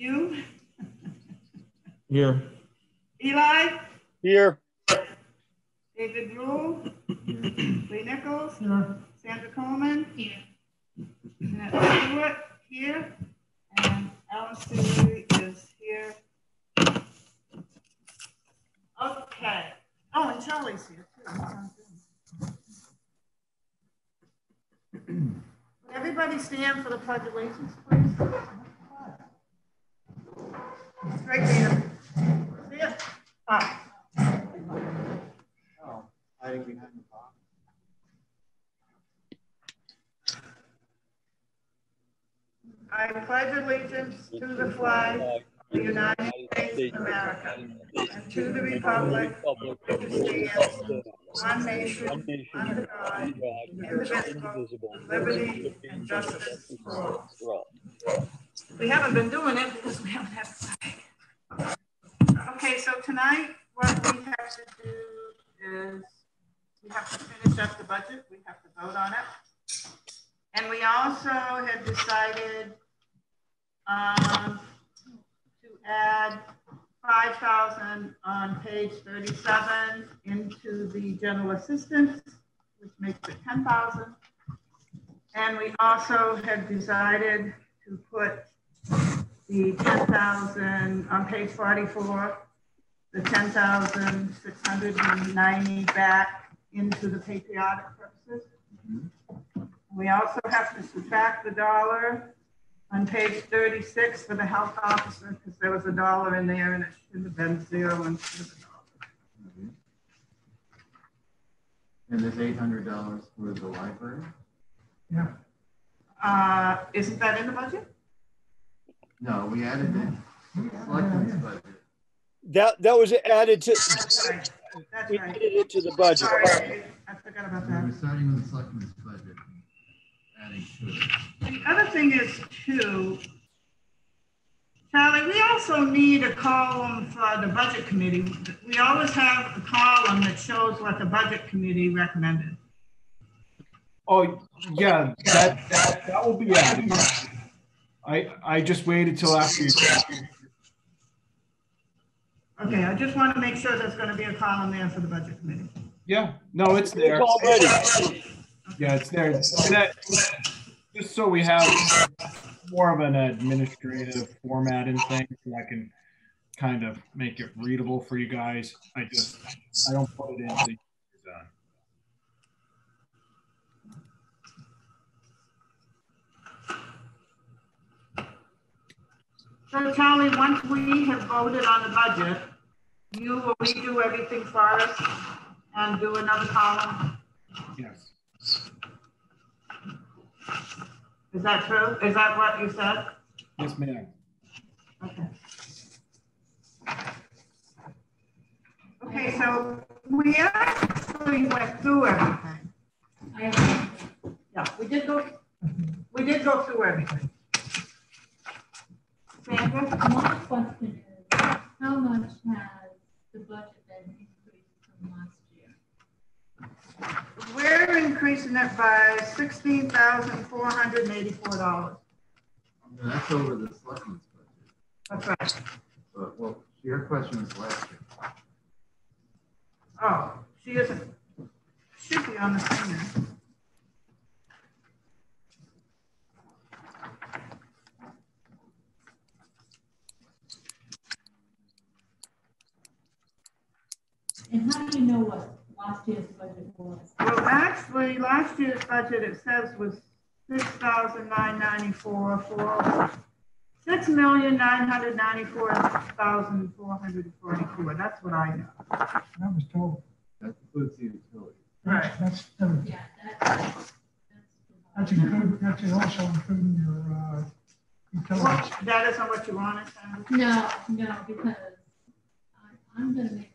Hugh? Here. Eli? Here. David Rule? Lee Nichols? Here. Sandra Coleman? Here. Jeanette Stewart? Here. And Alice Seeley is here. Okay. Oh, and Charlie's here too. Would everybody stand for the Pledge of Allegiance, please? It's right there. See it? Oh, Hiding behind the box. I pledge allegiance to the flag of the United States of America and to the republic which stands one nation under God, indivisible, with liberty and justice for all. We haven't been doing it because we haven't had a flag. Okay, so tonight what we have to do is we have to finish up the budget. We have to vote on it. And we also had decided to add 5,000 on page 37 into the general assistance, which makes it 10,000. And we also had decided to put the 10,000 on page 44, the 10,690 back into the patriotic purposes. We also have to subtract the $1 on page 36 for the health officer because there was $1 in there and it should have been 0 instead of $1. And there's $800 for the library? Yeah. Isn't that in the budget? No, we added it. Selectmen's budget. That was added to. That's right. That's we right. added it to the budget. Sorry, I forgot about that. We're starting with the selectmen's budget, adding to it. The other thing is too, Charlie, we also need a column for the budget committee. We always have a column that shows what the budget committee recommended. Oh yeah, that will be added. I just waited till after you. Okay, I just want to make sure there's going to be a column there for the budget committee. Yeah, no, it's there. It's already. Yeah, it's there. Just so we have more of an administrative format and things, so I can kind of make it readable for you guys. I don't put it in until you're done. So Charlie, once we have voted on the budget, you will redo everything for us and do another column? Yes. Is that true? Is that what you said? Yes, ma'am. Okay. Okay, so we actually went through everything. Yeah, we did go through everything. Sandra? My question is, how much has the budget been increased from last year? We're increasing it by $16,484. That's over the selectmen's budget. That's right. But, well, your question was last year. Oh, she isn't. Should be on the thing now. And how do you know what last year's budget was? Well, actually, last year's budget, it says, was $6,994 for $6,994,444. That's what I know. That was total. That includes the utility. Right. That's Yeah, also including your utilities. That isn't what you wanted, Sam? no, because I'm going to make a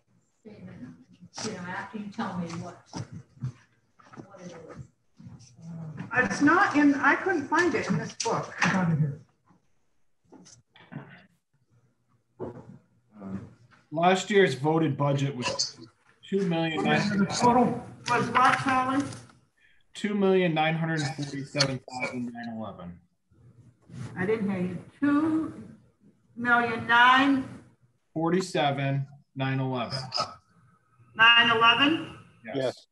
statement, after you tell me what it is. It's not in, I couldn't find it in this book. Out of here. Last year's voted budget was The total Was what, Charlie? $2,947,911. I didn't hear you. 2,000,009, 47,911. 911, Yes.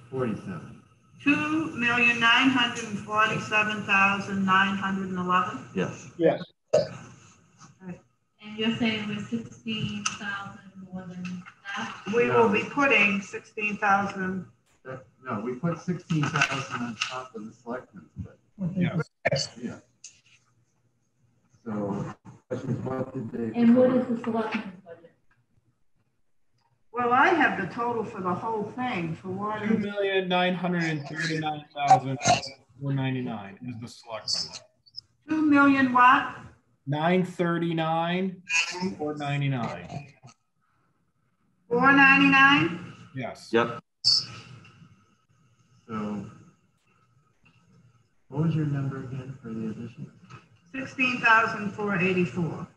47. 2,947,911. Yes. Yes. And you're saying we're 16,000 more than that? We will be putting 16,000. No, we put 16,000 on top of the selectmen's budget. Yes. Yeah. So, question is, what did they? And what is the selectmen's budget? Well, I have the total for the whole thing for water. 2,939,499 is the selectmen. 2 million what? 939,499. 499? Yes. Yep. So, what was your number again for the addition? 16,484.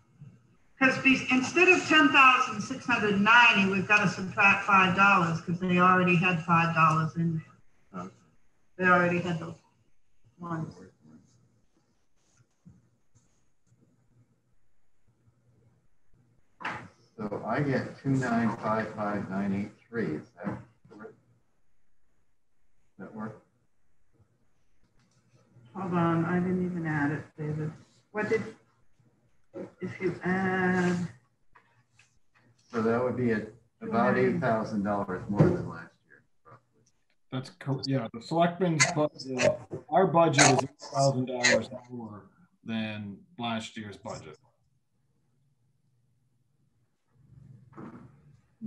Because instead of 10,690, we've got to subtract $5 because they already had $5 in there. Okay. They already had those ones. So I get 2,955,983. Is that correct? Does that work? Hold on, I didn't even add it, David. What did, if you add? So that would be about $8,000 more than last year, roughly. That's yeah. The selectmen's budget, our budget is $8,000 more than last year's budget.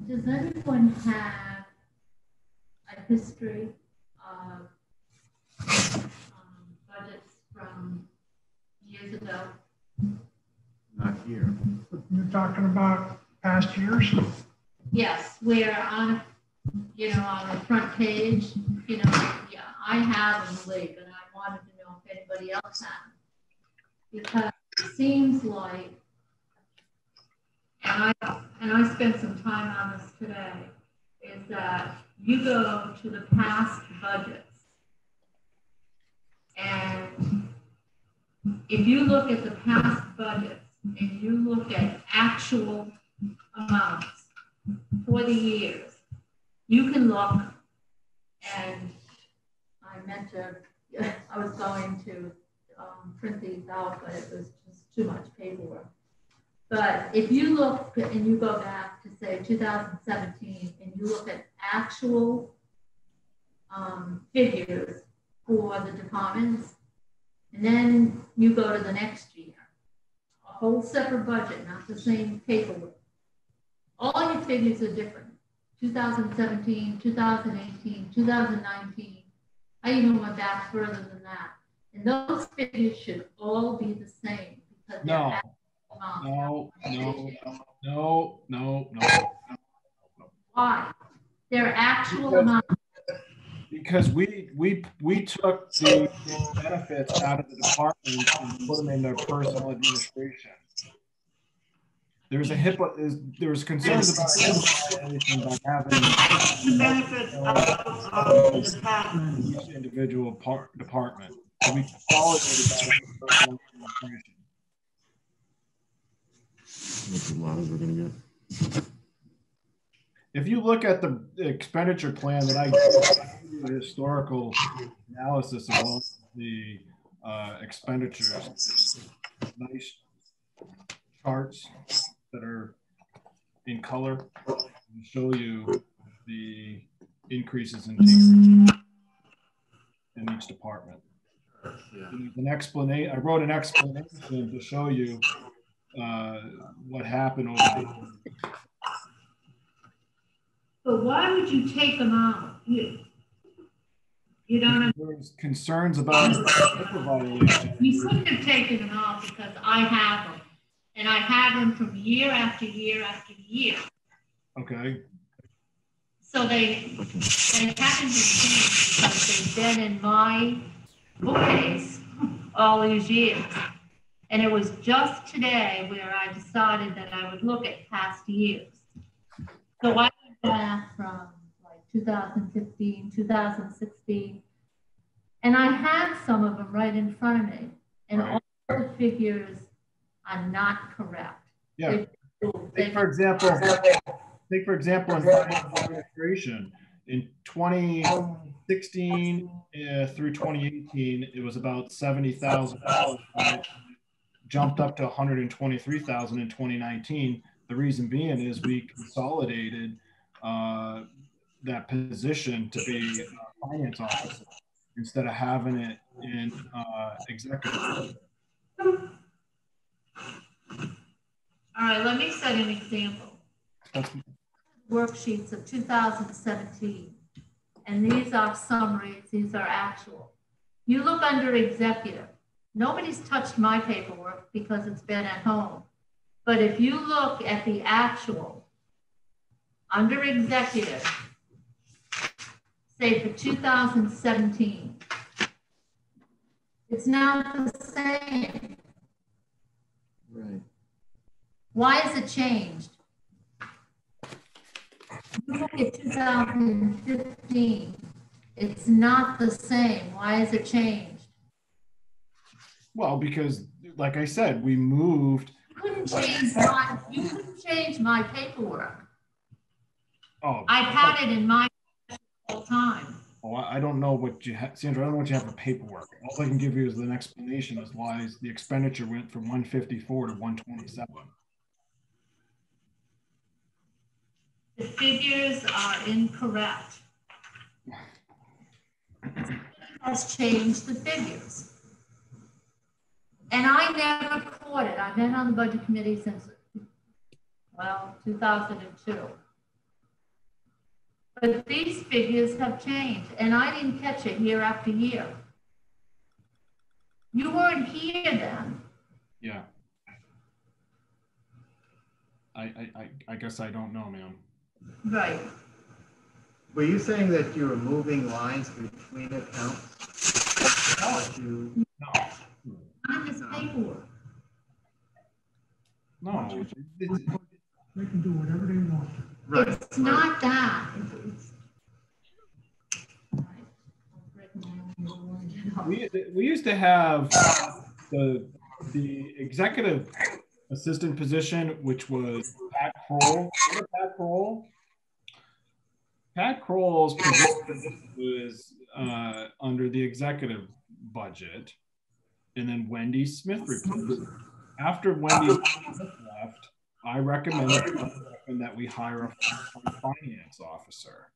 Does anyone have a history of budgets from years ago? Not here. You're talking about past years? Yes, where on, on the front page, yeah, I have them, Lee, but I wanted to know if anybody else had them. Because it seems like, and I spent some time on this today, is that you go to the past budgets, and if you look at the past budgets and you look at actual amounts for the years, you can look, and I meant to, I was going to print these out, but it was just too much paperwork. But if you look and you go back to say 2017 and you look at actual figures for the departments, and then you go to the next year, a whole separate budget, not the same paperwork. All your figures are different. 2017, 2018, 2019. I even went back further than that. And those figures should all be the same. Because No. Why? They're actual amounts. Because we took the benefits out of the department and put them in their personal administration. There's there's concerns about having the benefits of the department. each individual department. So we consolidated that into personal administration. What's the lines we're going to get? If you look at the expenditure plan that I gave you, the historical analysis of all the expenditures, nice charts that are in color and show you the increases in each department. Yeah. An explanation. I wrote an explanation to show you what happened over the years. But why would you take them out? You don't. There's concerns about violation. You couldn't have taken them out because I have them, and I had them from year after year after year. Okay. So they haven't been changed because they've been in my bookcase all these years. And it was just today where I decided that I would look at past years. So I went back from like 2015, 2016, and I had some of them right in front of me. And all the figures are not correct. Yeah. Take for example, in finance administration, in 2016 through 2018, it was about $70,000. Jumped up to 123,000 in 2019. The reason being is we consolidated that position to be a finance officer instead of having it in executive. All right, let me set an example. Worksheets of 2017, and these are summaries, these are actual. You look under executive. Nobody's touched my paperwork because it's been at home. But if you look at the actual under executive, say for 2017, it's not the same. Right. Why has it changed? You look at 2015, it's not the same. Why has it changed? Well, because like I said, we moved. You couldn't change my paperwork. Oh, I've had it in my whole time. Oh, I don't know what you have, Sandra. I don't know what you have for paperwork. All I can give you is an explanation as why the expenditure went from 154 to 127. The figures are incorrect. Has changed the figures. And I never caught it. I've been on the budget committee since, well, 2002. But these figures have changed, and I didn't catch it year after year. You weren't here then. Yeah. I guess I don't know, ma'am. Right. Were you saying that you were moving lines between accounts? No. On this paperwork. No. They can do whatever they want. Right. It's not that. We used to have the executive assistant position, which was Pat Kroll. Remember Pat Kroll? Pat Kroll's position was under the executive budget, and then Wendy Smith replaced her. After Wendy Smith left, I recommended that we hire a finance officer,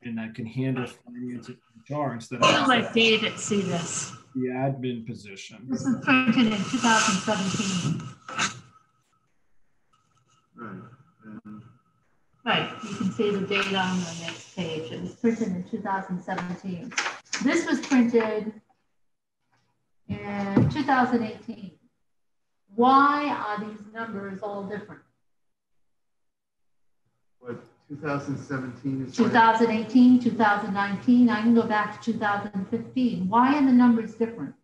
and that can handle finance and HR instead of I'll let David see this. the admin position. This was printed in 2017. Right. Right, you can see the date on the next page. It was printed in 2017. This was printed in 2018. Why are these numbers all different? What, 2017 is 2018, 2019, I can go back to 2015. Why are the numbers different?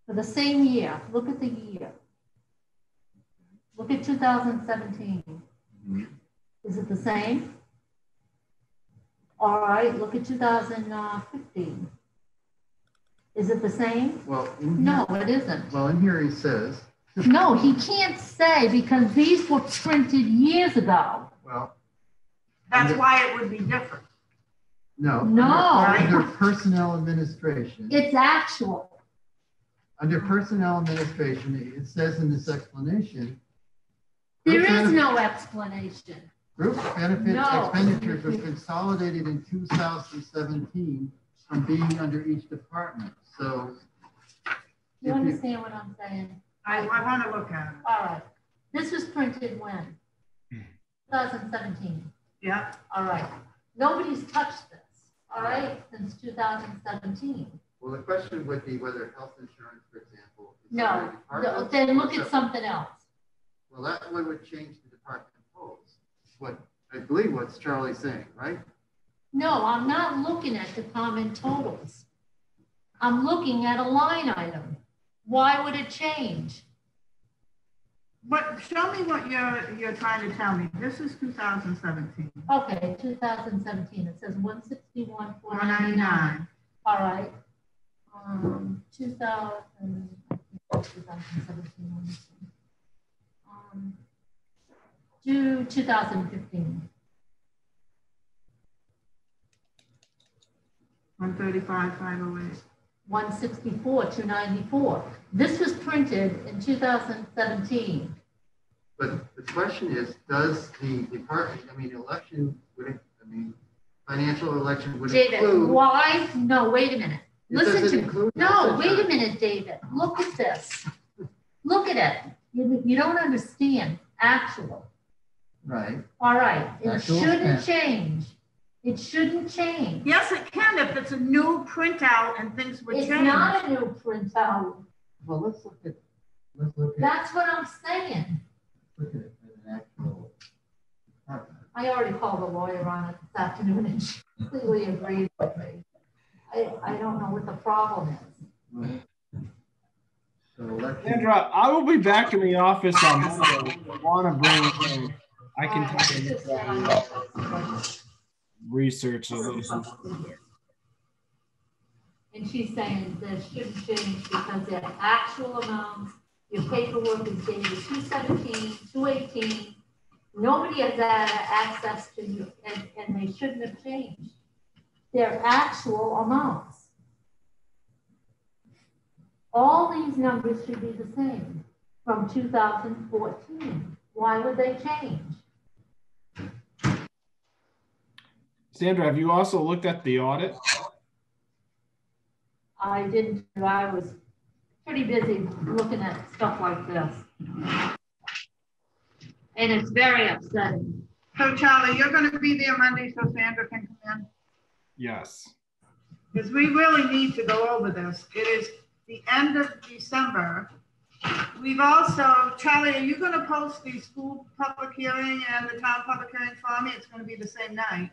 For the same year, look at the year. Look at 2017. Mm-hmm. Is it the same? All right, look at 2015. Is it the same? Well, No, it isn't. well, in here he says. No, he can't say because these were printed years ago. Well, That's why it would be different. no. No. Under personnel administration. It's actual. Under personnel administration, it says in this explanation. There is no explanation. Group benefit No. expenditures were consolidated in 2017 from being under each department. So. You understand what I'm saying? I want to look at it. All right. This was printed when? 2017. Yeah. All right. Nobody's touched this, all right, since 2017. Well, the question would be whether health insurance, for example. Is No, under department then look or at something else. Well, that one would change the department polls. What I believe what's Charlie saying, right? No, I'm not looking at department totals. I'm looking at a line item. Why would it change? But show me what you're trying to tell me. This is 2017. Okay, 2017, it says 161, 499. 499. All right. 2000, 2017. To 2015. 135, 508. 164, 294. This was printed in 2017. But the question is, does the department, I mean, election, would it, I mean, financial election would David, include. why? No, wait a minute. Listen to include. No, wait a minute, David. Look at this. Look at it. You don't understand. Actual. Right. All right. It Actual shouldn't spent. change. It shouldn't change. Yes, it can if it's a new printout and things would It's change. not a new printout. Well, let's look at. That's what I'm saying. Look at it as an actual department. I already called a lawyer on it this afternoon and she completely agreed with me. I don't know what the problem is. Right. So election. Sandra, I will be back in the office on Monday. If you want to bring in, I can research a little. And she's saying that shouldn't change because the actual amounts, your paperwork is dated 217, 218. Nobody has had access to you, and they shouldn't have changed. They're actual amounts. All these numbers should be the same from 2014. Why would they change? Sandra, have you also looked at the audit? I didn't. I was pretty busy looking at stuff like this. And it's very upsetting. So Charlie, you're going to be there Monday so Sandra can come in? Yes. Because we really need to go over this. It is the end of December. We've also, Charlie, are you going to post the school public hearing and the town public hearing for me? It's going to be the same night.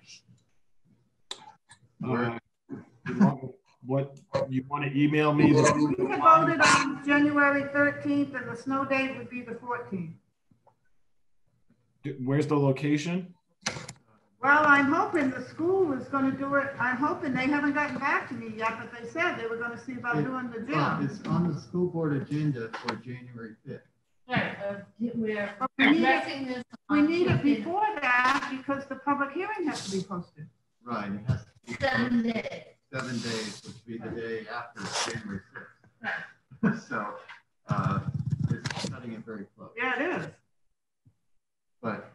What you want to email me? We have voted on January 13th and the snow date would be the 14th. Where's the location? Well, I'm hoping the school is going to do it. I'm hoping they haven't gotten back to me yet, but they said they were going to see about doing the gym. It's on the school board agenda for January 5th. Right, we're addressing this. We need it before that because the public hearing has to be posted. Right, it has to be 7 days. 7 days, which would be the day after January 6th. Right. So it's cutting it very close. Yeah, it is. But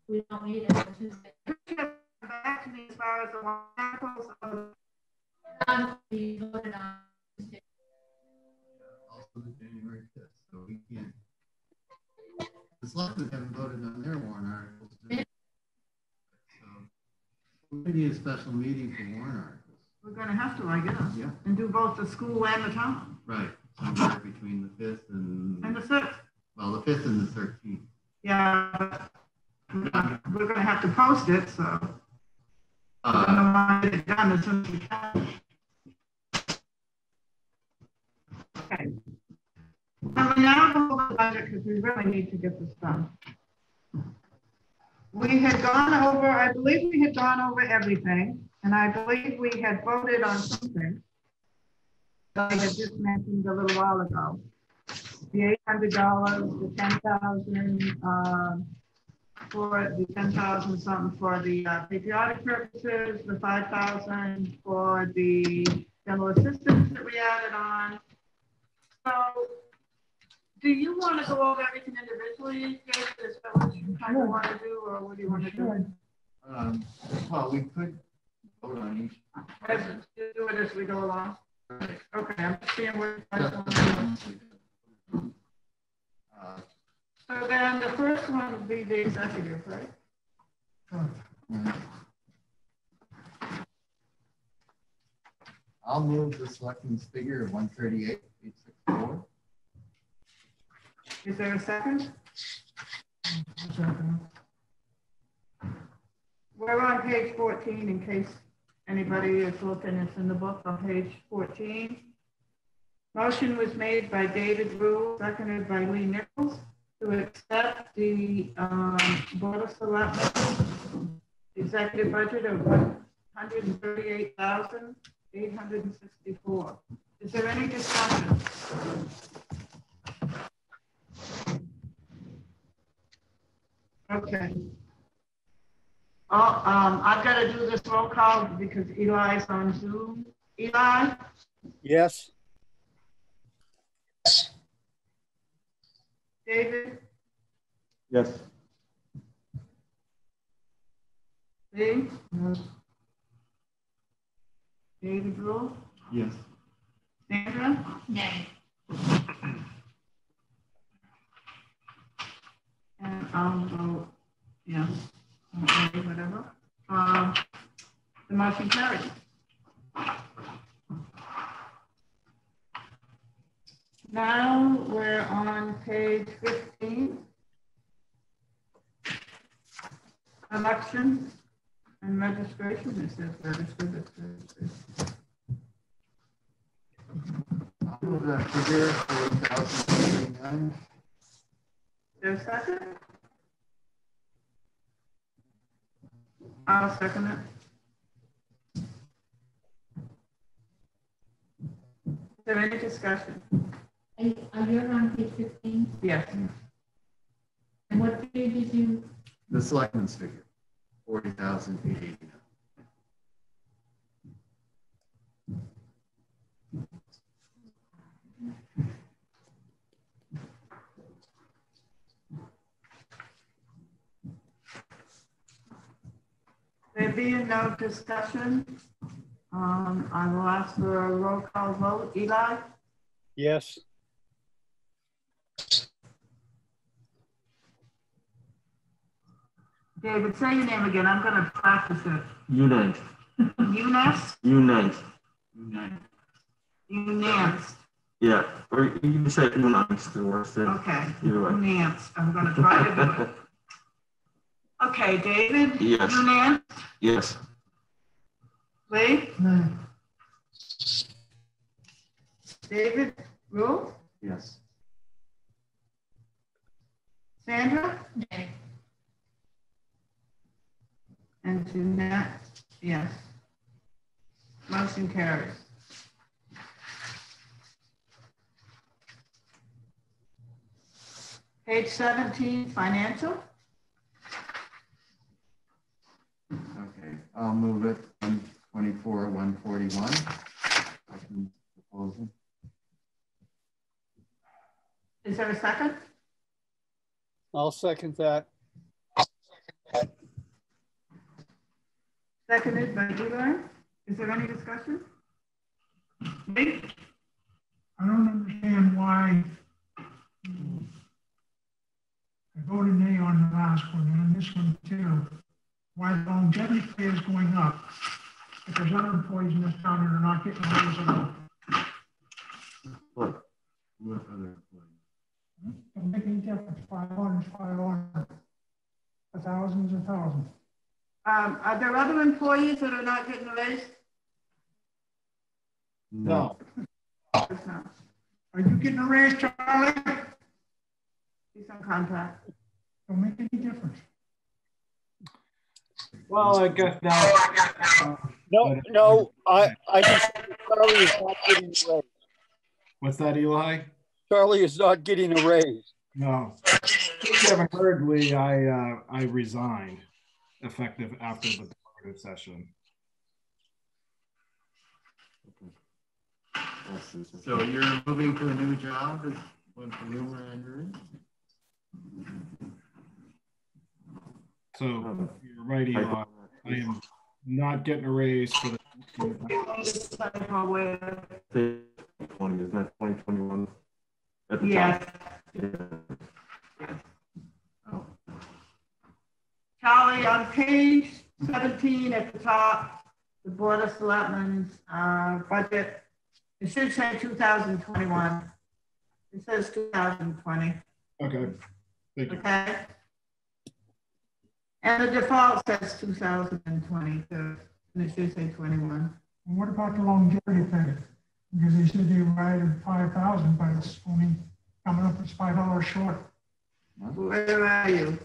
we don't need it for Tuesday. Back to me as far as the articles of We voted on Tuesday. also the January 5th, so we can't. The selectmen haven't voted on their warrant articles. So we need a special meeting for warrant articles. we're going to have to, I guess, Yeah. and do both the school and the town. Right, somewhere between the 5th and the 6th. well, the 5th and the 13th. Yeah, but we're going to have to post it, so I don't Uh, want to get it done as soon as we can. Okay. So we now go over the budget because we really need to get this done. We had gone over, I believe we had gone over everything, and I believe we had voted on something that I had just mentioned a little while ago. The $800, the 10,000 for the 10,000 something for the patriotic purposes, the 5,000 for the general assistance that we added on. So, do you want to go over everything individually, David? Is that what you kind of want to do, or what do you want to do? well, we could vote on each. Let's do it as we go along. Right. Okay, I'm seeing what. So then the first one would be the executive, right? I'll move the selectmen's figure of 138,864. Is there a second? We're on page 14 in case anybody is looking. It's in the book on page 14. Motion was made by David Rule, seconded by Lee Nichols, to accept the Board of Selectmen executive budget of $138,000 $864. Is there any discussion? Okay. Oh, I've got to do this roll call because Eli's on Zoom. Eli? Yes. David? Yes. Lee? Yes. David Rule? Yes. Sandra? Nay. And I'll vote yes. Okay, whatever. The motion carries. Now we're on page 15. Election and registration. It says registered. I'll move that figure for 1,089. There's a second? I'll second it. Is there any discussion? Are you on page 15? Yes. And what page did you? The selectmen's figure, 40,889. There being no discussion, I will ask for a roll call vote. Eli? Yes. David, say your name again. I'm going to practice it. Unite. Eunice? Unite. Unite. Eunice. Yeah, or you can say unite, the worst thing. Okay. Either way. Eunice. I'm going to try to do it. Okay, David? Yes. Eunice? Yes. Lee? Nay. David? Rule? Yes. Sandra? Nay. And Jeanette? Yes. Motion carries. Page 17, financial. Okay, I'll move it 124, 141. I can propose it. Is there a second? I'll second that. Seconded by Eli. Is there any discussion? Lee? I don't understand why I voted nay on the last one and on this one too. Why the longevity pay is going up if there's other employees in this town that are not getting a raise at all. What? What other employees? Don't make any difference. 500 is 500. Thousands and thousands. Are there other employees that are not getting a raise? No. There's not. Are you getting a raise, Charlie? He's on contract. Don't make any difference. Well, I guess now. No, I just, Charlie is not getting a raise. What's that, Eli? Charlie is not getting a raise. No. If you haven't heard, Lee, I resigned effective after the deliberative session. So you're moving to a new job is what the rumor I heard? So you're right, Eli. I am not getting a raise for the. Isn't that 2021? At the Yes. top. Yeah. Oh. Charlie, on page 17 at the top, the Board of Selectmen's budget, it should say 2021. It says 2020. Okay. Thank you. Okay. And the default says 2020, and it should say 21. And what about the longevity pay? Because they said they provided 5,000, but it's only coming up as $5 short. Where are you?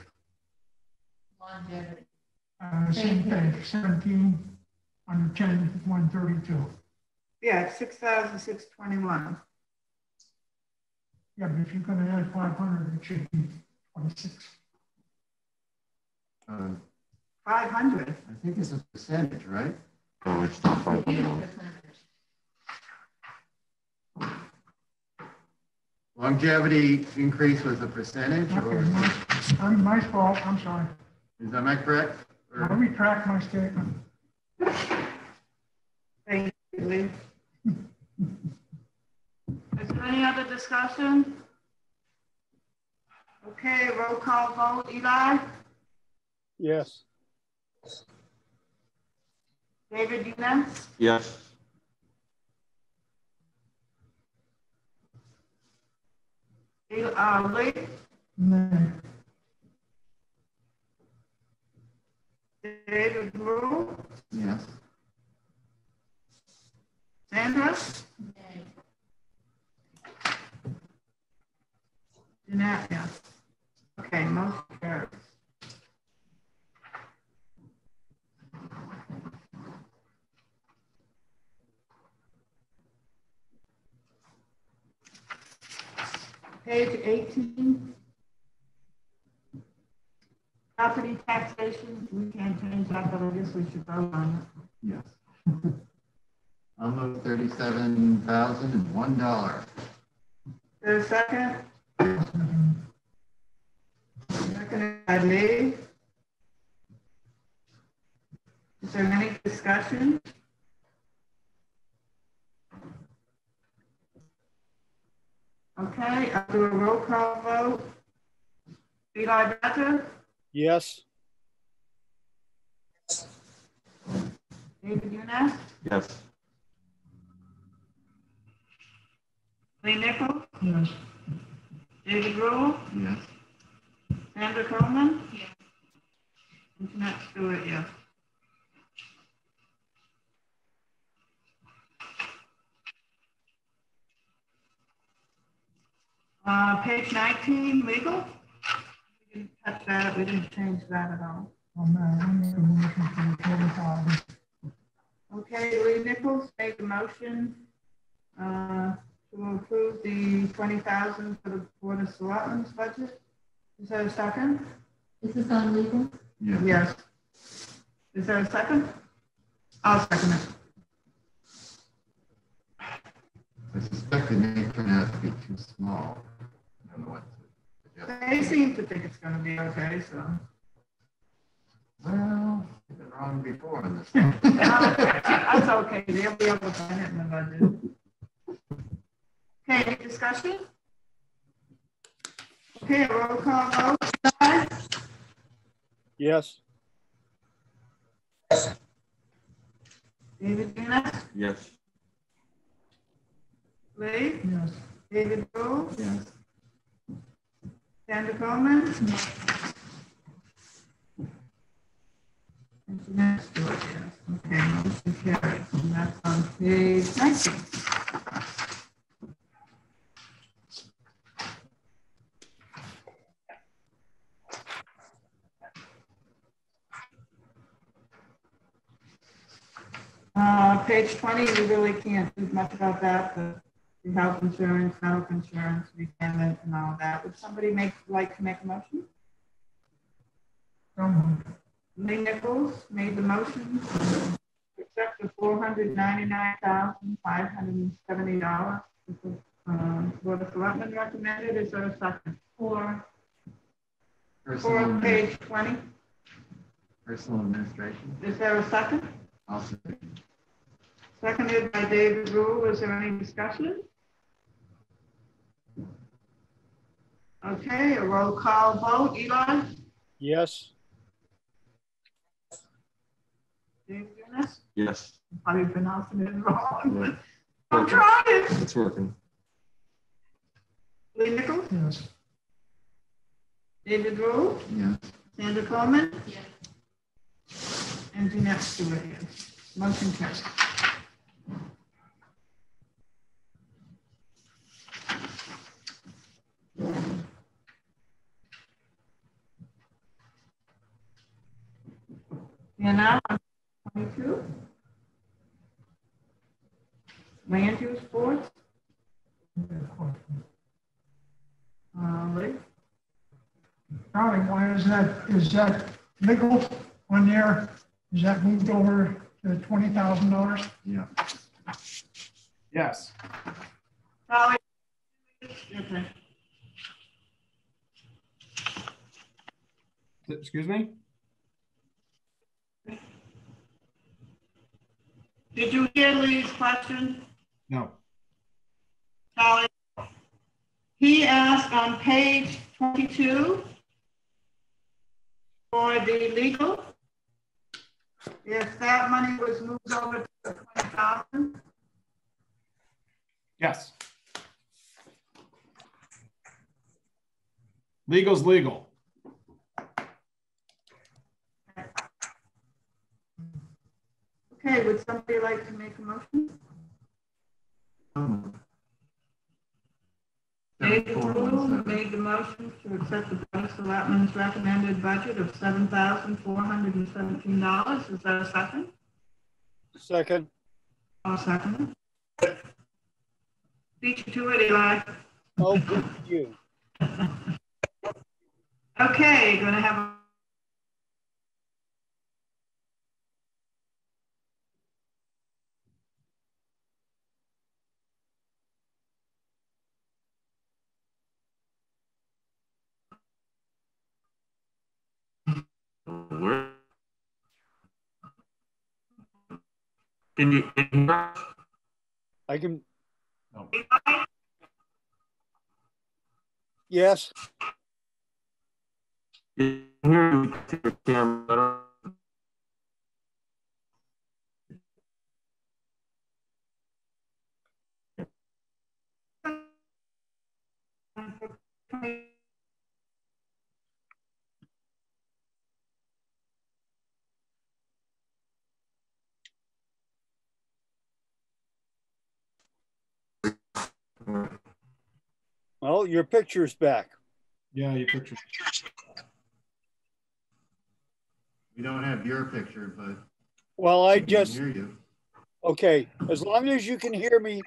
Longevity. Same page, 17 under 10, 132. Yeah, 6,621. Yeah, but if you're gonna add 500, it should be 26. 500. I think it's a percentage, right? Oh, it's not 500. Longevity increase was a percentage, Okay, or my fault, I'm sorry. am I correct? I retract my statement. Thank you, Lee. Is there any other discussion? Okay, roll call vote. Eli? Yes. David Dina? Yes. Lee? No. David Brew? Yes. Sandra? Jeanette, yes. Okay, motion carries. Page 18. Property taxation, we can't change that, but I guess we should vote on it. Yes. I'll move $37,001. There's a second? Second by Lee. Is there any discussion? Okay, I'll do a roll call vote. Eli Becker? Yes. David Younes? Yes. Lee Nichols? Yes. David Rule? Yes. Sandra Coleman? Yes. And Jeanette Stewart, yes. Page 19, legal. We didn't touch that. We didn't change that at all. On that, I made a motion for 40,000. Okay, Lee Nichols made the motion to approve the 20,000 for the Board of Selectmen's budget. Is there a second? Is this on legal? Yes. Yes. Is there a second? I'll second it. I suspect it may turn out to be too small. I don't know what to suggest. They seem to think it's going to be okay, so. Well, I've been wrong before on this. That's okay. They'll be able to find it in the budget. Okay, any discussion? Okay, roll call vote. Yes. David Dina? Yes. Lee? Yes. David Rule? Yes. Sandra Coleman? And Jeanette Stewart, yes. Okay, motion carries. And that's on page 19. Page 20, we really can't do much about that. The health insurance, repayment, and all that. Would somebody like to make a motion? Lee Nichols made the motion to accept the $499,570 for the selectmen recommended. Is there a second? For page 20. Personal administration. Is there a second? I'll say. Seconded by David Rule. Is there any discussion? Okay, a roll call vote. Eli? Yes. David Younes? Yes. I'm probably pronouncing it wrong. I'm trying. It's working. Lee Nichols? Yes. David Rule? Yes. Sandra Coleman? Yes. And Jeanette Stewart, yes. Motion carries. And now on 22. Charlie, why is that legal on there? Is that moved over to $20,000? Yeah. Yes. Charlie? Okay. Excuse me? Did you hear Lee's question? No. Charlie? He asked on page 22 for the legal, if that money was moved over to the 20,000. Yes. Legal's legal. Okay, would somebody like to make a motion? David Rule made the motion to accept the Board of Selectmen's recommended budget of $7,417. Is that a second? Second. I'll second it. Beat you to it, Eli. Oh, good for you. Okay, gonna have a Can you hear us? I can, No. yes. Can you hear me? Take your camera. Well, your picture's back. Yeah, your picture. We don't have your picture, but Well, I we can just, hear you. okay, as long as you can hear me,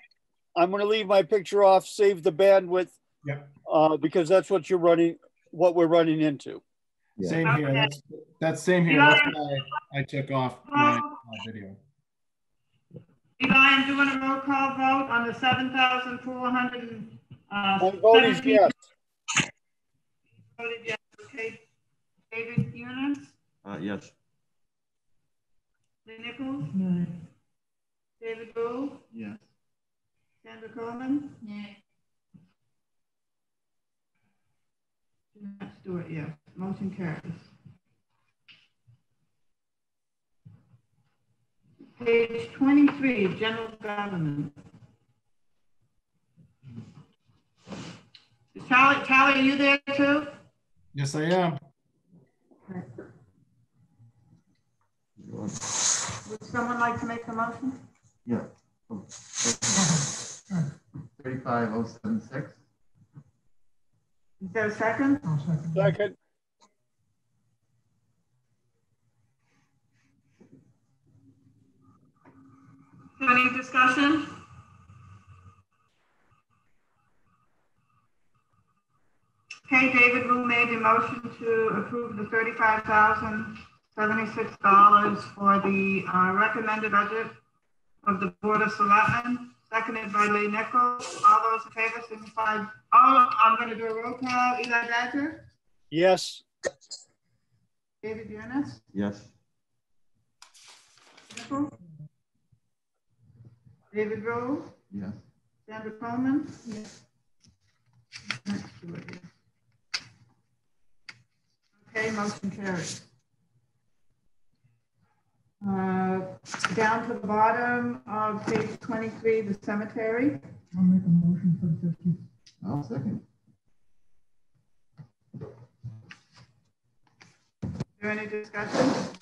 I'm going to leave my picture off, save the bandwidth, Yep. because that's what what we're running into. Yeah. Same here. Okay. That's same here. That's why I took off my video. Eli, I'm doing a roll call vote on the 7,400. My vote is yes. Voted yes. Okay. David Eunice, Yes. Lee Nichols. No. David Rule, Yes. Sandra Coleman. Yeah. Jeanette Stewart, yes. Motion carries. Page 23, general government. Charlie, are you there too? Yes, I am. Would someone like to make a motion? Yeah. 35076. Is there a second? I'll second. Second. Any discussion? Okay, David Wu made the motion to approve the $35,076 for the recommended budget of the Board of Selectmen, seconded by Lee Nichols. All those in favor signify. Oh, I'm going to do a roll call. Eli Badger, Yes. David Eunice, Yes. Nichols, David Rose, Yes. Sandra Coleman. Yes. Next to it, yes. Okay, motion carries. Down to the bottom of page 23, the cemetery. I'll make a motion for the 50. I'll second. Is there any discussion?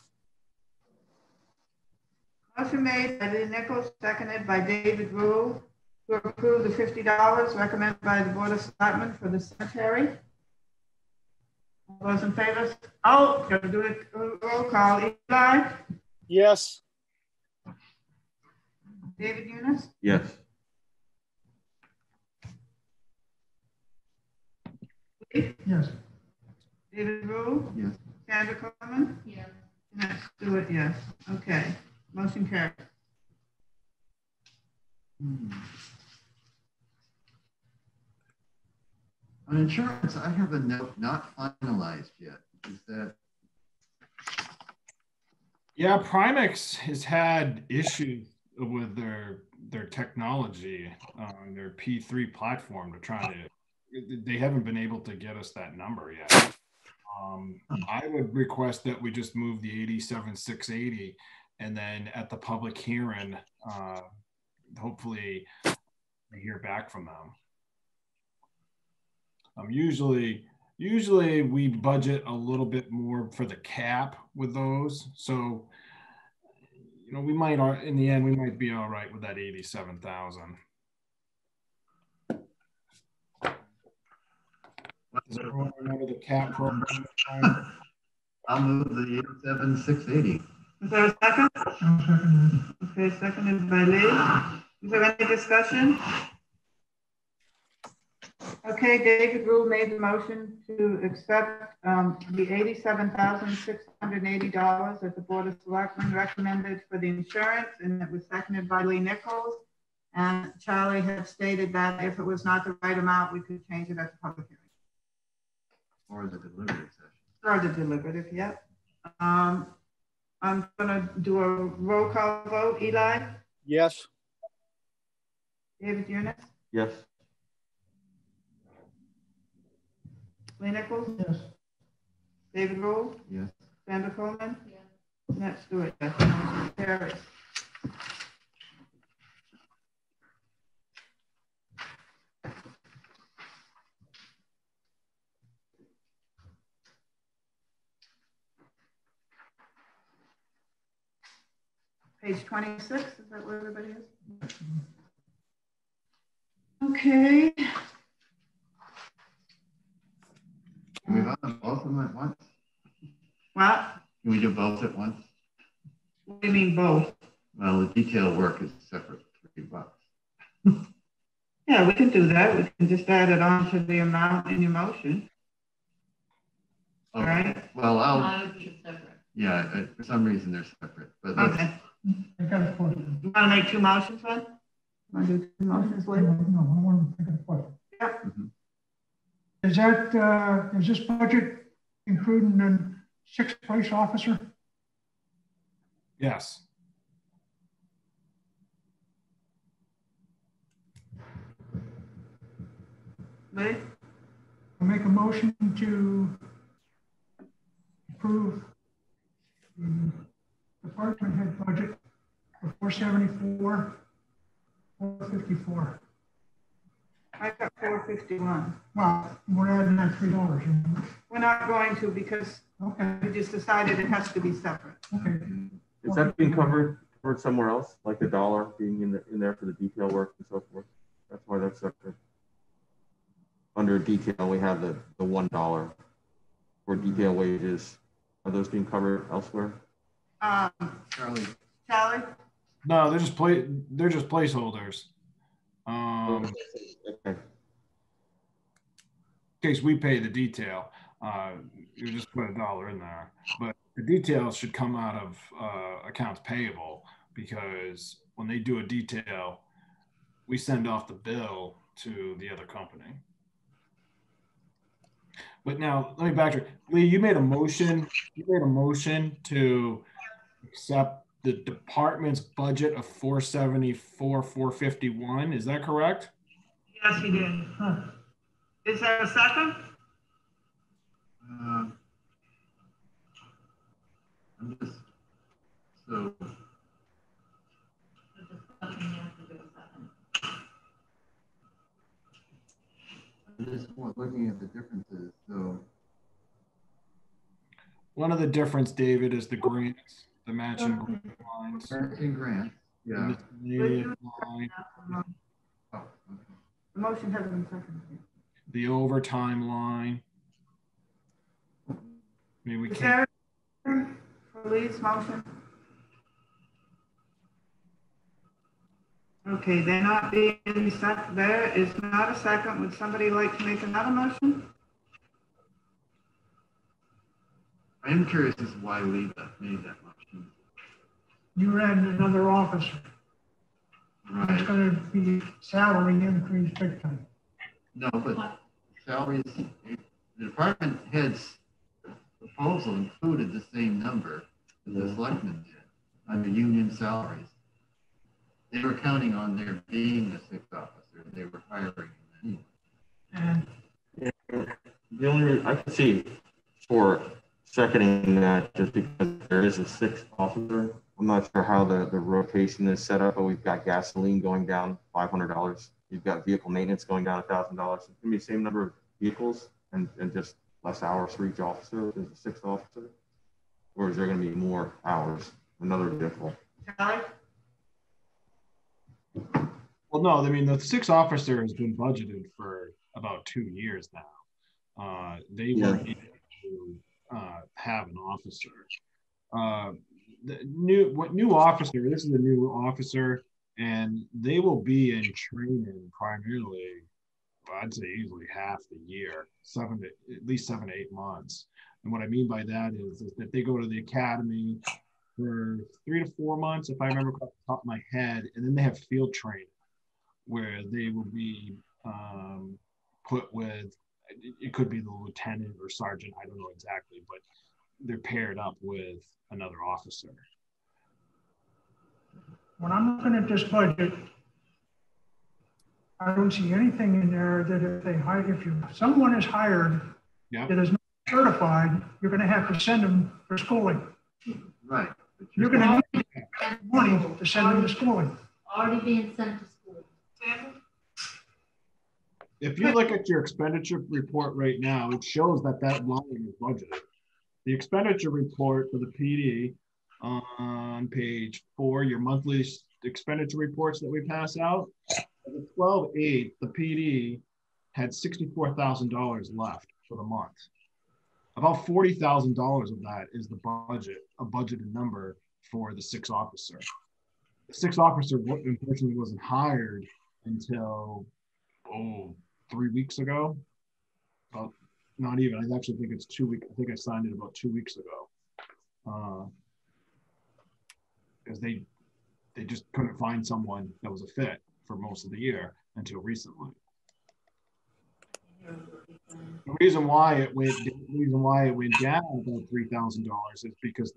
Motion made by Lee Nichols, seconded by David Rule to approve the $50 recommended by the Board of Selectmen for the cemetery. All those in favor? Oh, got to do a roll call. Eli, Yes. David Eunice, Yes. Yes. David Rule? Yes. Sandra Coleman? Yes. Jeanette Stewart, yes. Okay, motion carried. On insurance, I have a note not finalized yet. Is that? Yeah, Primex has had issues with their technology on their P3 platform to try to. They haven't been able to get us that number yet. I would request that we just move the 87,680, and then at the public hearing, hopefully we hear back from them. Usually we budget a little bit more for the cap with those, so you know we might, in the end, we might be all right with that 87,000. Does everyone remember the cap program? I'll move the 87,680. Is there a second? Okay, seconded by Lee. Is there any discussion? Okay, David Rule made the motion to accept the $87,680 that the Board of Selectmen recommended for the insurance, and it was seconded by Lee Nichols. And Charlie had stated that if it was not the right amount, we could change it at the public hearing. Or the deliberative session. Or the deliberative, yep. I'm gonna do a roll call vote. Eli? Yes. David Eunice? Yes. Lee Nichols? Yes. David Rule? Yes. Sandra Coleman? Yes. Jeanette Stewart, yes. Motion carries. Page 26, is that where everybody is? Okay. Can we vote on both of them at once? What? Can we do both at once? What do you mean both? Well, the detail work is separate, $3. Yeah, we can do that. We can just add it on to the amount in your motion. Okay. Right. Well, I would be separate. yeah, for some reason they're separate, but let's, Okay. I got a question. You want to make two motions then? Want to do two motions No, later? I want to make a question. Yep. Is that, is this budget including a sixth place officer? Yes. Lee? I'll make a motion to approve the department head budget for 474, 454. I got 451. Well, we're adding that $3. We're not going to because Okay, we just decided it has to be separate. okay. Is that being covered somewhere else, like the dollar being in there for the detail work and so forth? That's why that's separate. Under detail, we have the $1 for detail wages. Are those being covered elsewhere? Charlie. Charlie? No, they're just placeholders. Okay. In case we pay the detail, you just put $1 in there. But the details should come out of accounts payable, because when they do a detail, we send off the bill to the other company. But now let me backtrack. Lee, you made a motion. You made a motion to accept the department's budget of 474, 451. Is that correct? Yes, he did. Is there a second? I'm just, so, I'm just looking at the differences, so. One of the difference, David, is the grants, the matching grant lines. Matching grants, yeah. Miscellaneous line, Oh, okay. The motion hasn't been seconded. the overtime line. I mean, we Is can't. there for Lee's motion? Okay, there not being any second, there is not a second. Would somebody like to make another motion? I am curious as to why we made that much. You add another officer. Right. It's going to be salary increase big time. No, but salaries, the department head's proposal included the same number that the selectmen did under union salaries. They were counting on there being a sixth officer. They were hiring him anyway. And The only reason I can see for seconding that, just because there is a sixth officer. I'm not sure how the rotation is set up, but we've got gasoline going down $500. You've got vehicle maintenance going down $1,000. It's gonna be the same number of vehicles and just less hours for each officer as the sixth officer, or is there gonna be more hours, another vehicle? Well, no, I mean, the sixth officer has been budgeted for about 2 years now. They were able to have an officer. The new officer, this is a new officer, and they will be in training primarily, I'd say easily half the year, at least 7 to 8 months. And what I mean by that is that they go to the academy for 3 to 4 months, if I remember off the top of my head, and then they have field training where they will be put with, it could be the lieutenant or sergeant, I don't know exactly, but they're paired up with another officer. when I'm looking at this budget, I don't see anything in there that if someone is hired that is not certified, you're going to have to send them for schooling. Right. You're going to need money to send them to schooling. Already being sent to school. If you look at your expenditure report right now, it shows that line is budgeted. The expenditure report for the PD on page 4, your monthly expenditure reports that we pass out, the 12/8, the PD had $64,000 left for the month. About $40,000 of that is the budget, a budgeted number for the sixth officer. The sixth officer unfortunately wasn't hired until 3 weeks ago. Well, not even. I actually think it's 2 weeks. I think I signed it about 2 weeks ago. Because they just couldn't find someone that was a fit for most of the year until recently. The reason why it went down about $3,000 is because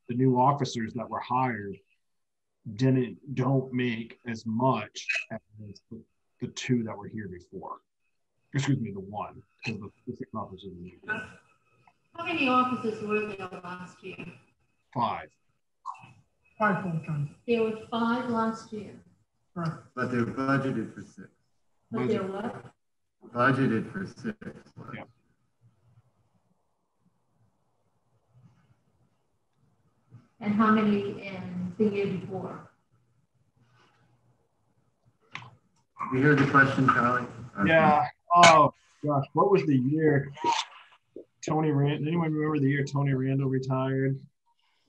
the new officers that were hired don't make as much as the 2 that were here before. Excuse me, the 1, because the 6 officers. How many officers were there last year? 5. 5 full-time. There were 5 last year. Right. But they're budgeted for 6. But there were? Budgeted for 6. Yeah. And how many in the year before? You heard the question, Charlie? Yeah. Oh gosh, what was the year Tony Randall? Anyone remember the year Tony Randall retired?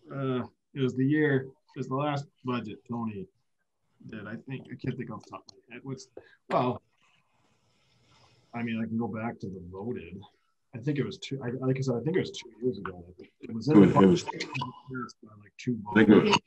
It was the last budget Tony did. I can't think off the top of my head. I mean, I can go back to the voted. I think it was 2. Like I said, I think it was 2 years ago. It was in the budget by like 2 votes.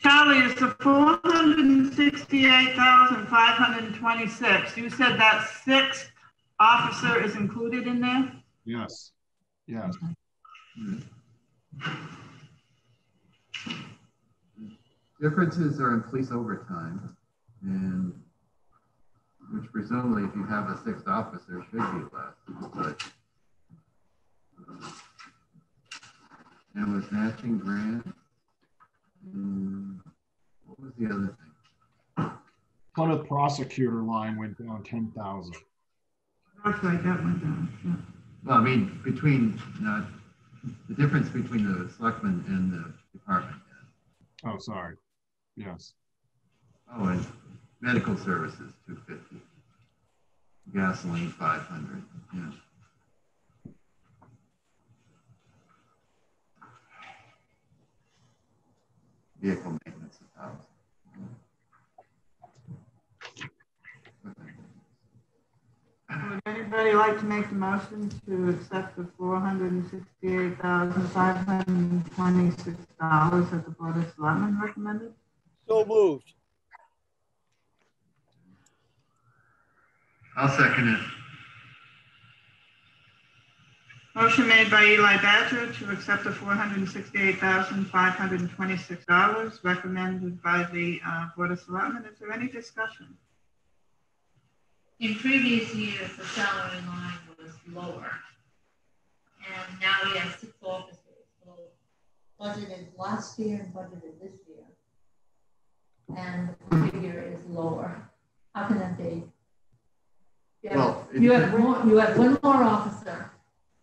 Charlie, is the 468,526. You said that 6th officer is included in there? Yes. Yes. Differences are in police overtime, and which presumably, if you have a 6th officer, should be less. But it was matching grant. What was the other thing? Plymouth prosecutor line went down 10,000. That's right, that went down. Yeah. Well, I mean, the difference between the selectmen and the department. Oh, sorry. Yes. Oh, and medical services, $250. Gasoline, $500. Yeah. Vehicle maintenance, $1,000. Okay. Anybody like to make the motion to accept the $468,526 that the Board of Selectmen recommended? So moved. I'll second it. Motion made by Eli Badger to accept the $468,526 recommended by the Board of Selectmen. Is there any discussion? In previous years, the salary line was lower. And now we have 6 officers. So budgeted last year and budgeted this year. And the figure is lower. How can that be? You have one more officer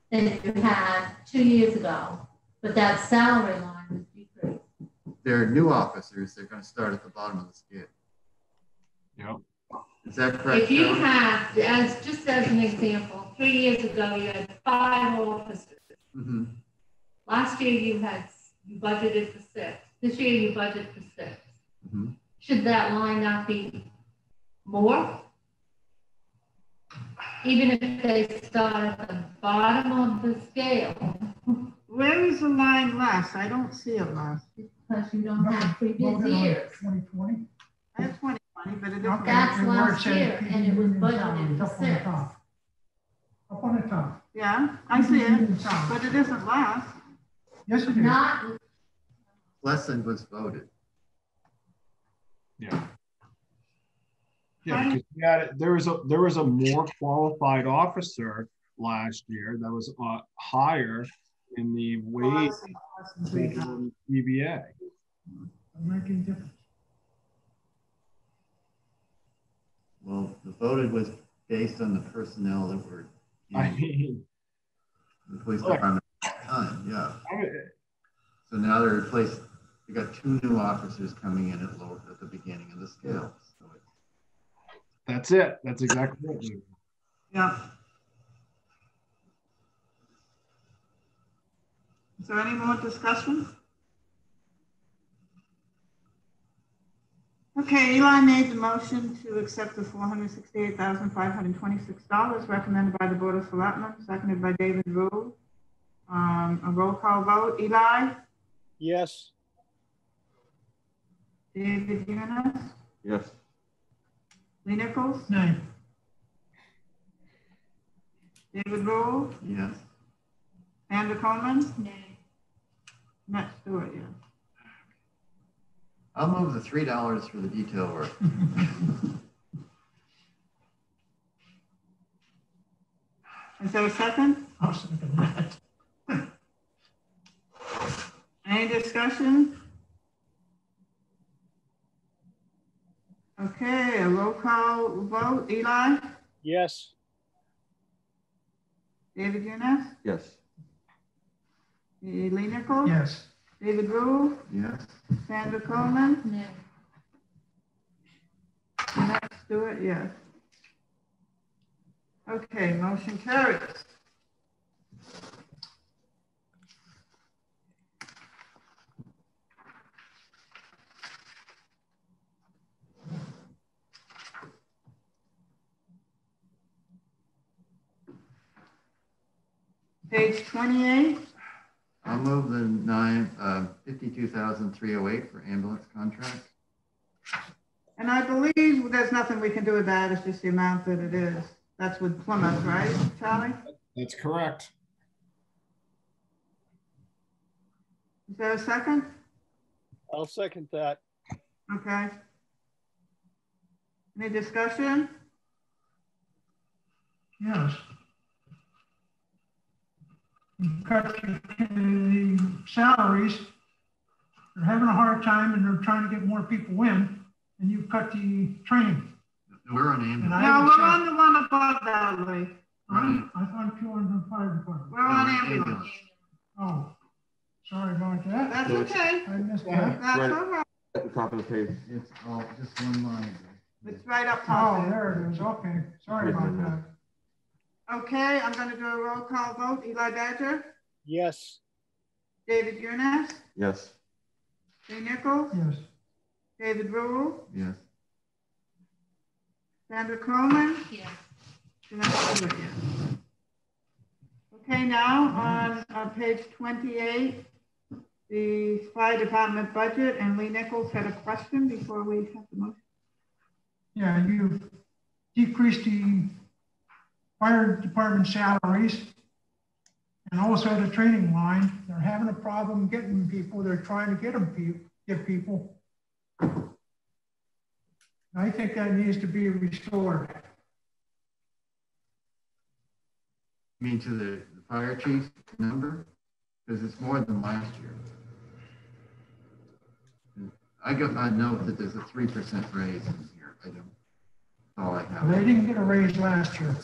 than you had 2 years ago, but that salary line was decreased. They're new officers. They're going to start at the bottom of the scale. Yep. Is that correct? If you have, just as an example, 3 years ago you had 5 officers. Mm-hmm. Last year you budgeted for 6. This year you budget for 6. Mm-hmm. Should that line not be more? Even if they start at the bottom of the scale. Where is the line less? I don't see it less. Because you don't have previous years. 2020. I have 2020, but it isn't. That's last year, and it was budgeted for 6. Up on the top. Yeah, I see it, but it isn't less. Yes, it is. Not, Less than was voted. Yeah. Yeah, because there was a more qualified officer last year that was higher in the wage than DBA. Making difference. Well, the voted was based on the personnel that were I mean, the police department at the time. Yeah. So now they're replaced. We got 2 new officers coming in at the beginning of the scale. So that's it. That's exactly it. Yeah. Is there any more discussion? Okay, Eli made the motion to accept the $468,526 recommended by the Board of Selectmen, seconded by David Rule. A roll call vote. Eli? Yes. David Eunice? Yes. Lee Nichols? No. David Rule? yes. Sandra Coleman? nay. Matt Stewart, yes. I'll move the $3 for the detail work. Is there a second? I'll second that. Any discussion? Okay, a roll call vote. Eli? Yes. David Eunice? Yes. Lee Nichols? Yes. David Rule? Yes. Sandra Coleman? No. Matt Stewart, yes. Okay, motion carries. Page 28. I'll move the $52,308 for ambulance contract. And I believe there's nothing we can do with that. It's just the amount that it is. That's with Plymouth, right, Charlie? That's correct. Is there a second? I'll second that. Okay. Any discussion? Yes. You cut the salaries. They're having a hard time and they're trying to get more people in, and you cut the training. We're on ambulance. No, we're on the one above that, Lee. I thought you were on the fire department. We're on ambulance. Oh, sorry about that. That's okay. I missed that. That's Right. all right. At the top of the page. It's all just one line. It's right up top. Oh, there it is. Okay, sorry about that. Okay, I'm going to do a roll call vote. Eli Badger, Yes. David Eunice, Yes. Lee Nichols, Yes. David Rule, Yes. Sandra Coleman, Yes. Okay, now on page 28, the fire department budget, and Lee Nichols had a question before we have the motion. Yeah, you decreased the fire department salaries and also the training line. They're having a problem getting people. They're trying to get people. I think that needs to be restored. You mean to the fire chief number? Because it's more than last year. I know that there's a 3% raise in here. I don't. That's all I have. They didn't get a raise last year.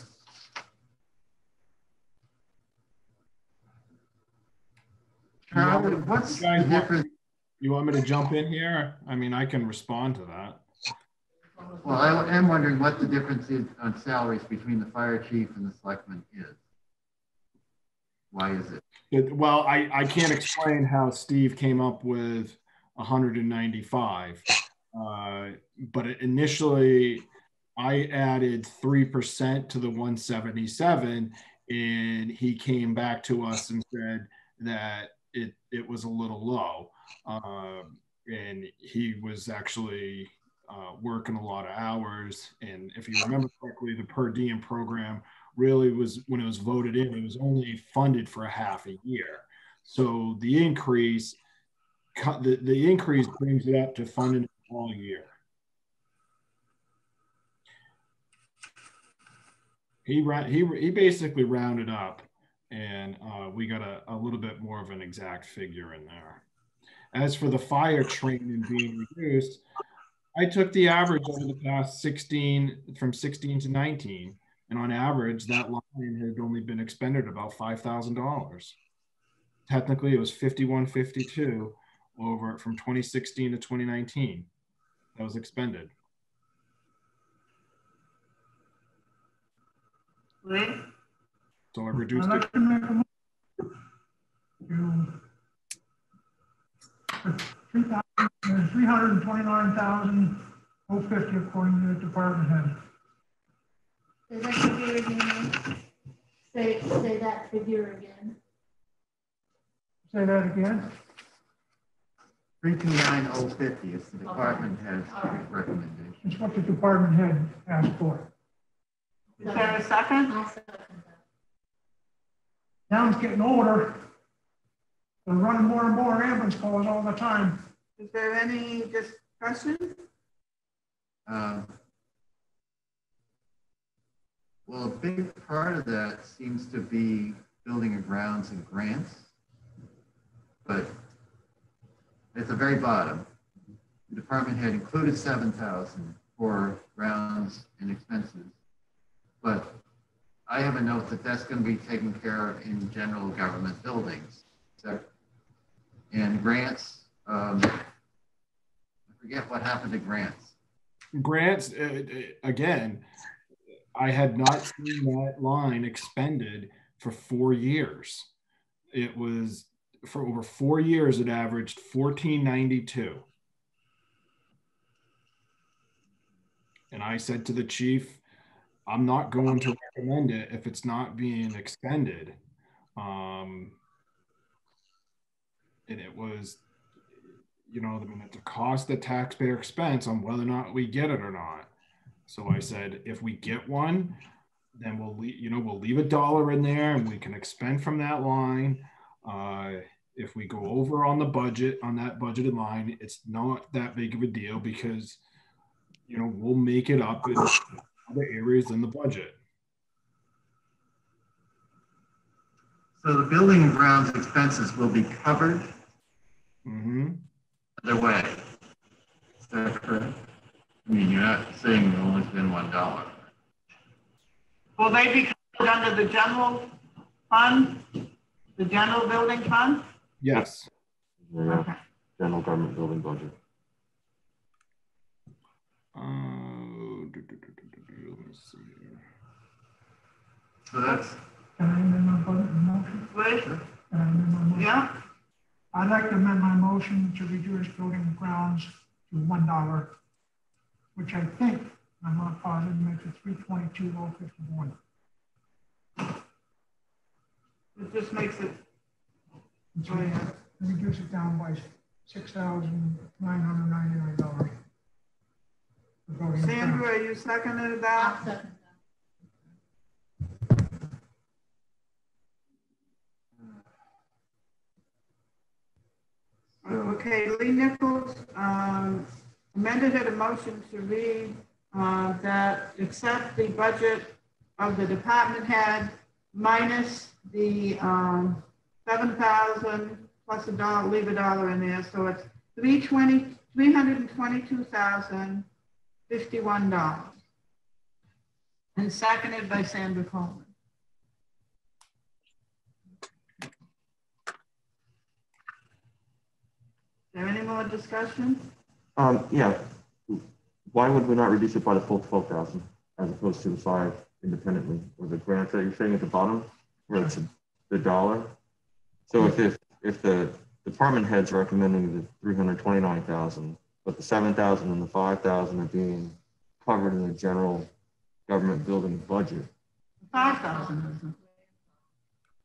What's the difference? You want me to jump in here? I mean, I can respond to that. Well, I am wondering what the difference is on salaries between the fire chief and the selectman is. Why is it? Well, I can't explain how Steve came up with 195. But initially, I added 3% to the 177, and he came back to us and said that it was a little low. And he was actually working a lot of hours. And if you remember correctly, the per diem program really was, when it was voted in, it was only funded for a half a year. So the increase brings it up to funding it all year. He basically rounded up, and we got a little bit more of an exact figure in there. As for the fire training being reduced, I took the average over the past 16 to 19. And on average, that line had only been expended about $5,000. Technically, it was $51.52 over from 2016 to 2019 that was expended. Right. So I reduced it. $329,050 according to the department head. Say that figure again. Say that figure again. Say that again. 329,050 is the department head's recommendation. It's what the department head asked for. Is there a second? I'll second that. Town's getting older. They're running more and more ambulance calls all the time. Is there any discussion? Well, a big part of that seems to be building and grounds and grants, but at the very bottom, the department had included $7,000 for grounds and expenses, but I have a note that that's going to be taken care of in general government buildings. And grants, I forget what happened to grants. Grants, again, I had not seen that line expended for 4 years. It was, for over 4 years, it averaged $14.92. And I said to the chief, I'm not going to recommend it if it's not being expended. And it was, you know, I mean, it's a cost of taxpayer expense on whether or not we get it or not. So I said, if we get one, then we'll leave $1 in there and we can expend from that line. If we go over on the budget, on that budgeted line, it's not that big of a deal because, you know, we'll make it up in other areas in the budget. So the building and grounds expenses will be covered either way. Is that correct? I mean, you're not saying you'll only spend $1. Will they be covered under the general fund, the general building fund? Yes. Yeah. Okay. General government building budget. Let me see here. So that's. Can I amend my motion? Wait. Can I amend my motion? Yeah. I'd like to amend my motion to reduce building and grounds to $1, which I think, I'm not positive, makes it $322,051. It just makes it, It's reduce it down by $6,999. Sandra, are you seconded that? I'll second Okay, Lee Nichols amended a motion to read that accept the budget of the department head minus the 7,000 plus a dollar, leave a dollar in there. So it's $322,051. And seconded by Sandra Coleman. Is there any more discussion? Yeah. Why would we not reduce it by the full 12,000 as opposed to the 5 independently, or the grant that you're saying at the bottom, where it's the dollar? So if the department head's recommending the 329,000, but the 7,000 and the 5,000 are being covered in the general government building budget. 5,000 isn't.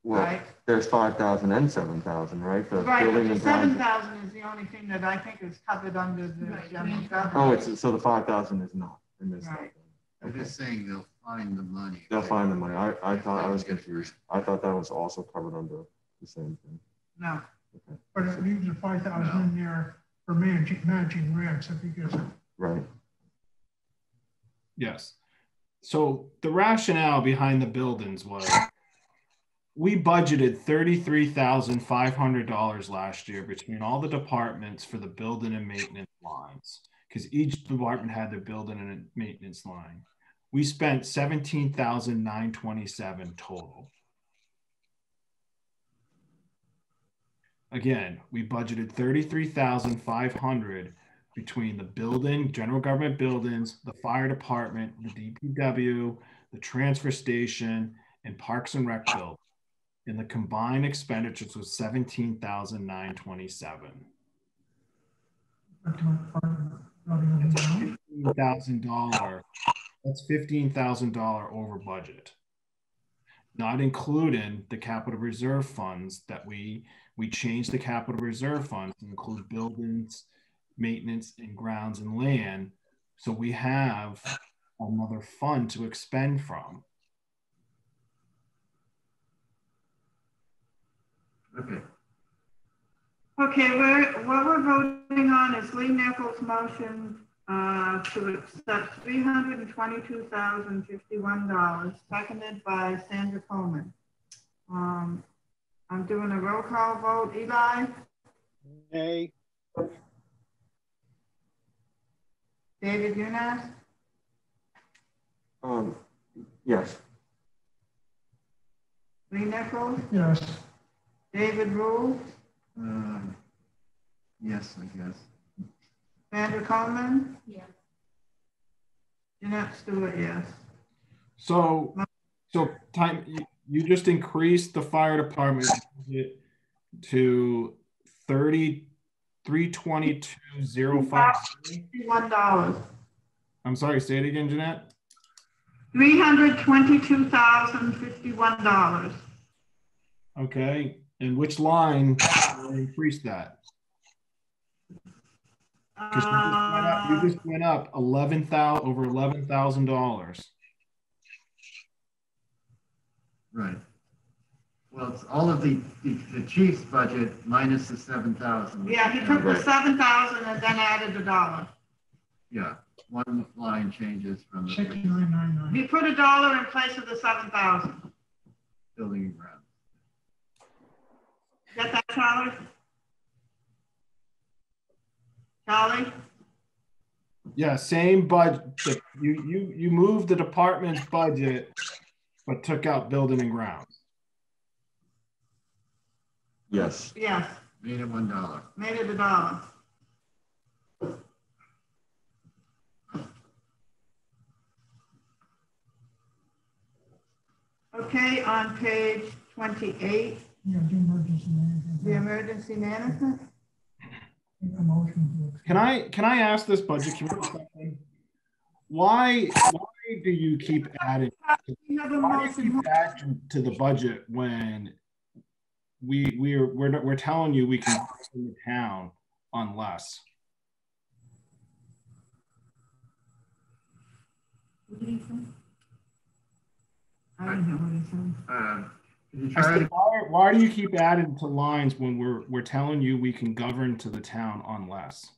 Well, Right. there's 5,000 and 7,000, right? The Right, but building the and grounds. 7,000 is the only thing that I think is covered under the general Oh, government. it's so the 5,000 is not. I missed Right. that. I'm just saying they'll find the money. They'll find the money. I thought I was confused. I thought that was also covered under the same thing. No. Okay. But it leaves the 5,000 in there for matching grants if he gets it. Right. Yes. So the rationale behind the buildings was we budgeted $33,500 last year between all the departments for the building and maintenance lines, because each department had their building and maintenance line. We spent $17,927 total. Again, we budgeted $33,500 between the building, general government buildings, the fire department, the DPW, the transfer station, and Parks and Rec building. And the combined expenditures was $17,927. $15,000. That's $15,000 over budget, not including the capital reserve funds that we changed the capital reserve funds to include buildings, maintenance, and grounds and land. So we have another fund to expend from. Okay. Okay, what we're voting on is Lee Nichols' motion to accept $322,051, seconded by Sandra Coleman. I'm doing a roll call vote. Eli? Nay. David Younas? Yes. Lee Nichols? Yes. David Rule? Yes, I guess. Sandra Coleman? Yes. Jeanette Stewart, yes. So time you just increased the fire department budget to $322,050. $51. I'm sorry, say it again, Jeanette. $322,051. Okay, and which line will increase that? Because you just went up over $11,000. Right. Well, it's all of the chief's budget minus the 7,000. Yeah, he took the 7,000 and then added a dollar. Yeah, one line changes from the 6,999. He put a dollar in place of the 7,000. building and ground. Get that, Charlie? Charlie? Yeah, same budget. You moved the department's budget, but took out building and grounds. Yes. Yes, Made it $1. made it a dollar. Okay, on page 28, Yeah, the emergency management. the emergency management. Make a motion to accept. Can I ask this budget committee something? Why do you keep adding? We have a Why do you motion. keep adding to the budget when we're telling you we can go in the town on less. What did he say? I don't know what he said. I said, why do you keep adding to lines when we're telling you we can govern to the town on less?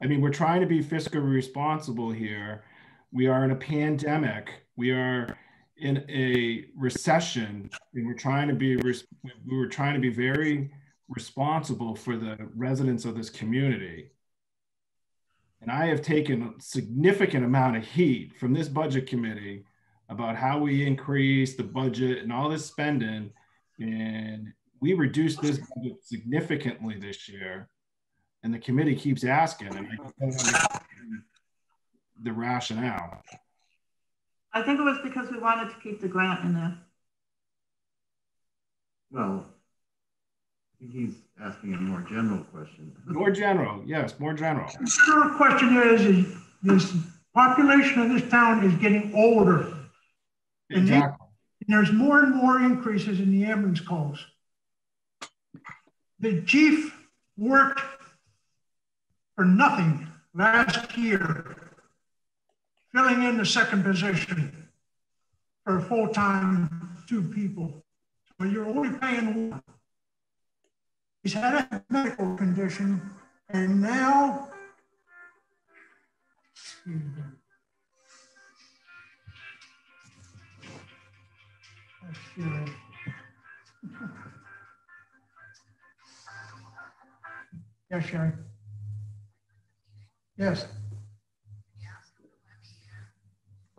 I mean, we're trying to be fiscally responsible here. We are in a pandemic. We are in a recession, and we're trying to be very responsible for the residents of this community. And I have taken a significant amount of heat from this budget committee about how we increase the budget and all this spending. And we reduced this budget significantly this year. And the committee keeps asking, and I don't understand the rationale. I think it was because we wanted to keep the grant in there. Well, I think he's asking a more general question. More general, yes, more general. The general question is this population of this town is getting older. Exactly. And there's more and more increases in the ambulance calls. The chief worked for nothing last year, filling in the second position for full-time 2 people. So you're only paying 1. He's had a medical condition, and now, yes, Sherry. Yes.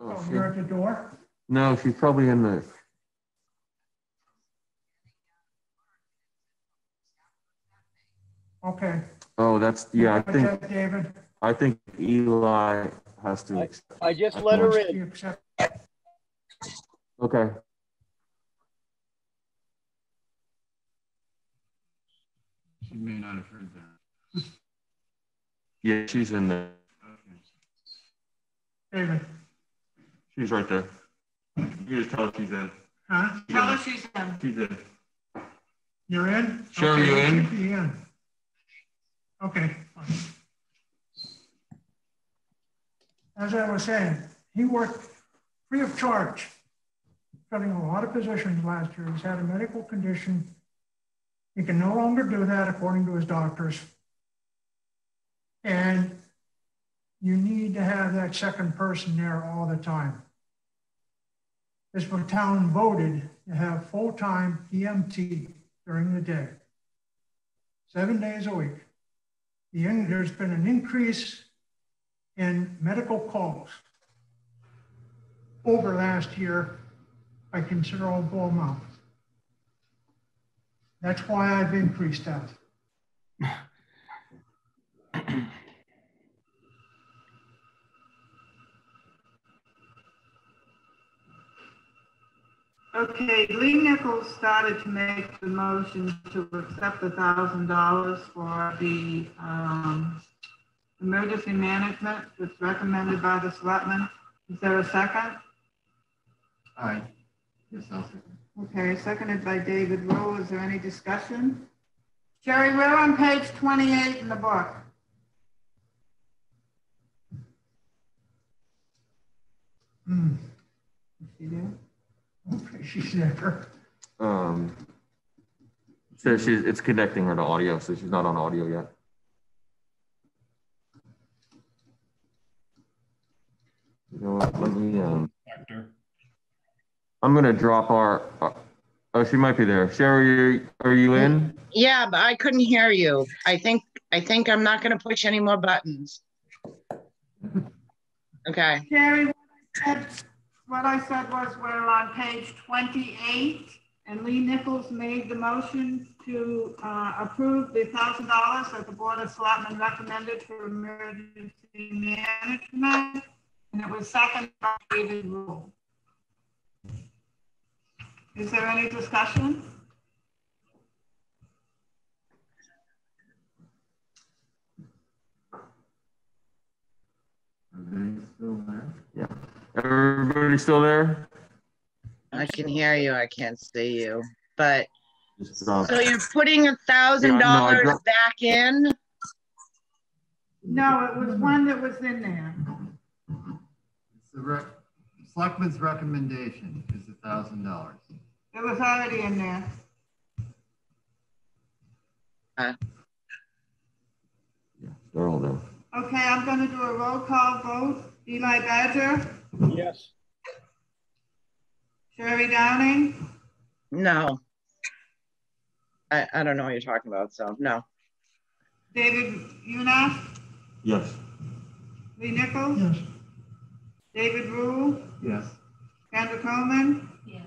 Oh, you're at the door? No, she's probably in the. Okay. Oh, that's, yeah, David. I think Eli has to. I just let her in. Okay. She may not have heard that. Yeah, she's in there. Okay. David. She's right there. You just tell her she's in. Huh? Tell her she's in. She's in. You're in? Sure, okay, you in? Be in. Okay. Fine. As I was saying, he worked free of charge, filling a lot of positions last year. He's had a medical condition. He can no longer do that according to his doctors. And you need to have that second person there all the time. This town voted to have full-time EMT during the day, 7 days a week. There's been an increase in medical calls over last year by considerable amount. That's why I've increased that. Okay, Lee Nichols started to make the motion to accept $1,000 for the emergency management that's recommended by the selectmen. Is there a second? Aye. Yes, I'll second. Okay, seconded by David Rowe. Is there any discussion? Jerry, we're on page 28 in the book. Is she there? Okay, she's there. So it's connecting her to audio, so she's not on audio yet. You know what, let me, I'm gonna drop our, oh, she might be there. Sherry, are you in? Yeah, but I couldn't hear you. I think I'm not gonna push any more buttons. Okay. Jerry, what I said was we're on page 28 and Lee Nichols made the motion to approve the $1,000 that the Board of Selectmen recommended for emergency management. And it was seconded by David Rule. Is there any discussion? Are they still there? Yeah. Everybody still there? I can hear you. I can't see you. But drop. so you're putting $1,000 back in? No, it was one that was in there. It's the selectman's recommendation is $1,000. It was already in there. Yeah, they're all there. Okay, I'm going to do a roll call vote. Eli Badger, Yes. Sherry Downing, No. I don't know what you're talking about, so no. David Unath, Yes. Lee Nichols, Yes. David Rule, Yes. Sandra Coleman, Yes.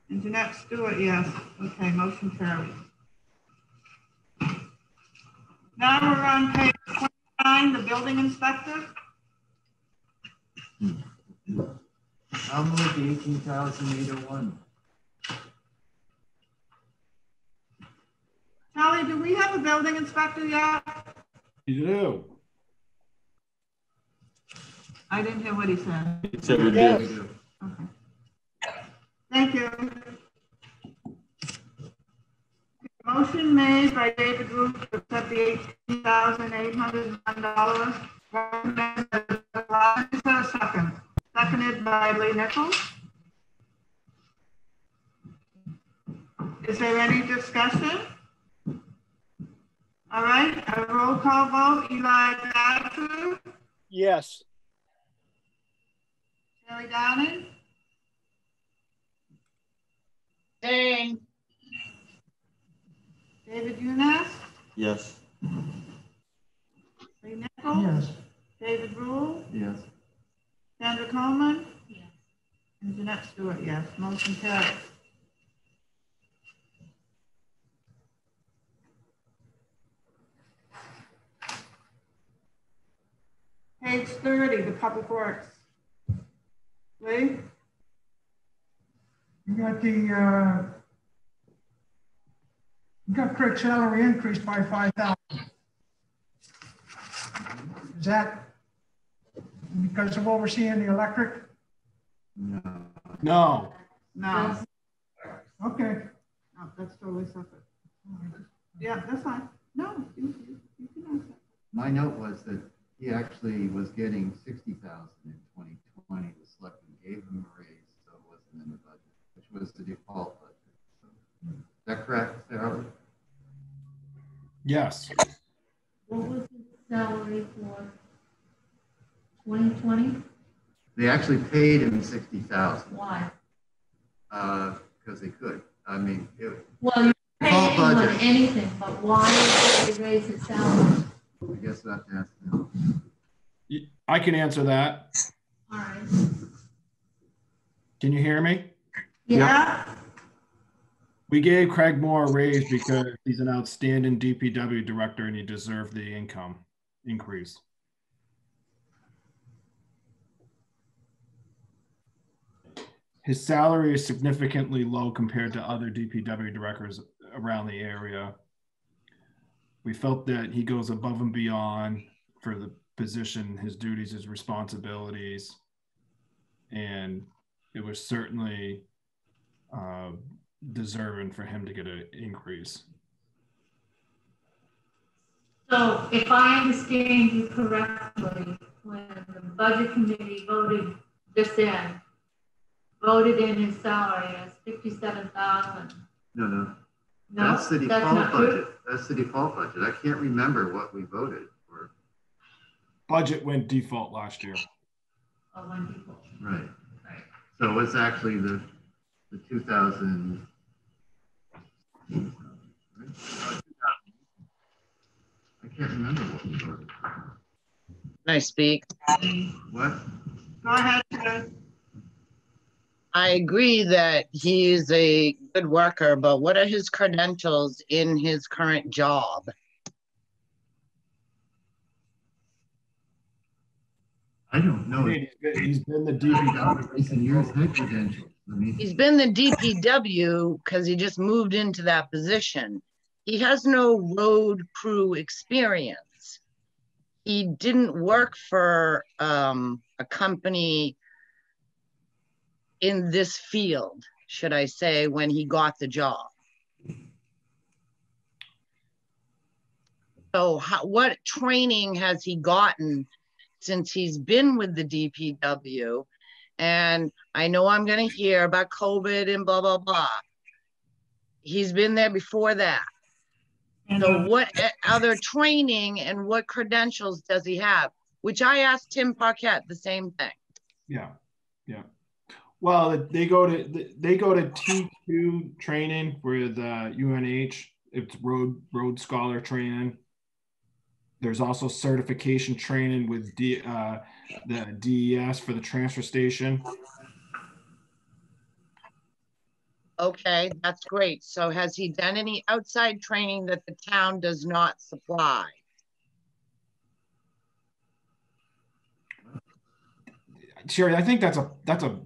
and Jeanette Stewart, yes. Okay, motion carries. Now we're on page 29, the building inspector. I'll move the 18,801. Charlie, do we have a building inspector yet? You do. I didn't hear what he said. He said we Yes. do. Okay. Thank you. Motion made by David Root to accept the $18,801. Is there a second? Seconded by Lee Nichols. Is there any discussion? All right, a roll call vote. Eli Badger, Yes. Sherry Downing, Dang. David Unath, Yes. Lee Nichols, Yes. David Rule, Yes. Sandra Coleman, Yes. and Jeanette Stewart, yes. Motion carries. Page 30, the Public Works. Lee? You got you got Craig's salary increased by 5,000. Is that because of overseeing the electric? No. No. No. Okay. No, that's totally separate. Yeah, that's fine. No, you can answer. My note was that he actually was getting 60,000 in 2020. The selectmen gave him a raise, so it wasn't in the budget, which was the default budget. So, is that correct, Sarah? Yes. What was his salary for 2020? They actually paid him 60,000 Why? because they could. I mean, Well, you pay Default anyone budget. anything, but why did they raise his salary? I guess I have to ask them. I can answer that. All right. Can you hear me? Yeah. We gave Craig Moore a raise because he's an outstanding DPW director and he deserved the income increase. His salary is significantly low compared to other DPW directors around the area. We felt that he goes above and beyond for the position, his duties, his responsibilities, and it was certainly deserving for him to get an increase. So if I understand you correctly, when the budget committee voted this in, voted in his salary as 57,000. No. No, That's the default not budget. true? That's the default budget. I can't remember what we voted for. Budget went default last year. Oh, when people. Right. Right. So it's actually the 2000. I can't remember what we voted. Can I speak? What? Go ahead, Ted. I agree that he's a good worker, but what are his credentials in his current job? I don't know. He's been the DPW. Recent years had credentials. I mean, He's been the DPW because he just moved into that position. He has no road crew experience. He didn't work for a company in this field, should I say, when he got the job. So what training has he gotten since he's been with the DPW? And I know I'm going to hear about COVID and blah, blah, blah. He's been there before that. So what other training and what credentials does he have? Which I asked Tim Parkett the same thing. Yeah, yeah. Well, they go to T2 training with UNH. It's road scholar training. There's also certification training with the DES for the transfer station. Okay, that's great. So has he done any outside training that the town does not supply? Sherry, I think that's a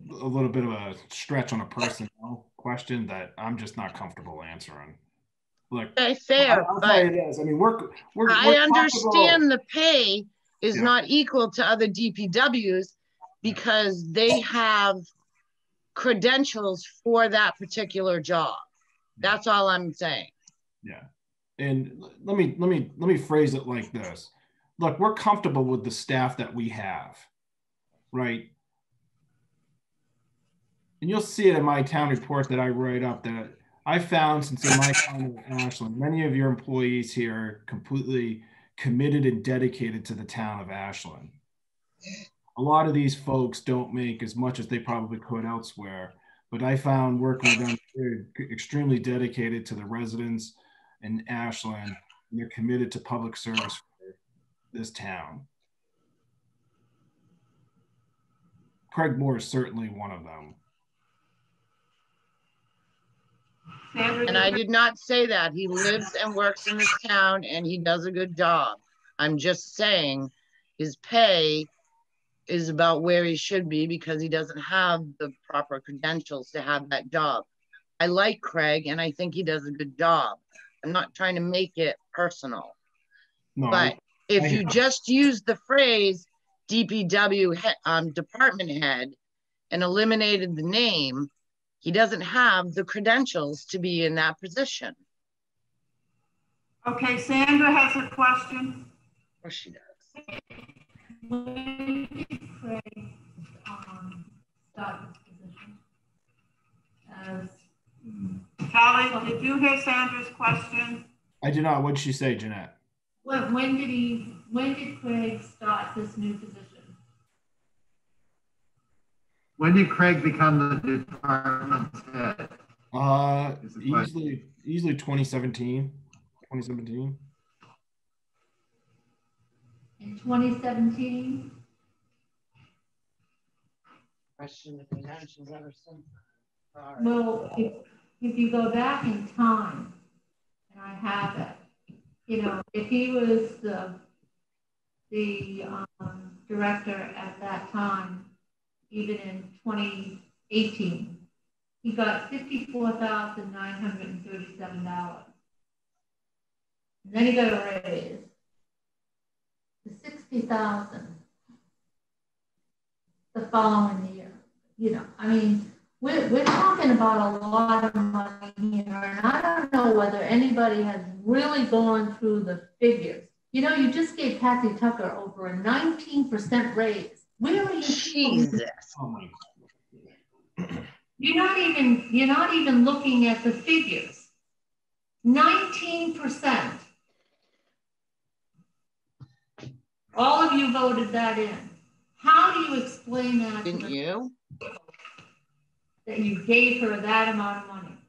little bit of a stretch on a personnel question that I'm just not comfortable answering. Look, okay, fair, I'll but tell you this. I mean, I understand the pay is not equal to other DPWs because they have credentials for that particular job. That's all I'm saying. Yeah. And let me phrase it like this. Look, we're comfortable with the staff that we have, right? And you'll see it in my town report that I write up that I found since in my town of Ashland, many of your employees here are completely committed and dedicated to the town of Ashland. A lot of these folks don't make as much as they probably could elsewhere, but I found working with them, they're extremely dedicated to the residents in Ashland, and they're committed to public service for this town. Craig Moore is certainly one of them. And I did not say that. He lives and works in this town and he does a good job. I'm just saying his pay is about where he should be because he doesn't have the proper credentials to have that job. I like Craig and I think he does a good job. I'm not trying to make it personal. No, but if you just use the phrase DPW department head and eliminated the name, he doesn't have the credentials to be in that position. Okay, Sandra has a question. Of course she does. When did Craig start this position? Charlie, did you hear Sandra's question? I did not. What did she say, Jeanette? When did Craig start this new position? When did Craig become the department's head? Easily 2017. 2017. In 2017? Question the credentials ever since. Well, if you go back in time, and I have it, you know, if he was the director at that time, even in 2018, he got $54,937. And then he got a raise to $60,000 the following year. You know, I mean, we're talking about a lot of money here, and I don't know whether anybody has really gone through the figures. You know, you just gave Patsy Tucker over a 19% raise. Where are you? Jesus. Oh my God. You're not even looking at the figures. 19%. All of you voted that in. How do you explain that? Didn't you? That you gave her that amount of money?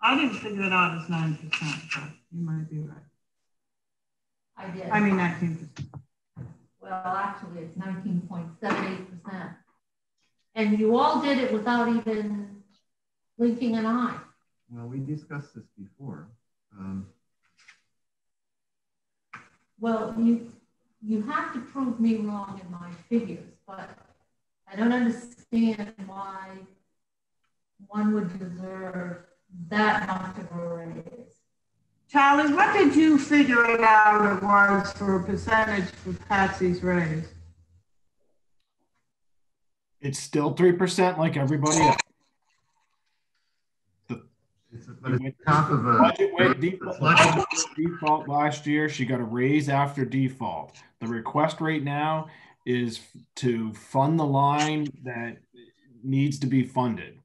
I didn't figure it out as 9%, but you might be right. I did. I mean 19%. Well, actually, it's 19.78%. And you all did it without even blinking an eye. Well, we discussed this before. Well, you have to prove me wrong in my figures, but I don't understand why one would deserve that much of a raise. Charlie, what did you figure it out it was for a percentage for Patsy's raise? It's still 3% like everybody else. But it's top of a budget went default last year. She got a raise after default. The request right now is to fund the line that needs to be funded.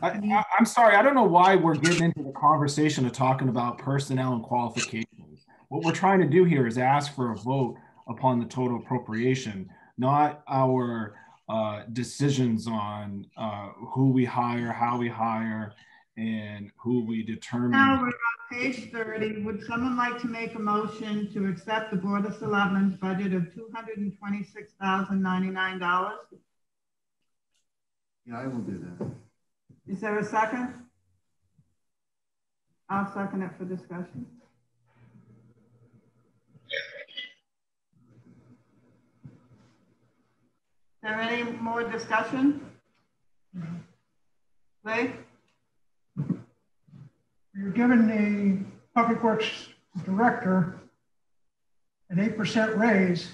I'm sorry, I don't know why we're getting into the conversation of talking about personnel and qualifications. What we're trying to do here is ask for a vote upon the total appropriation, not our decisions on who we hire, how we hire, and who we determine. Now we're on page 30. Would someone like to make a motion to accept the Board of Selectmen's budget of $226,099? Yeah, I will do that. Is there a second? I'll second it for discussion. Is there any more discussion? Lee? You're giving the Public Works Director an 8% raise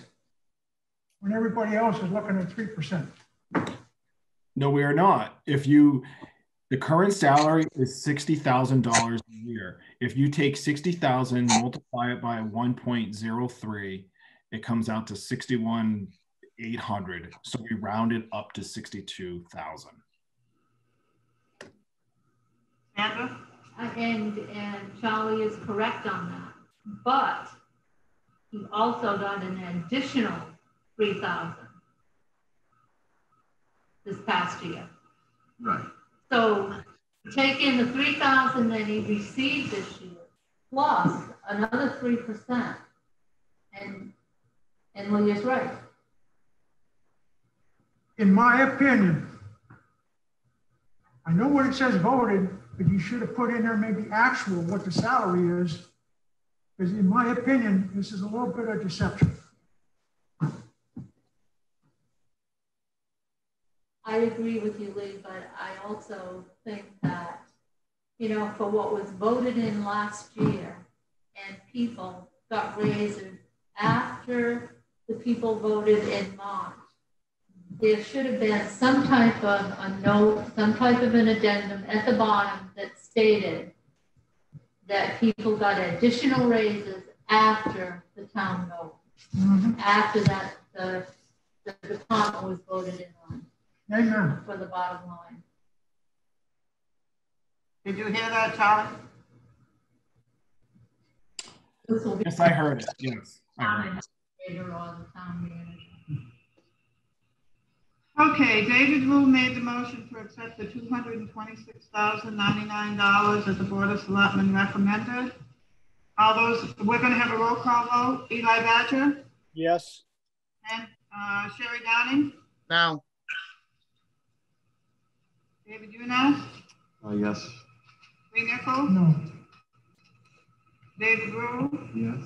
when everybody else is looking at 3%. No, we are not. The current salary is $60,000 a year. If you take 60,000, multiply it by 1.03, it comes out to 61,800. So we round it up to 62,000. Sandra? And Charlie is correct on that, but he also got an additional 3,000 this past year. Right. So take in the 3,000 that he received this year, plus another 3%, and Lee is right. In my opinion, I know what it says voted, but you should have put in there maybe actual what the salary is, because in my opinion, this is a little bit of deception. I agree with you, Lee, but I also think that, for what was voted in last year and people got raises after the people voted in March, there should have been some type of a note, some type of an addendum at the bottom that stated that people got additional raises after the town vote, after that the department was voted in on. Amen. For the bottom line. Did you hear that, Charlie? Yes, I heard it. Yes, I heard it. Okay, David Rule made the motion to accept the $226,099 that the Board of Selectmen recommended. All those, we're going to have a roll call vote. Eli Badger? Yes. And Sherry Downing? No. David Younas? Yes. Lee Nichols? No. David Rule? Yes.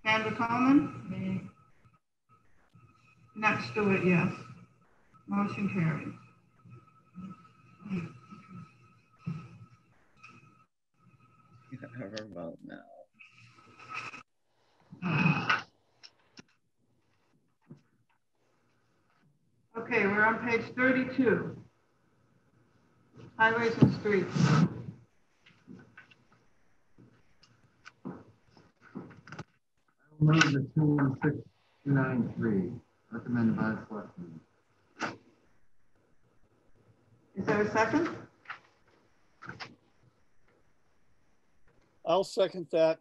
Sandra Coleman? Next to it, yes. Motion carried. Her vote now. Okay, we're on page 32. Highways and streets. Move the 26293, recommended by the selectmen. Is there a second? I'll second that.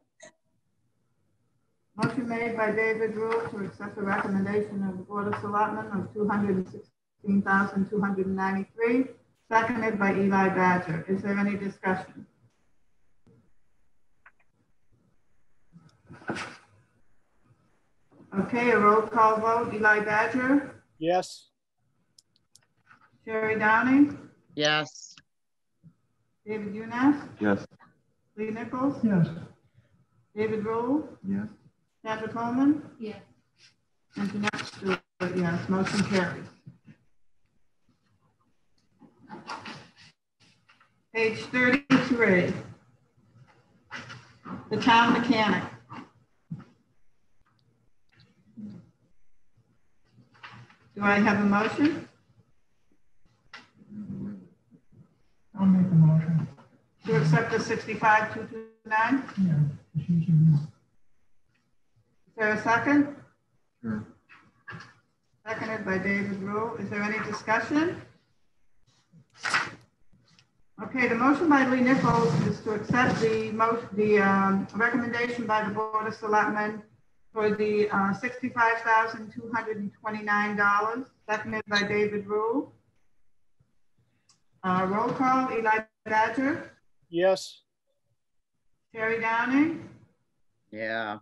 Motion made by David Rule to accept the recommendation of the Board of Selectmen of $216,293, seconded by Eli Badger. Is there any discussion? Okay, a roll call vote. Eli Badger? Yes. Sherry Downing? Yes. David Younas? Yes. Lee Nichols? Yes. David Rule? Yes. Sandra Coleman? Yes. And Jeanette Stewart, yes. Motion carries. Page 33. The town mechanic. Do I have a motion? accept the 65,229? Yeah. Is there a second? Sure. Seconded by David Rule. Is there any discussion? Okay, the motion by Lee Nichols is to accept the recommendation by the Board of Selectmen for the $65,229, seconded by David Rule. Roll call, Eli Badger, Yes. Terry Downing, Yeah.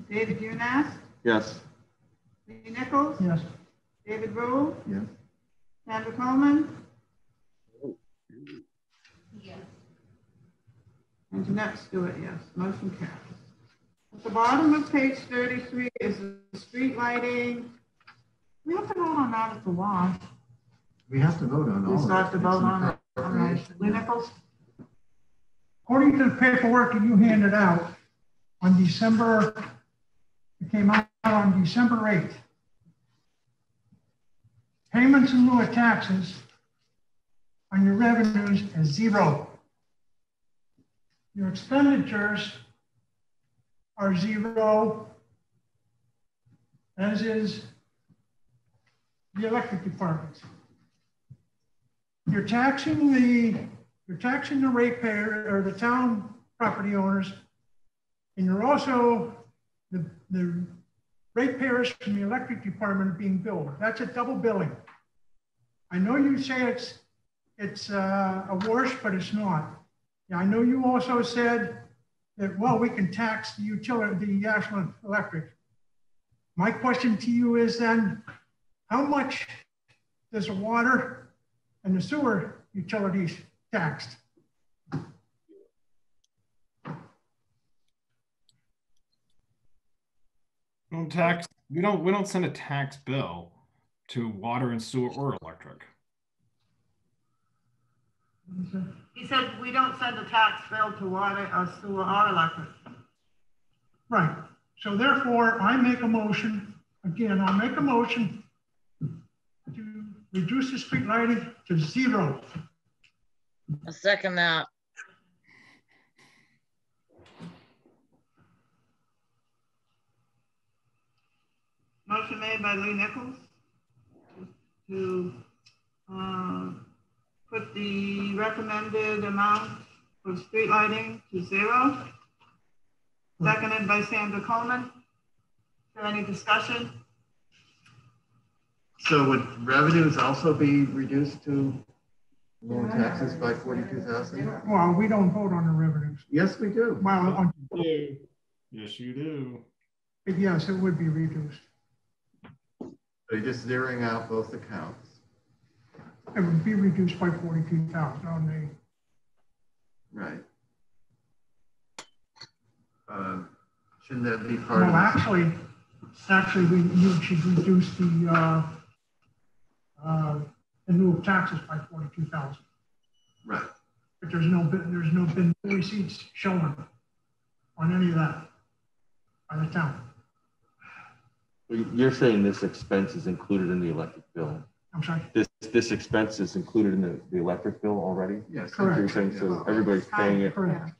David Unas, Yes. Lee Nichols, Yes. David Rule, Yes. Sandra Coleman, Yes. and Jeanette Stewart, yes. Motion carries. At the bottom of page 33 is the street lighting. We have to vote on that at the law. We have to vote on all We of still have it. to It's vote an on it. All right. appropriation. Lee Nichols? According to the paperwork that you handed out on December, it came out on December 8th. Payments in lieu of taxes on your revenues is zero. Your expenditures are zero, as is the electric department. You're taxing the ratepayer or the town property owners, and you're also the ratepayers from the electric department are being billed. That's a double billing. I know you say it's a wash, but it's not. Yeah, I know you also said that, well, we can tax the utility, the Ashland Electric. My question to you is then, how much does the water and the sewer utilities taxed? We don't send a tax bill to water and sewer or electric. He said we don't send a tax bill to water or sewer or electric. Right. So therefore, I make a motion, again, I'll make a motion to reduce the street lighting to zero. I'll second that. Motion made by Lee Nichols to put the recommended amount for street lighting to zero. Seconded by Sandra Coleman. Is there any discussion? So would revenues also be reduced to lower taxes by 42,000? Well, we don't vote on the revenues. Yes, we do. Well, Yes, you do. yes, it would be reduced. So you're just zeroing out both accounts. It would be reduced by 42,000 on the. Right. Shouldn't that be part Well, of actually, you should reduce the in lieu of taxes by 42,000. Right. But there's been no receipts shown on any of that by the town. You're saying this expense is included in the electric bill? I'm sorry. This expense is included in the electric bill already? Yes. Correct. You're saying so everybody's paying it? Correct.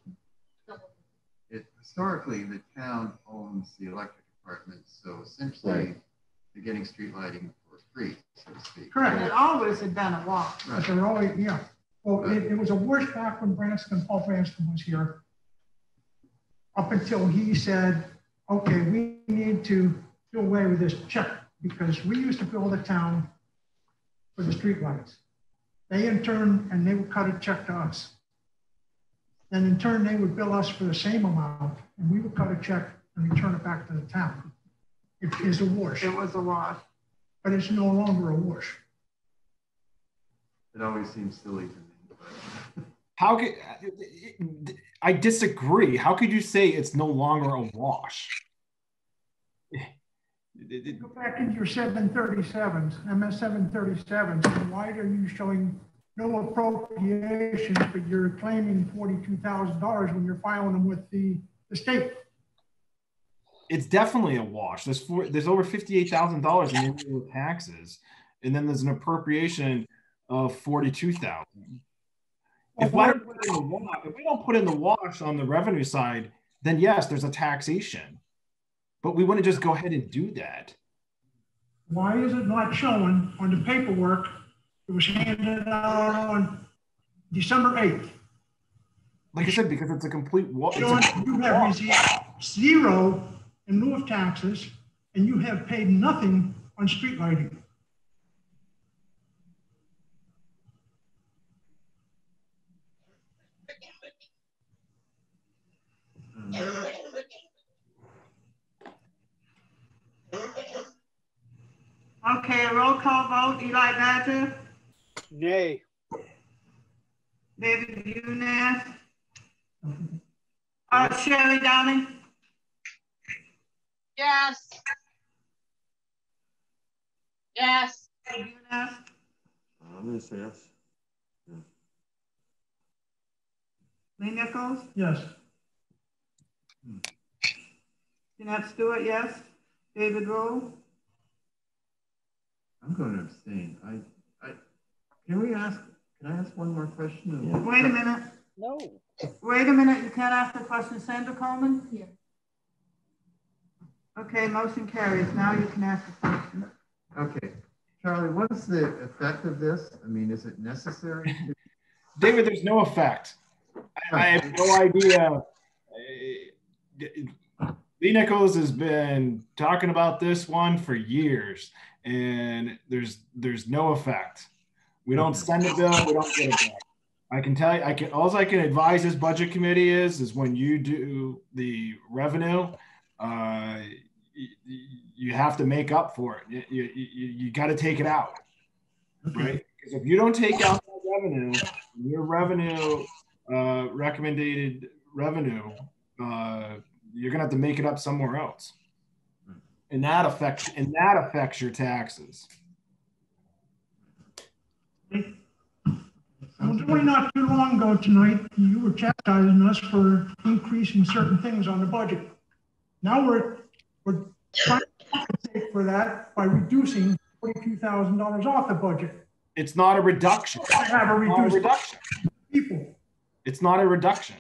Historically, the town owns the electric department, so essentially Right. you're getting street lighting for free, so to speak. Correct. It always had been a wash. But they're always, yeah. Well, it was a worse back when Paul Branston was here. Up until he said, okay, we need to do away with this check because we used to bill the town for the streetlights. They in turn, and they would cut a check to us. Then in turn, they would bill us for the same amount and we would cut a check and return it back to the town. It is a wash. It was a wash. But it's no longer a wash. It always seems silly to me. But How could I disagree? How could you say it's no longer a wash? Go back into your 737s, MS 737s, and why are you showing no appropriations, but you're claiming $42,000 when you're filing them with the state? It's definitely a wash. There's over $58,000 in annual taxes, and then there's an appropriation of $42,000. If we don't put in the wash on the revenue side, then yes, there's a taxation. But we wouldn't just go ahead and do that. Why is it not showing on the paperwork that was handed out on December 8th? Like I said, because it's a complete wash. You have received zero in lieu of taxes, and you have paid nothing on street lighting. Okay, a roll call vote. Eli Badger, Nay. David Younes, Sherry Downing, Yes. Yes. David Younes, I'm going to say yes. Yeah. Lee Nichols, Yes. Jeanette Stewart, yes. David Rule, I'm going to abstain. Can I ask one more question? yeah. Wait a minute. No. Wait a minute, you can't ask the question. Sandra Coleman? Yeah. Okay, motion carries. Now you can ask the question. Okay. Charlie, what is the effect of this? I mean, is it necessary? David, there's no effect. I have no idea. Lee Nichols has been talking about this one for years, and there's no effect. We don't send a bill, we don't get a bill. I can tell you, all I can advise this budget committee is when you do the revenue, you have to make up for it. You got to take it out, right? Because if you don't take out that revenue, your revenue recommended revenue, you're gonna have to make it up somewhere else, and that affects your taxes. Really not too long ago tonight, you were chastising us for increasing certain things on the budget. Now we're trying to compensate for that by reducing $42,000 off the budget. It's not a reduction. I have a reduction. People. It's not a reduction.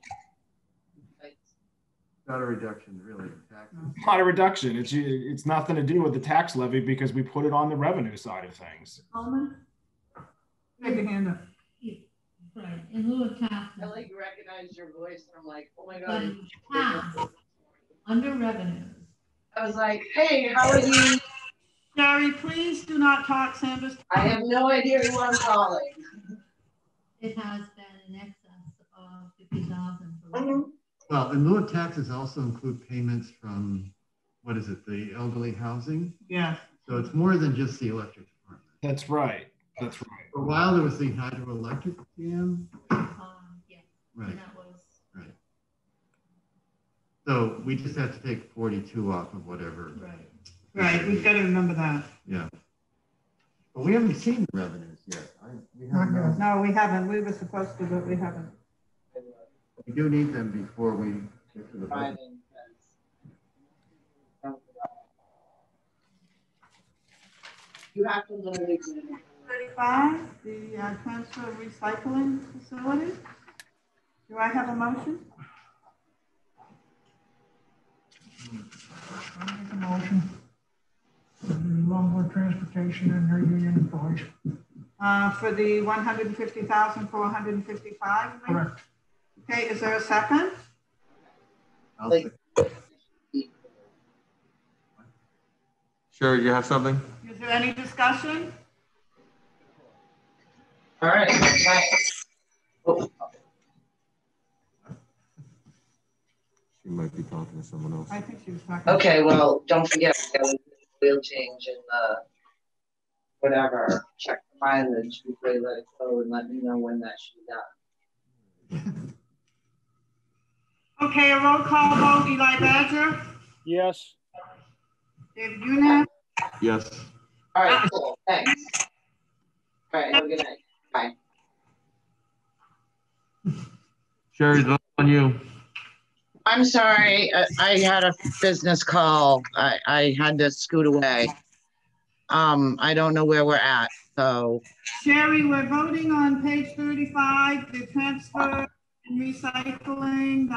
Not a reduction, really. Taxes. It's not a reduction. It's nothing to do with the tax levy because we put it on the revenue side of things. Coleman? Take your hand up. Right, in lieu of taxes. I like recognize your voice. I'm like, oh my But God. in tax, under revenues, I was like, hey, how are you? Sherry, please do not talk Sandra's. I have no idea who I'm calling. it has been in excess of 50,000. Well, in lieu of taxes also include payments from, what is it, the elderly housing? Yes. So it's more than just the electric department. That's right. That's right. For a while, there was the hydroelectric dam. Yeah. Right. And that was. Right. So we just have to take 42 off of whatever. Right. Right, we've got to remember that. Yeah. But we haven't seen the revenues yet. No, we haven't. We were supposed to, but we haven't. We do need them before we get to the budget. You have to literally 35, the transfer recycling facility. Do I have a motion? I make a motion. Longboard transportation and their union employees. For the 150,455. Correct. Okay, is there a second? Sure, you have something? Is there any discussion? All right. Oh. She might be talking to someone else. I think she was talking. Okay, well, don't forget the wheel change and whatever. Check the mileage before you let it go and let me know when that should be done. Okay, a roll call vote. Eli Badger, Yes. David Younes, Yes. All right, cool. Thanks. All right, have a good night. Bye. Sherry, that's on you. I'm sorry. I had a business call. I had to scoot away. I don't know where we're at. So Sherry, we're voting on page 35, the transfer and recycling, the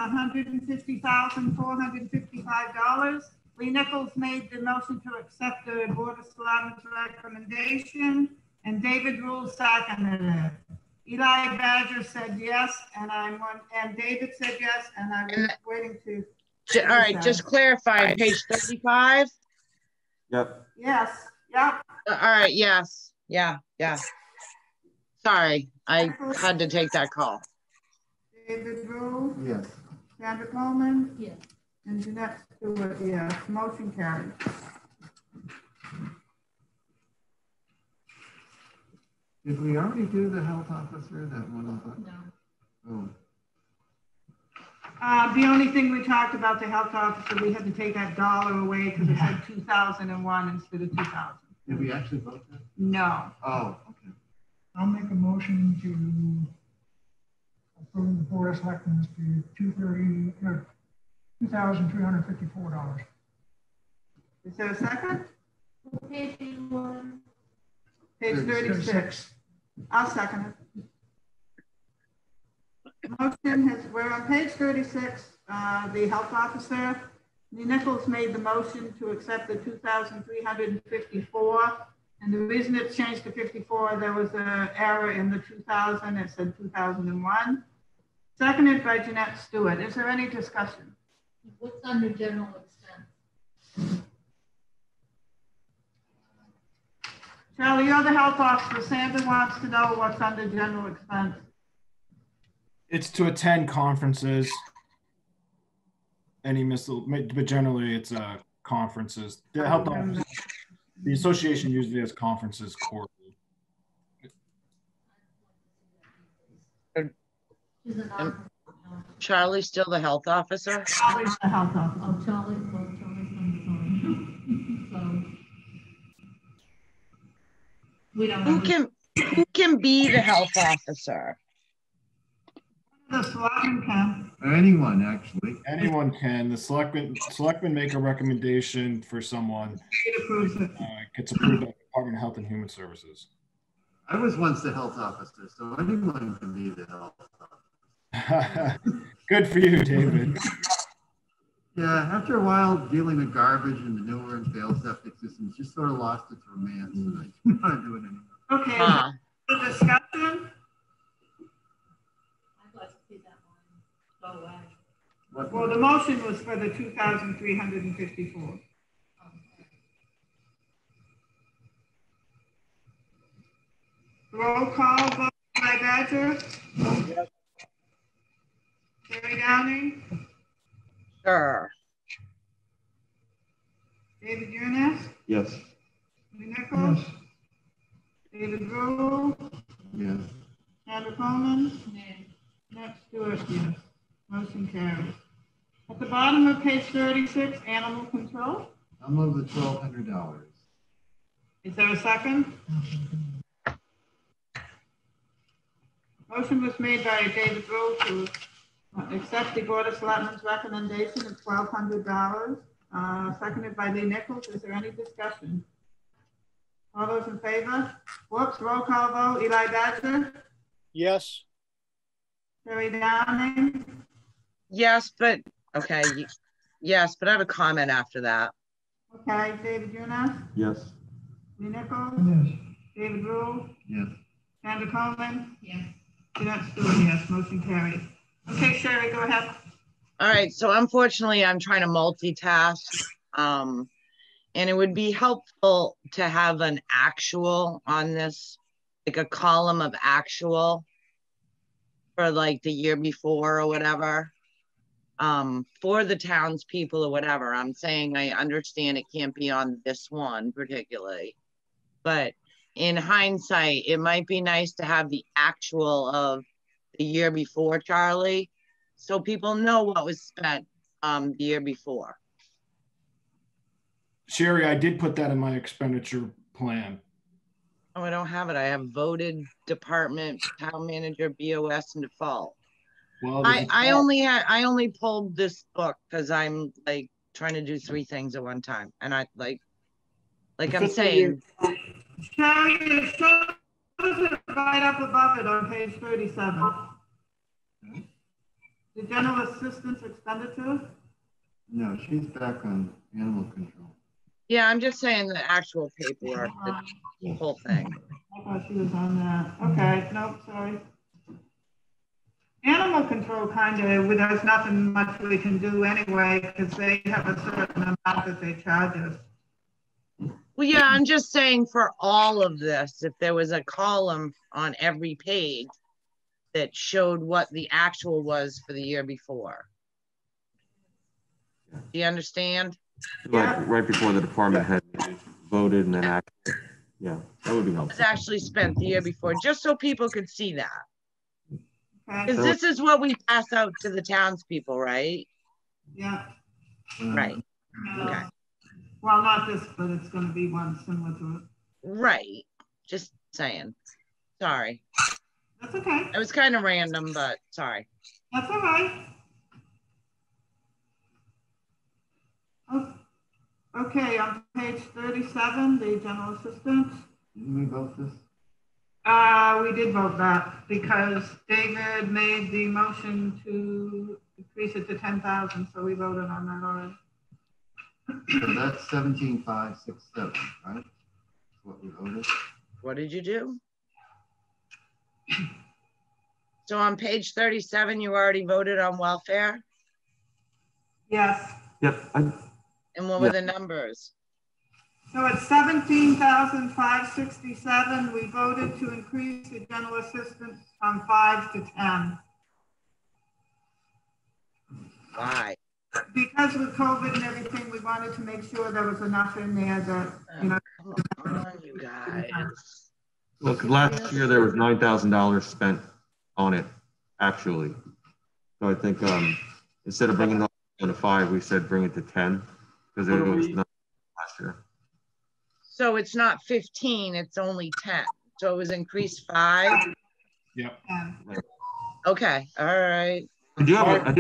$150,455. Lee Nichols made the motion to accept the Board of Selectmen's recommendation, and David Rule seconded it. Eli Badger said yes, and David said yes, and I was waiting to. all right, just clarify, page 35? Yep. Yes, yep. All right, yes, yeah. Sorry, I had to take that call. David Rule? Yes. Sandra Coleman? Yes. And Jeanette Stewart, yes. Motion carried. Did we already do the health officer, that one of the? No. Oh, The only thing we talked about the health officer, we had to take that dollar away because it said 2001 instead of 2000. did we actually vote that? No. Oh, okay. I'll make a motion to approve the Board of Selectmen to $2,354. Is there a second? Page 1. Page 36. I'll second it. Motion has, we're on page 36, the health officer. Lee Nichols made the motion to accept the 2,354. And the reason it's changed to 54, there was an error in the 2000, it said 2001. Seconded by Jeanette Stewart. Is there any discussion? What's under general expense? Charlie, you're the health officer. Sandra wants to know what's under general expense. It's to attend conferences. But generally it's conferences. The health office, the association usually has conferences quarterly. Charlie's still the health officer? Charlie's the health officer. Oh, Charlie's on the phone. So we don't Who can be the health officer? The selectman can. Anyone, actually. Anyone can. The selectmen make a recommendation for someone. It approves it. Gets approved by the Department of Health and Human Services. I was once the health officer, so anyone can be the health officer. Good for you, David. Yeah, after a while, dealing with garbage and manure and failed septic systems just sort of lost its romance, and I don't want to do it anymore. Okay, the discussion? I'd like to see that one go away. Well, the motion was for the 2,354. Roll call vote by Badger. Yes. Terry Downing. Sure. David Yunus. Yes. Lee Nichols. Yes. David Rule. Yes. Sandra Coleman. Nay. Jeanette Stewart, yes. Motion carries. At the bottom of page 36, animal control. I'll move the $1,200. Is there a second? Motion was made by David Rule to accept the Board of Selectmen's recommendation of $1,200. Seconded by Lee Nichols. Is there any discussion? All those in favor? Whoops, roll call vote. Eli Badger. Yes. Terry Downing. Yes, but okay. Yes, but I have a comment after that. Okay, David Yunus. Yes. Lee Nichols. Yes. David Rule. Yes. Sandra Coleman. Yes. Jeanette Stewart, yes. Motion carries. Okay, Sherry, go ahead. All right, so unfortunately, I'm trying to multitask. And it would be helpful to have an actual on this, like a column of actual for like the year before or whatever, for the townspeople or whatever. I'm saying I understand it can't be on this one particularly, but in hindsight, it might be nice to have the actual of the year before, Charlie, so people know what was spent the year before. Sherry, I did put that in my expenditure plan. Oh, I don't have it. I have voted department, town manager, BOS, and default. Well, I only pulled this book because I'm like trying to do 3 things at one time, and I like I'm saying. Sherry, it shows it right up above it on page 37. The general assistance expenditures? No, she's back on animal control. Yeah, I'm just saying the actual paperwork, the whole thing. I thought she was on that. Okay, nope, sorry. Animal control kind of, there's nothing much we can do anyway, because they have a certain amount that they charge us. Well, yeah, I'm just saying for all of this, if there was a column on every page that showed what the actual was for the year before. Do you understand? Like right before the department had voted and then acted. Yeah, that would be It was helpful. actually spent the year before, just so people could see that. Okay, Because this is what we pass out to the townspeople, right? yeah. Right. Okay. Well, not this, but it's going to be one similar to it. Right. Just saying. Sorry. That's okay. It was kind of random, but sorry. That's all right. Oh, okay, on page 37, the general assistance. Didn't we vote this? We did vote that because David made the motion to increase it to 10,000, so we voted on that already. So that's 17,567, right? That's what we voted. What did you do? So on page 37, you already voted on welfare? Yes. Yep. And what were the numbers? So it's 17,567. We voted to increase the general assistance from 5 to 10. Why? Because with COVID and everything, we wanted to make sure there was enough in there that, you know. Come on, you guys. Look, last year there was $9,000 spent on it, actually. So I think instead of bringing it down to 5, we said bring it to 10 because it was not last year. So it's not 15, it's only 10. So it was increased 5? Yep. Okay, all right. I do have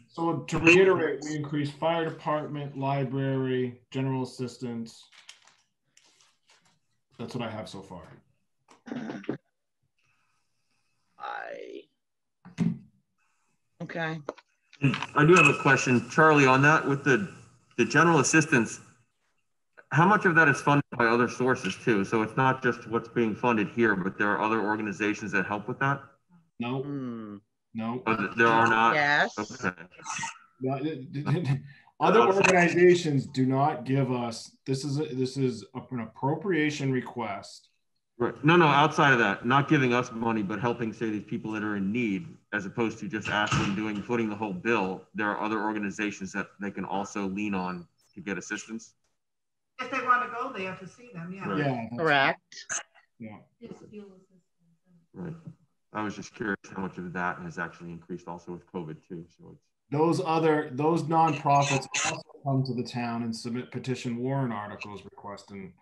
So to reiterate, we increased fire department, library, general assistance. That's what I have so far. Okay. I do have a question, Charlie, on that with the general assistance. How much of that is funded by other sources too? So it's not just what's being funded here, but there are other organizations that help with that? No. No. Oh, there are not? Yes. Okay. Other organizations do not give us, this is an appropriation request. Right. No, outside of that, not giving us money, but helping, say, these people that are in need, as opposed to just asking, footing the whole bill. There are other organizations that they can also lean on to get assistance. If they want to go there to see them, yeah. Right. Yeah. Correct. Yeah. Right. I was just curious how much of that has actually increased also with COVID too. So it's those nonprofits also come to the town and submit petition warrant articles requesting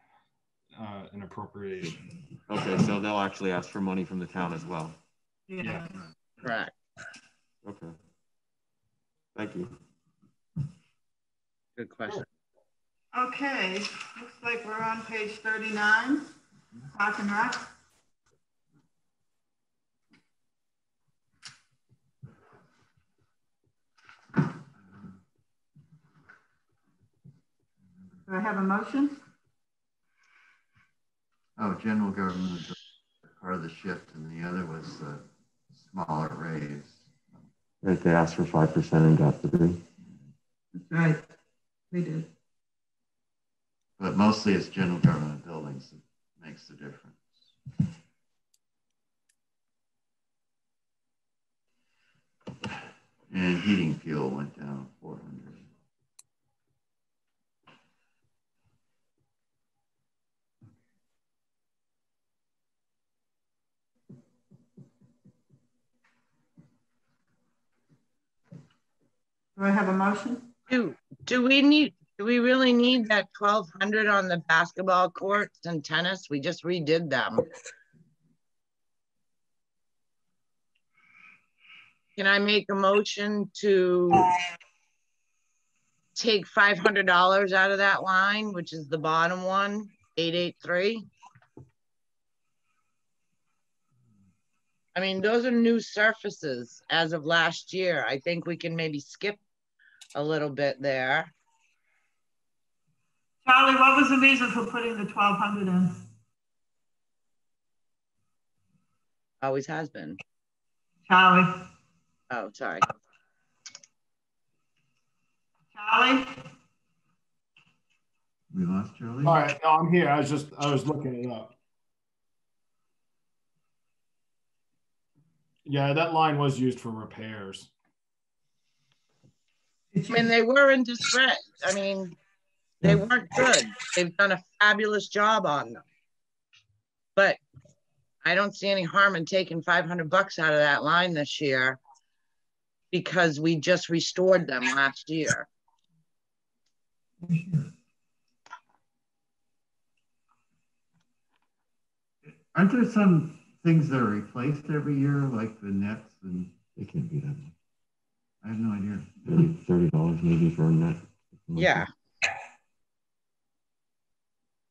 an appropriation. Okay, so they'll actually ask for money from the town as well. Yeah. Correct. Okay. Thank you. Good question. Okay, looks like we're on page 39, Park and Rec. Do I have a motion? Oh, general government was part of the shift, and the other was the smaller raise. Right, they asked for 5% and got 3%. That's right, we did. But mostly it's general government buildings that makes the difference. And heating fuel went down 400. Do I have a motion? Do we really need that 1,200 on the basketball courts and tennis? We just redid them. Can I make a motion to take $500 out of that line, which is the bottom one, 883? I mean, those are new surfaces as of last year. I think we can maybe skip a little bit there. Charlie, what was the reason for putting the 1,200 in? Always has been. Charlie. Oh, sorry. Charlie? We lost Charlie? All right, no, I'm here. I was looking it up. Yeah, that line was used for repairs. I mean, they were in distress. I mean, they weren't good. They've done a fabulous job on them. But I don't see any harm in taking $500 out of that line this year because we just restored them last year. Aren't there some things that are replaced every year, like the nets, and they can't be that much? I have no idea. $30 maybe for a net. Yeah.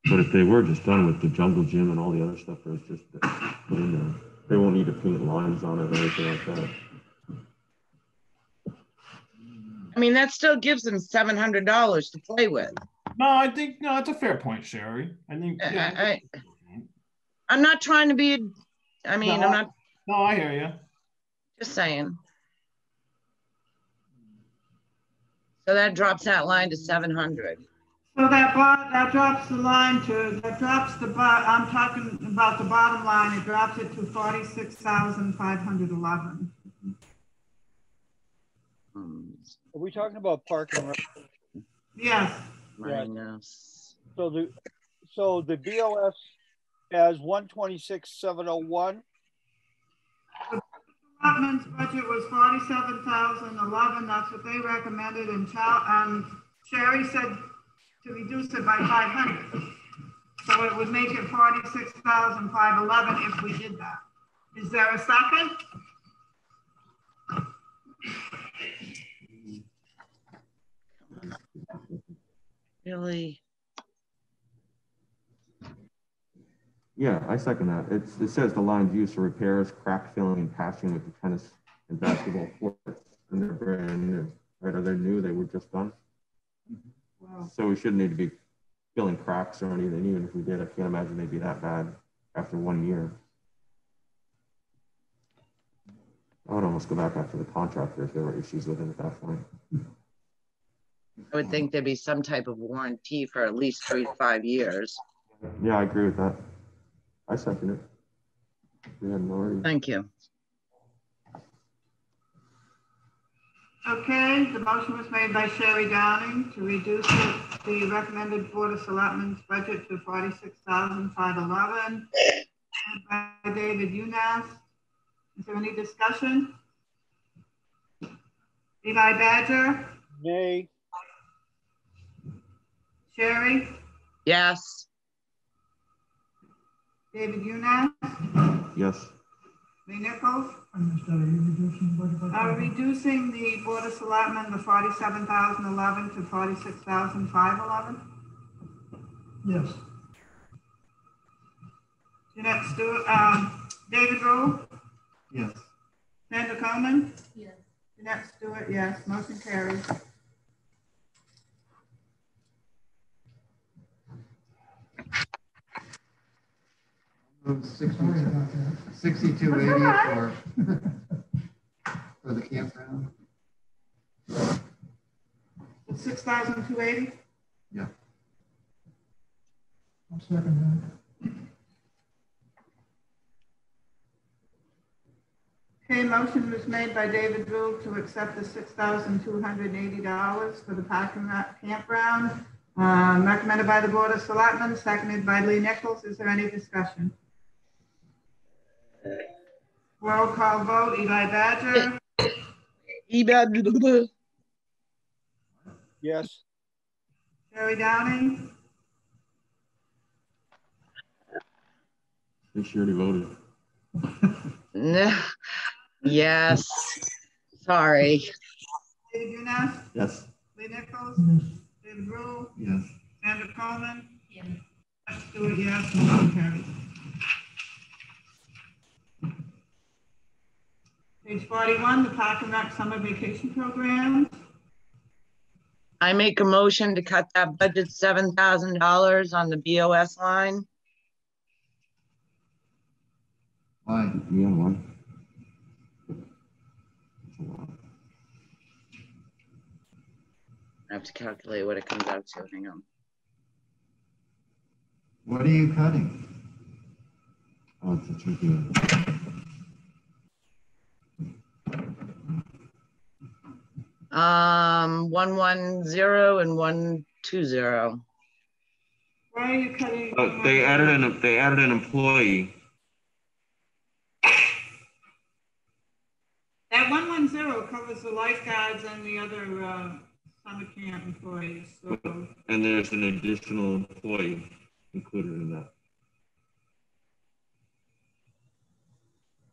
But if they were just done with the jungle gym and all the other stuff that was just put in there, they won't need to paint lines on it or anything like that. I mean, that still gives them $700 to play with. No, I think it's a fair point, Sherry. I think yeah. I'm not trying to be. I mean, no, I'm not. No, I hear you. Just saying. So that drops that line to 700. So that drops the line to, I'm talking about the bottom line, it drops it to 46,511. Are we talking about park and rec? Yes. Minus. So the BOS has 126,701. The department's budget was 47,011. That's what they recommended, and Sherry said to reduce it by 500. So it would make it 46,511 if we did that. Is there a second? Really? Yeah, I second that. It says the lines used for repairs, crack filling, and patching with the tennis and basketball courts, and they're brand new. Right? Are they new? They were just done. Wow. So we shouldn't need to be filling cracks or anything. Even if we did, I can't imagine they'd be that bad after 1 year. I would almost go back after the contractor if there were issues with it at that point. I would think there'd be some type of warranty for at least 3 to 5 years. Yeah, I agree with that. I second it. We hadn't already. Thank you. Okay, the motion was made by Sherry Downing to reduce the recommended Board of Selectmen's budget to 46,511. By David Unas. Is there any discussion? Eli Badger? Nay. Sherry? Yes. David Unas? Yes. Lee Nichols? Reducing reducing the Board of Selectmen, the 47,011 to 46,511? Yes. Jeanette Stewart, David Rule? Yes. Sandra Coleman? Yes. Jeanette Stewart, yes. Motion carries. Move 6280 for the campground. 6,280? Yeah. I'll second that. Okay, motion was made by David Rule to accept the $6,280 for the parking lot campground. Recommended by the Board of Selectmen, seconded by Lee Nichols. Is there any discussion? Roll call vote. Eli Badger? Yes. Sherry Downing? I think she already voted. No. Yes. Sorry. David Unas? Yes. Lee Nichols? Yes. David Rule? Yes. Sandra Coleman? Yes. Stewart, yes. Motion carries. Page 41, the Park and Rec Summer Vacation Program. I make a motion to cut that budget $7,000 on the BOS line. Why? Yeah, one. I have to calculate what it comes out to. Hang on. What are you cutting? Oh, it's a tricky one. 110 and 120. Why are you cutting? They added an employee. That 110 covers the lifeguards and the other summer camp employees. So. And there's an additional employee included in that.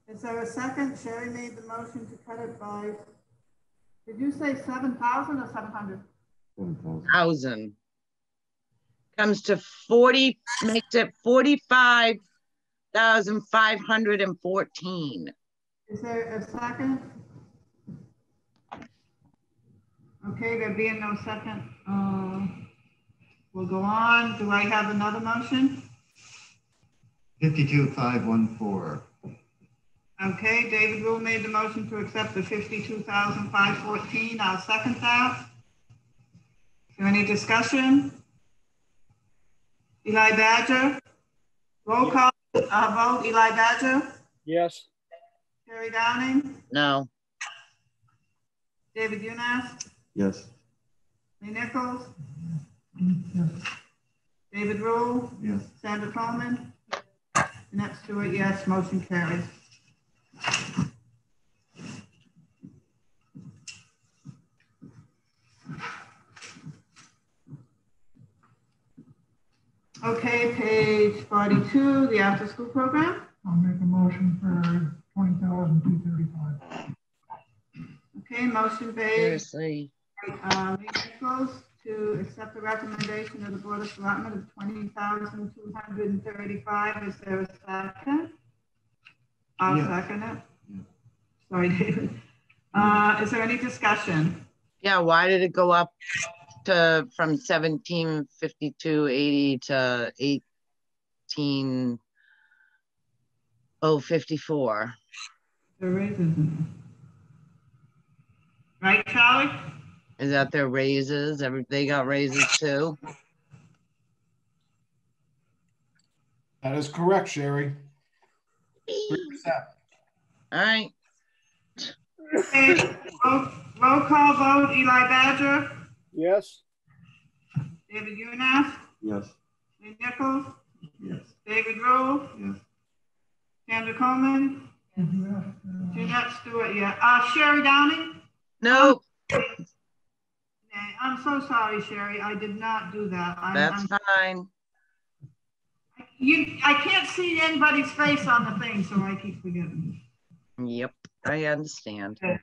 Is there a second? Sherry made the motion to cut it by, did you say 7,000 or 700? 1,000. Comes to 40, makes it 45,514. Is there a second? Okay, there being no second, we'll go on. Do I have another motion? 52,514. Okay, David Rule made the motion to accept the 52,514. I'll second that. Is there any discussion? Eli Badger, roll call vote. Eli Badger. Yes. Terry Downing. No. David Unas. Yes. Lee Nichols. Yes. David Rule. Yes. Sandra Coleman. Jeanette Stewart, yes. Motion carries. Okay, page 42, the after school program. I'll make a motion for 20,235. Okay, motion made. Seriously. Lee Nichols to accept the recommendation of the Board of Selectmen of 20,235. Is there a second? I'll second it. Yeah. Sorry, David. Is there any discussion? Yeah, why did it go up to from 1752.80 to 18,054? There isn't. Right, Charlie? Is that their raises? They got raises too? That is correct, Sherry. 3%. All right. Okay, roll call vote. Eli Badger. Yes. David Unas. Yes. Lee Nichols. Yes. David Rule. Yes. Sandra Coleman. Jeanette Stewart, yeah. Sherry Downing. No. I'm so sorry, Sherry. I did not do that. That's fine. I can't see anybody's face on the thing, so I keep forgetting. Yep, I understand. Okay.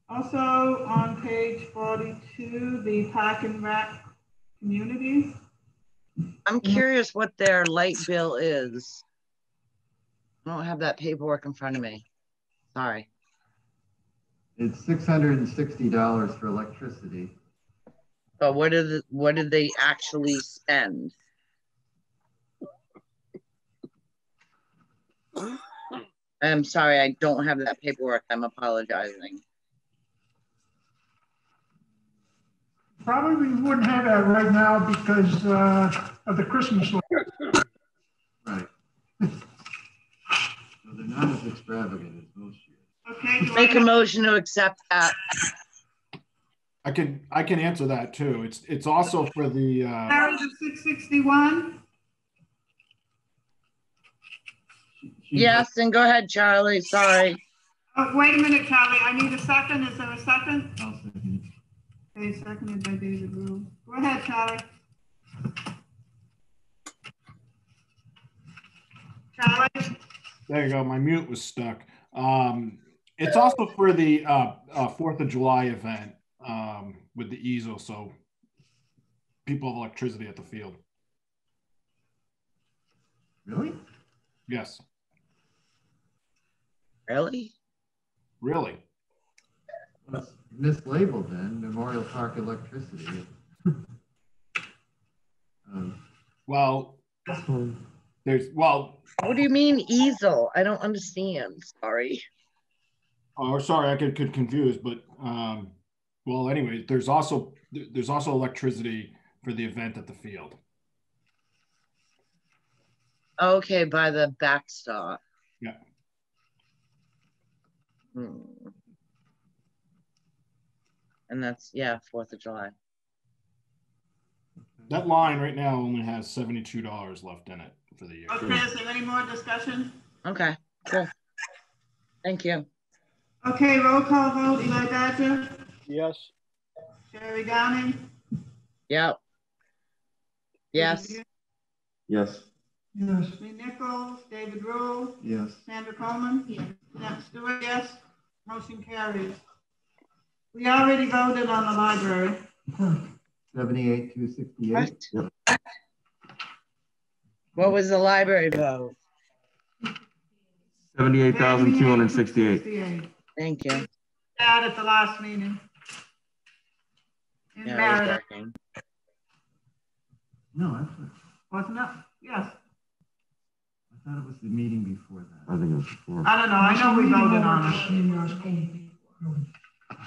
Also on page 42, the Park and Rec community. I'm curious what their light bill is. I don't have that paperwork in front of me. Sorry. It's $660 for electricity. But what did they actually spend? I'm sorry, I don't have that paperwork. I'm apologizing. Probably wouldn't have that right now because of the Christmas lights. Right. So they're not as extravagant as most years. Okay. Make a motion to accept that. I can answer that too. It's also for the Sarah's at 661. Yes, and go ahead, Charlie. Sorry. Oh, wait a minute, Charlie. I need a second. Is there a second? I'll second it. Okay, seconded by David Rule. Go ahead, Charlie. Charlie? there you go. My mute was stuck. It's also for the 4th of July event with the easel, so people have electricity at the field. Really? Yes. Really? Really? It's mislabeled then, Memorial Park Electricity. Well, well. What do you mean easel? I don't understand. Sorry. Oh, sorry, I could confuse, but well, anyway, there's also electricity for the event at the field. Okay, by the backstop. Yeah. And that's, yeah, 4th of July. That line right now only has $72 left in it for the year. Okay, is there any more discussion? Okay, cool. Thank you. Okay, roll call vote. Eli Badger? Yes. Sherry Downing? Yep. Yes. Yes. Yes. Lee Nichols, David Rule, Yes. Sandra Coleman? Yes. Nat Stewart, yes. Motion carries. We already voted on the library. 78,268. What? What was the library vote? 78,268. Thank you. Out at the last meeting. In Yeah, I was Meredith, working. No, actually, wasn't it? Yes. I thought it was the meeting before that. I think it was before. I don't know. I know we voted on it.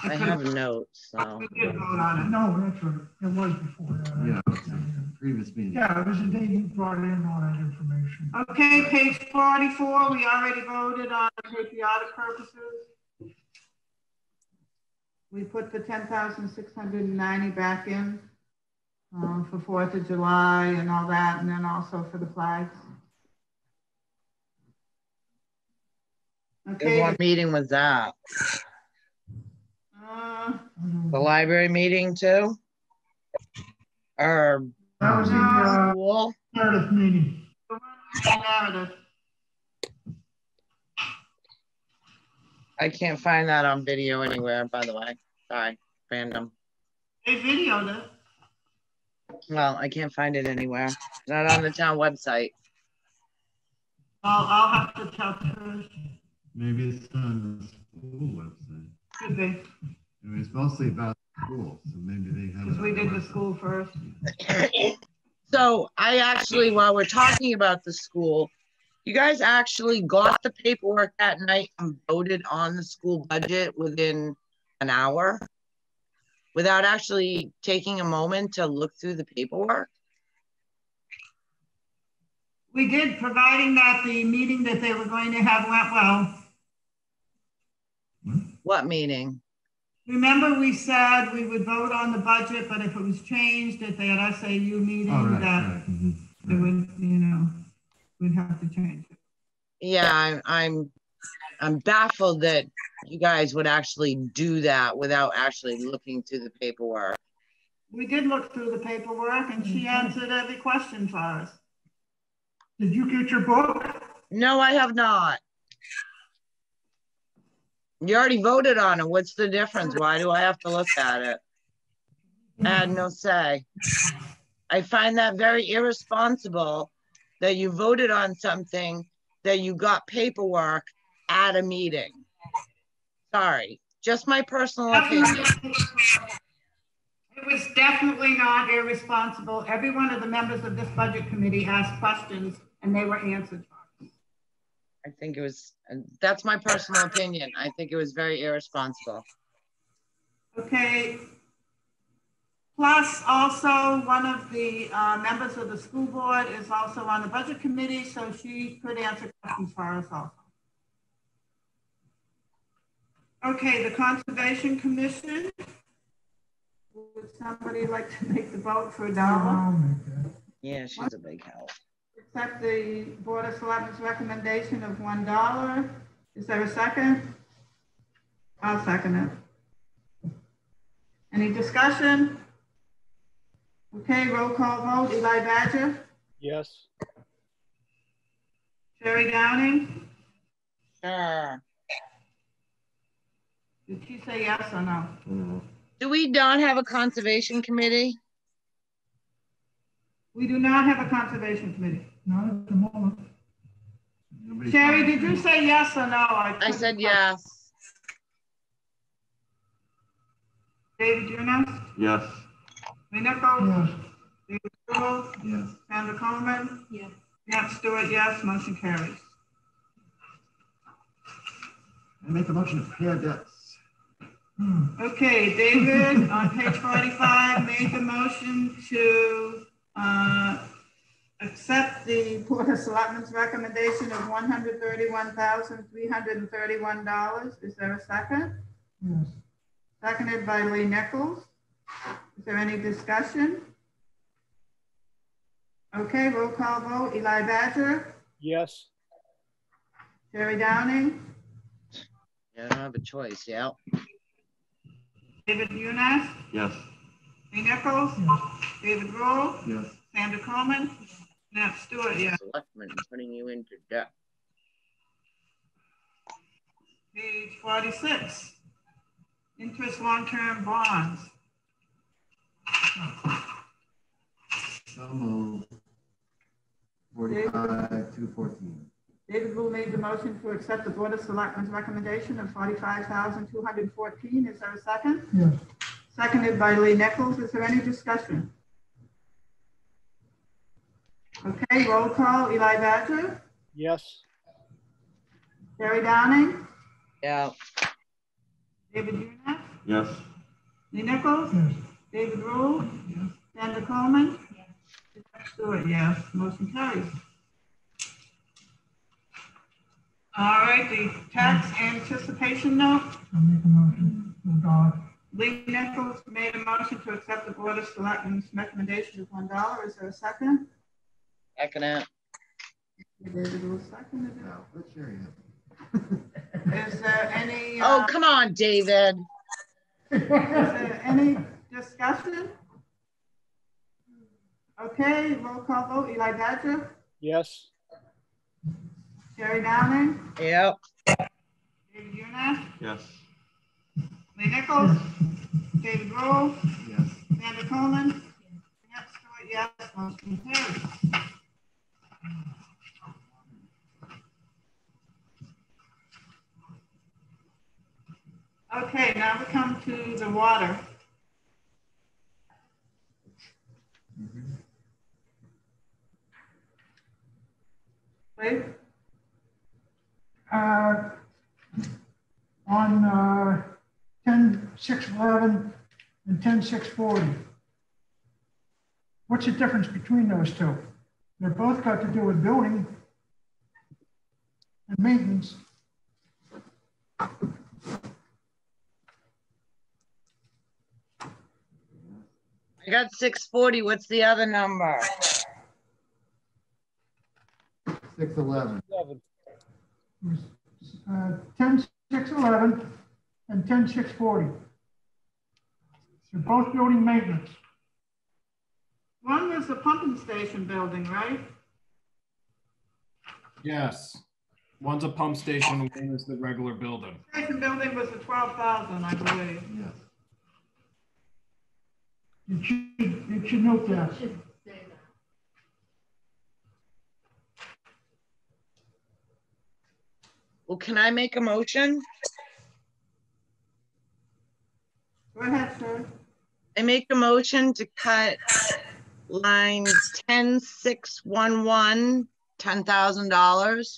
I have notes, so. We did vote on it. No, that's right. It was before that. Yeah, it was the previous meeting. Yeah, it was the day you brought in all that information. Okay, page 44, we already voted on patriotic purposes. We put the 10,690 back in for 4th of July and all that, and then also for the flags. Okay. What meeting was that? The library meeting too? Or That was the school? Meredith meeting. Meredith. I can't find that on video anywhere, by the way. Sorry, random. They videoed it. Well, I can't find it anywhere. It's not on the town website. I'll have to tell Trish. Maybe it's on the school website. Could be. I mean, it's mostly about school, so maybe they have. Because we did the school first. So I actually, while we're talking about the school, you guys actually got the paperwork that night and voted on the school budget within an hour without actually taking a moment to look through the paperwork? We did, providing that the meeting that they were going to have went well. What meeting? Remember we said we would vote on the budget, but if it was changed at that SAU meeting, that it would, you know, we'd have to change it. Yeah, I'm baffled that you guys would actually do that without actually looking through the paperwork. We did look through the paperwork and she answered every question for us. Did you get your book? No, I have not. You already voted on it. What's the difference? Why do I have to look at it? I had no say. I find that very irresponsible that you voted on something that you got paperwork at a meeting. Sorry, just my personal opinion. It was definitely not irresponsible. Every one of the members of this budget committee asked questions and they were answered. I think it was, that's my personal opinion. I think it was very irresponsible. Okay. Plus also one of the members of the school board is also on the budget committee, so she could answer questions for us also. Okay, the Conservation Commission. Would somebody like to make the vote for $1? Yeah, she's a big help. Accept the Board of Selectmen's recommendation of $1. Is there a second? I'll second it. Any discussion? Okay, roll call vote. Eli Badger? Yes. Sherry Downing? Sure. Did she say yes or no? Do we not have a conservation committee? We do not have a conservation committee. Not at the moment. Nobody Terry, did you say yes or no? I said yes. David Eunice? Yes. Lee Nichols? Yes. David Rule? Yes. Sandra Coleman? Yes. Nat Stewart, yes. Motion carries. I make a motion to pay our debts. Okay, David, on page 45, made the motion to accept the Board of Selectmen's recommendation of $131,331. Is there a second? Yes. Seconded by Lee Nichols. Is there any discussion? Okay, roll call vote. Eli Badger, Yes. Jerry Downing, Yeah, I don't have a choice. Yeah. David Eunice, Yes. Lee Nichols, Yes. David Rule, Yes. Sandra Coleman, Nat Stewart, yes. Selectmen putting you into debt. Page 46, interest long-term bonds. So moved. 45 to 14. David Rule made the motion to accept the Board of Selectmen's recommendation of $45,214. Is there a second? Yes. Seconded by Lee Nichols. Is there any discussion? Okay, roll call. Eli Badger, Yes. Jerry Downing, Yeah. David Eunice, Yes. Lee Nichols, Yes. David Rule, Yes. Sandra Coleman, Nat Stewart, yes. Motion carries. All right, the tax anticipation note. I'll make a motion to adopt. Lee Nichols made a motion to accept the Board of Selectmen's recommendation of $1. Is there a second? Second it. David will second it. Now, let's share it. Is there any? Oh, come on, David. Is there any discussion? Okay, roll call vote. Eli Badger, Yes. Jerry Downing, Yep. David Eunice, Yes. Lee Nichols, David Rule, Yes. Sandra Coleman, Nat Stewart, yes. Motion carries. Okay, now we come to the water. Wait. On 10-611 and 10-640. What's the difference between those two? They're both got to do with building and maintenance. I got 640. What's the other number? 611. 10-611 and 10-640. They're both building maintenance. One was the pumping station building, right? Yes. One's a pump station, one is the regular building. Station building was the 12,000, I believe. Yes. It should note that. It should say that. Well, can I make a motion? Go ahead, sir. I make a motion to cut line 10611, $10,000.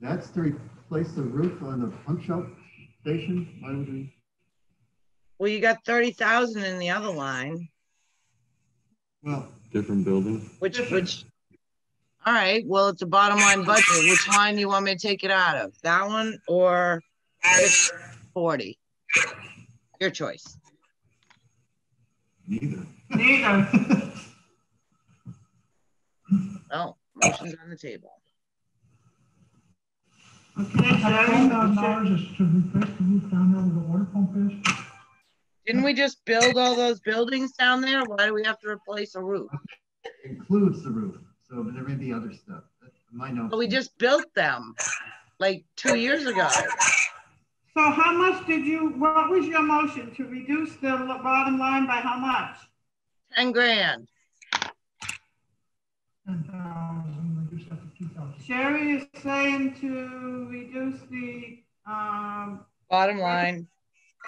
That's to replace the roof on the pump shop station. Why would we? Well, you got 30,000 in the other line, Well, Different building. which, all right, well, it's a bottom line budget. Which line do you want me to take it out of? That one or 640? Your choice. neither. Neither. Oh, motion's on the table. Okay, $10,000 is to replace the roof down there where the water pump is. Didn't we just build all those buildings down there? Why do we have to replace a roof? Includes the roof, so there may be other stuff. That's my notes. But we just built them like 2 years ago. So how much what was your motion to reduce the bottom line by how much? 10 grand. 10,000. 3,000, reduce that to 2,000. Sherry is saying to reduce the Bottom line.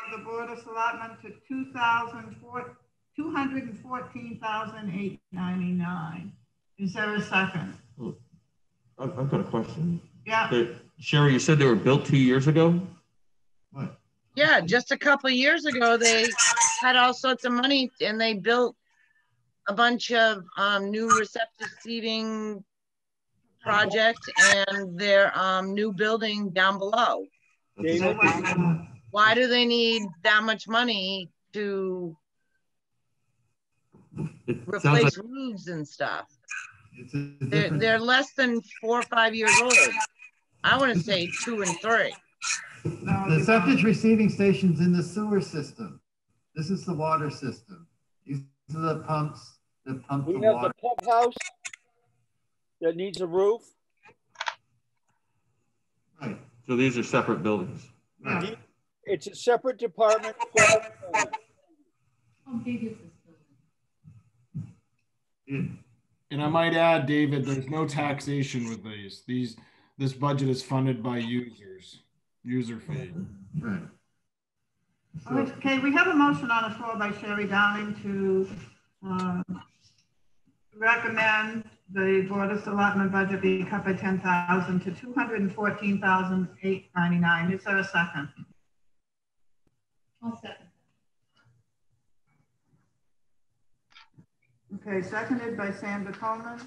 of the Board of Selectmen to 214,899. Is there a second? I've got a question. Yeah. Sherry, you said they were built 2 years ago? What? Yeah, just a couple of years ago, they had all sorts of money and they built a bunch of new receptive seating project and their new building down below. David? Why do they need that much money to replace roofs and stuff? They're less than 4 or 5 years old. I want to say 2 and 3. The septic receiving station's in the sewer system. This is the water system. These are the pumps that pump the We have water. the pump house that needs a roof. Right. So these are separate buildings. Yeah. It's a separate department. How big is this building? And I might add, David, there's no taxation with these. This budget is funded by user fee. Right. Okay, we have a motion on the floor by Sherry Downing to recommend the Board of Selectmen budget be cut by 10,000 to 214,899. Is there a second? I'll second. Okay, seconded by Sandra Coleman.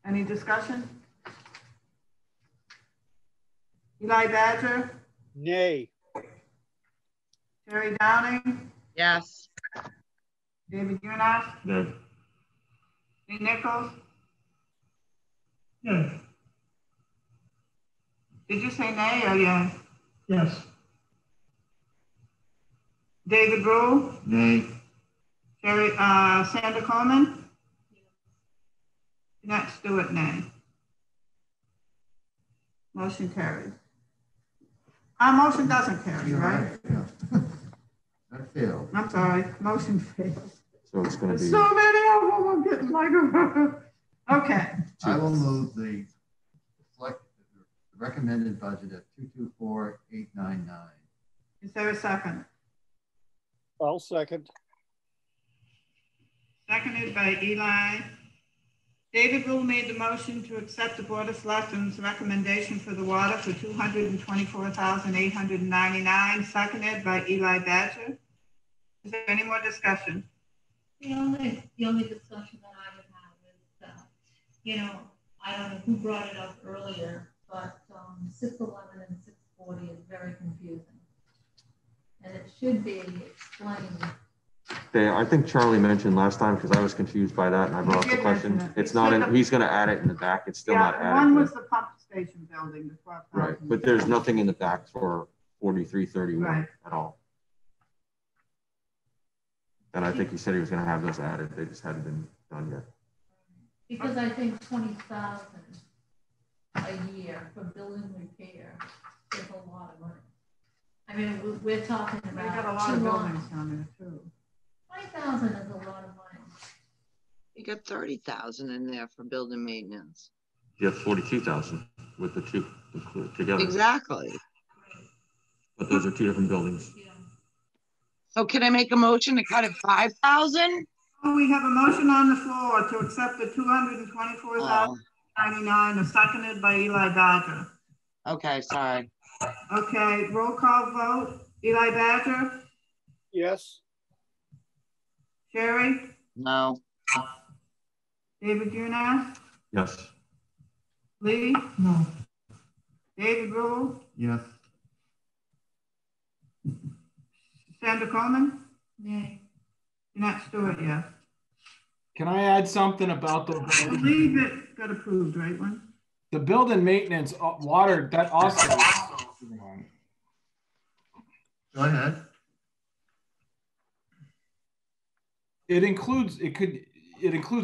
Any discussion? Eli Badger, Nay. Sherry Downing, Yes. David Unias, No. Lee Nichols. Yes. Did you say nay or yes? Yes. David Rule, Nay. Sherry, Sandra Coleman. Jeanette Stewart, nay. Motion carries. Our motion doesn't carry, right? Yeah. That failed. I'm sorry, motion fails. So it's going to be. So many of them, I'm getting like, okay. I will move the recommended budget at 224,899. Is there a second? I'll second. Seconded by Eli. David Rule made the motion to accept the Board of Selectmen's recommendation for the water for 224,899, seconded by Eli Badger. Is there any more discussion? The only discussion that I would have is that, I don't know who brought it up earlier, but 611 and 640 is very confusing. And it should be explained. I think Charlie mentioned last time, because I was confused by that and I brought up the question. It's not in, he's going to add it in the back. It's still not added. One was the pump station building, the 12,000. Right, but there's nothing in the back for 4331 Right. at all. And I think he said he was going to have those added. They just hadn't been done yet. Because I think 20,000 a year for building repair is a lot of money. I mean, we're talking about. We got a lot of buildings down there too. 20,000 is a lot of money. You got 30,000 in there for building maintenance. You have 42,000 with the two together. Exactly. But those are two different buildings. Yeah. So can I make a motion to cut it 5,000? We have a motion on the floor to accept the 224,099, seconded by Eli Badger. Okay, sorry. Okay, roll call vote. Eli Badger, Yes. Sherry, No. David Unias, Yes. Lee, No. David Rule, Yes. Sandra Coleman, Nay. Jeanette Stewart, yes. Can I add something about I believe it got approved, right, one? the building maintenance water that also? Go ahead. It includes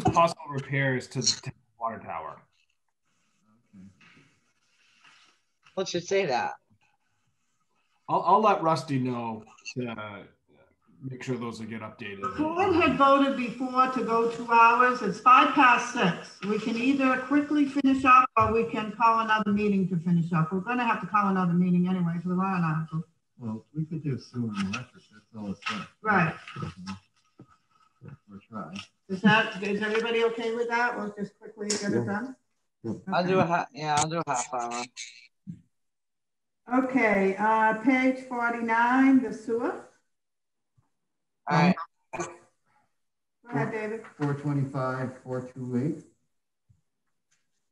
possible repairs to the water tower. Let's just say that. I'll let Rusty know make sure those will get The updated. board had voted before to go 2 hours. It's 6:05. We can either quickly finish up or we can call another meeting to finish up. We're gonna have to call another meeting anyway for the warrant article. Well, we could do sewer and electric, that's all it's done. Right. Or try. Is everybody okay with that? We'll just quickly get it done? I'll do a half hour. Okay, page 49, the sewer. All right. Go ahead, David. 425, 428.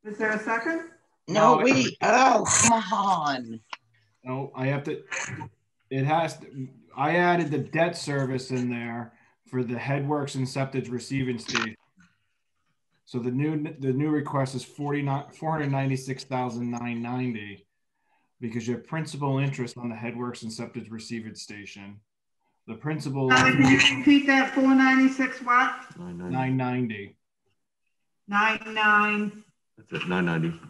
Is there a second? No, wait. Oh, come on. No, I have to, it has to, I added the debt service in there for the headworks and septic receiving station. So the new request is 496,990 because you have principal interest on the headworks and septic receiving station. The principal. Can you repeat that? 496 what? 990. 99. That's it, 990.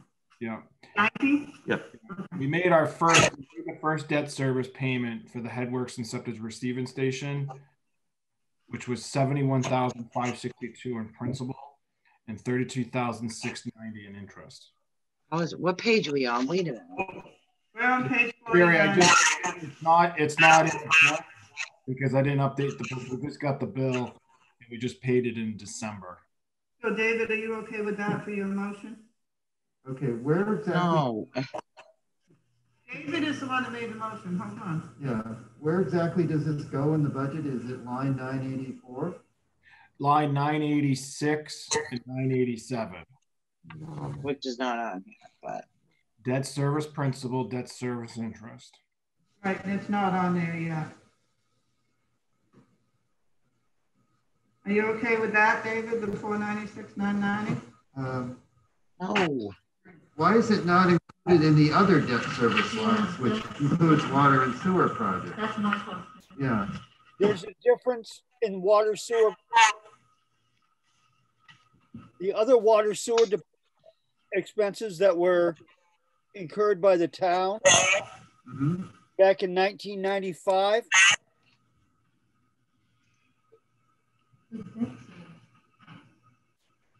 Yeah. 90? Yep. We made the first debt service payment for the headworks and septic receiving station, which was 71,562 in principal and 32,690 in interest. What page are we on? Wait a minute. We're on page 49. It's not in the book because I didn't update the book. We just got the bill and we just paid it in December. So David, are you okay with that for your motion? Okay, where exactly? No. David is the one that made the motion. Hold on. Yeah, where exactly does this go in the budget? Is it line 984? Line 986 and 987. Which is not on here, but. Debt service principal, debt service interest. Right, and it's not on there yet. Are you okay with that, David, the 496, 990? No. Why is it not included in the other debt service lines, which includes water and sewer projects? That's my question. Yeah. There's a difference in water sewer. The other water sewer expenses that were incurred by the town back in 1995.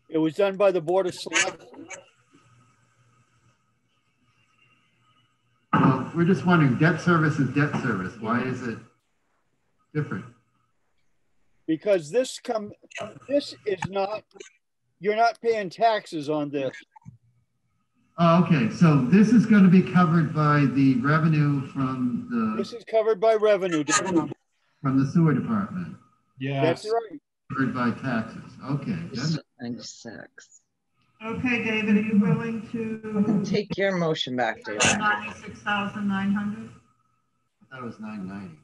It was done by the Board of Selectmen. Well, we're just wondering, debt service is debt service. Why is it different? Because this is not, you're not paying taxes on this. Oh, okay, so this is going to be covered by the revenue from the... This is covered by revenue. From the sewer department. Yeah, that's right. Covered by taxes. Okay. 96. Okay, David, are you willing to take your motion back, David? 96,900? I thought it was 990.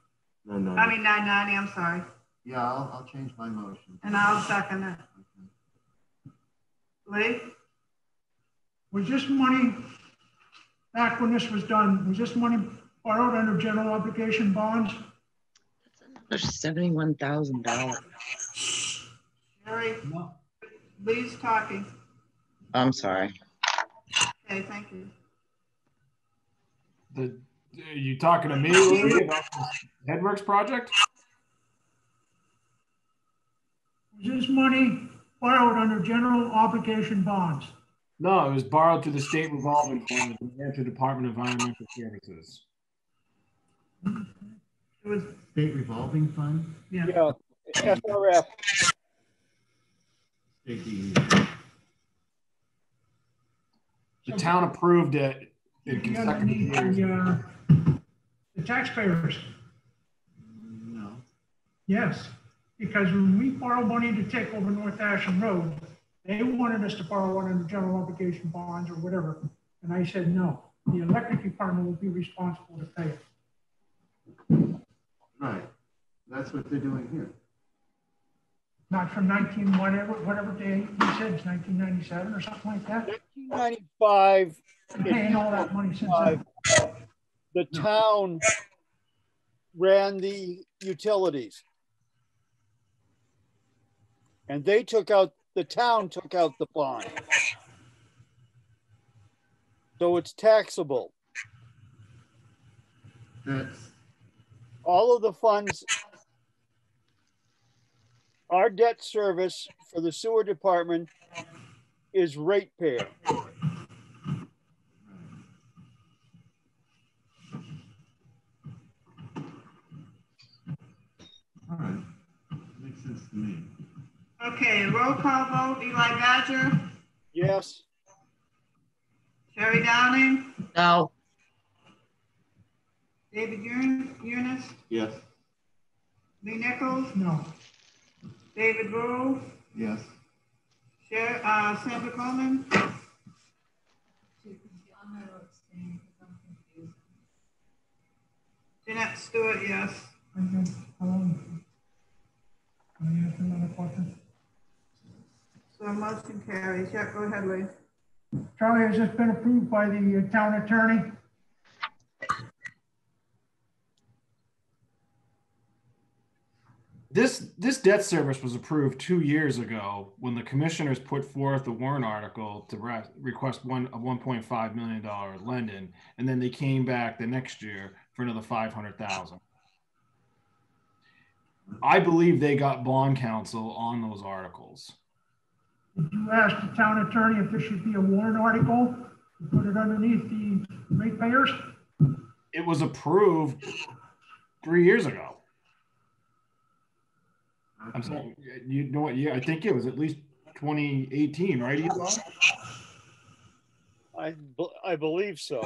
I mean 990. I'm sorry. Yeah, I'll change my motion. And I'll second it. Okay. Lee? Was this money, back when this was done, was this money borrowed under general obligation bonds? That's $71,000. Jerry? No. Lee's talking. I'm sorry. Okay, thank you. Are you talking to me, Louis, about the Headworks project? Was this money borrowed under general obligation bonds? No, it was borrowed through the state revolving fund of the New Hampshire Department of Environmental Services. It was State revolving fund? Yeah. Yeah, SRF. State DE. The town approved it in consecutive years. The taxpayers. No. Yes, because when we borrow money to take over North Ashland Road, they wanted us to borrow it under general obligation bonds or whatever. And I said, no, the electric department will be responsible to pay it. Right. That's what they're doing here. Not from 19, whatever day he said, it's 1997 or something like that. 1995. Paying all that money since then. The town ran the utilities. And the town took out the bond. So it's taxable. That's All of the funds our debt service for the sewer department is ratepayer. All right, makes sense to me. Okay, roll call vote, Eli Badger, Yes. Sherry Downing, No. David Eunice, Yes. Lee Nichols, No. David Rule, Yes. Sandra Coleman, Jeanette Stewart, yes. I have another question. So motion carries. Yeah, go ahead, Lee. Charlie, has this been approved by the town attorney? This debt service was approved 2 years ago when the commissioners put forth a warrant article to request a $1.5 million lending, and then they came back the next year for another $500,000. I believe they got bond counsel on those articles. Did you ask the town attorney if there should be a warrant article to put it underneath the ratepayers? It was approved 3 years ago. I'm saying, you know what? Yeah, I think it was at least 2018, right, Eli? I believe so.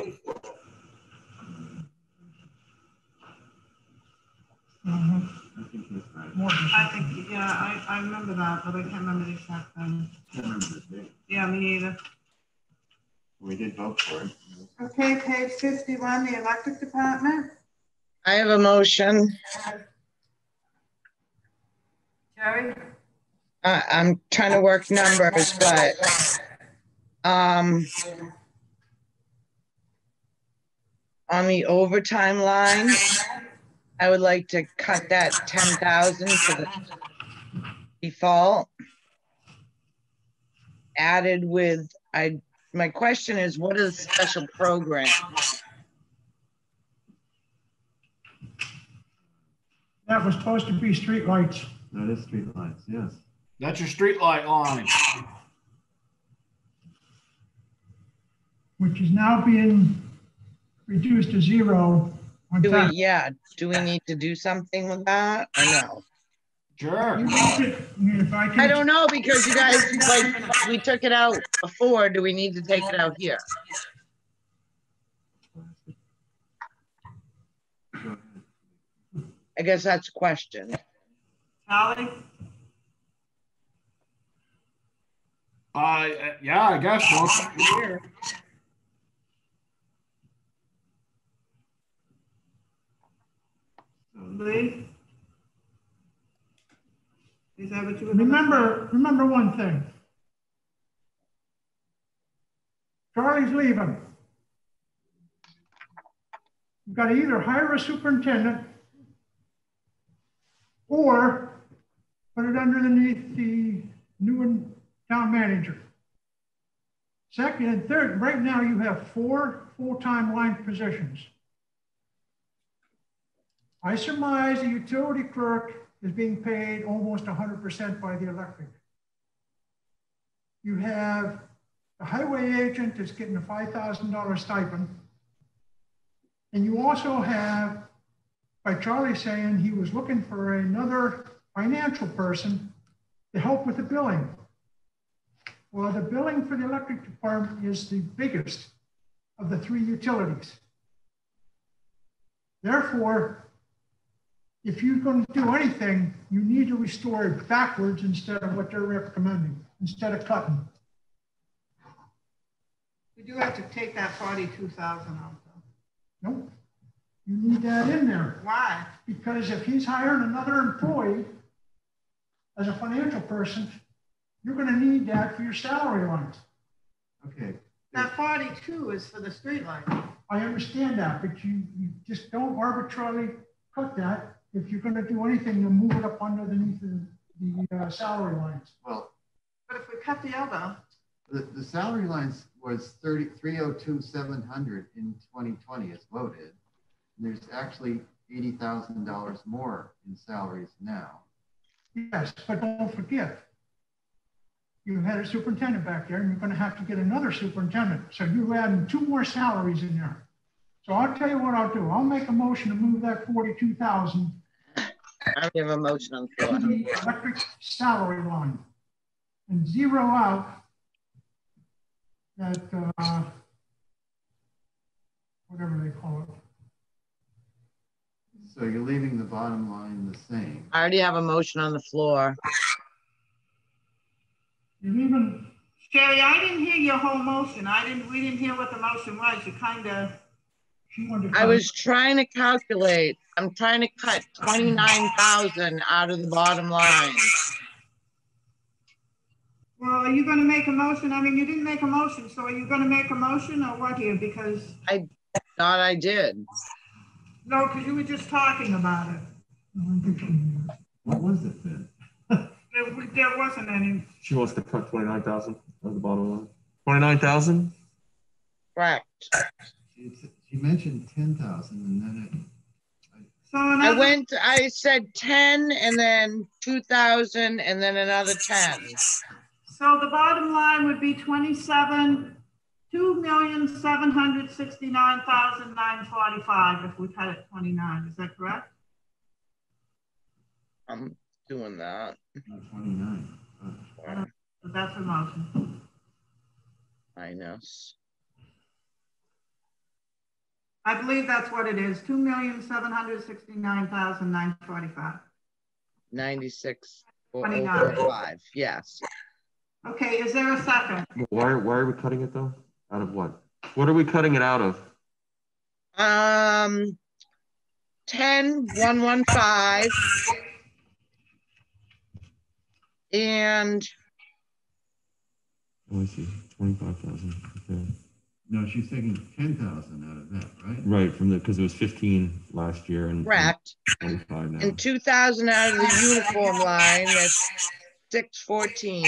Mm-hmm. I think that's right. I think, yeah, I remember that, but I can't remember the exact thing. I can't remember the date. Yeah, me either. We did vote for it. Okay, page 51, the electric department. I have a motion. Jerry? I'm trying to work numbers, but on the overtime line, I would like to cut that 10,000 to the default. Added with, my question is, what is a special program? That was supposed to be streetlights. That is street lights, yes. That's your street light line. Which is now being reduced to zero on Do tax. we need to do something with that or no? Sure. If I I can, don't know, because you guys, like, we took it out before. Do we need to take it out here? I guess that's a question. Charlie? Yeah, I guess so. Here. Lee? Is that what you were remember one thing. Charlie's leaving. You've got to either hire a superintendent or put it underneath the new town manager. Second and third, right now you have 4 full-time line positions. I surmise the utility clerk is being paid almost 100% by the electric. You have the highway agent that's getting a $5,000 stipend. And you also have, by Charlie saying he was looking for another financial person to help with the billing. Well, the billing for the electric department is the biggest of the 3 utilities. Therefore, if you're going to do anything, you need to restore it backwards instead of what they're recommending, instead of cutting. We do have to take that 42,000 out though. Nope. You need that in there. Why? Because if he's hiring another employee as a financial person, you're going to need that for your salary lines. Okay. That 42 is for the streetlight. I understand that, but you just don't arbitrarily cut that if you're going to do anything to move it up underneath the salary lines. Well, but if we cut the other, the salary lines was 302,700 in 2020 as voted. And there's actually $80,000 more in salaries now. Yes, but don't forget, you had a superintendent back there and you're gonna have to get another superintendent. So you're adding 2 more salaries in there. So I'll tell you what I'll do. I'll make a motion to move that 42,000 I have a motion on the to floor. the electric salary line and zero out that, whatever they call it. So you're leaving the bottom line the same. I already have a motion on the floor. You even, Sherry, I didn't hear your whole motion. We didn't hear what the motion was. You kind of. she wanted to. I was trying to calculate. I'm trying to cut 29,000 out of the bottom line. Well, are you going to make a motion? I mean, you didn't make a motion, so are you going to make a motion or what here? Because. I thought I did. No, because you were just talking about it. What was it then? There wasn't any. She wants to cut 29,000 at the bottom line. 29,000? Correct. She mentioned 10,000 and then So I said 10 and then 2,000 and then another 10. So the bottom line would be 2,769,945 if we cut it 29. Is that correct? I'm doing that. 29. So that's a motion. Minus. I believe that's what it is. 2,769,945. 96,405. Yes. Okay, is there a second? Why are we cutting it though? Out of what? What are we cutting it out of? 10,115. And Oh, I see. 25,000. Okay. No, she's taking 10,000 out of that, right? Right, from because it was 15 last year and correct. 25 now. And 2,000 out of the uniform line. That's 614.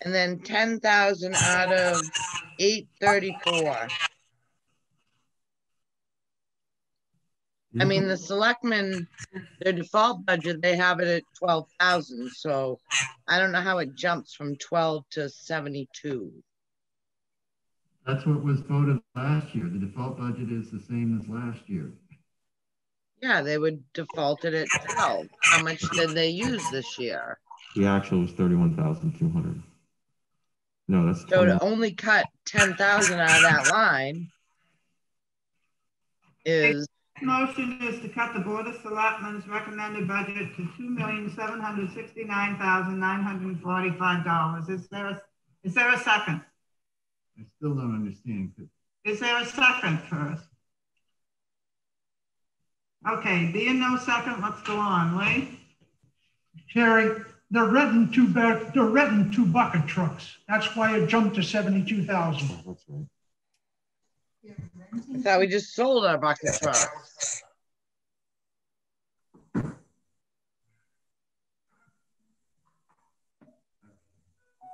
And then 10,000 out of 834. I mean, the selectmen, their default budget, they have it at 12,000. So I don't know how it jumps from 12 to 72. That's what was voted last year. The default budget is the same as last year. Yeah, they would default it at 12. How much did they use this year? The actual was 31,200. No, that's so to only cut 10,000 out of that line is. Motion is to cut the Board of Selectmen's recommended budget to $2,769,945. Is there a second? I still don't understand. Is there a second first? Okay, being no second, let's go on. Lee? Sherry, they're renting 2 bucket trucks. That's why it jumped to 72,000. Oh, that's right. I thought we just sold our bucket truck.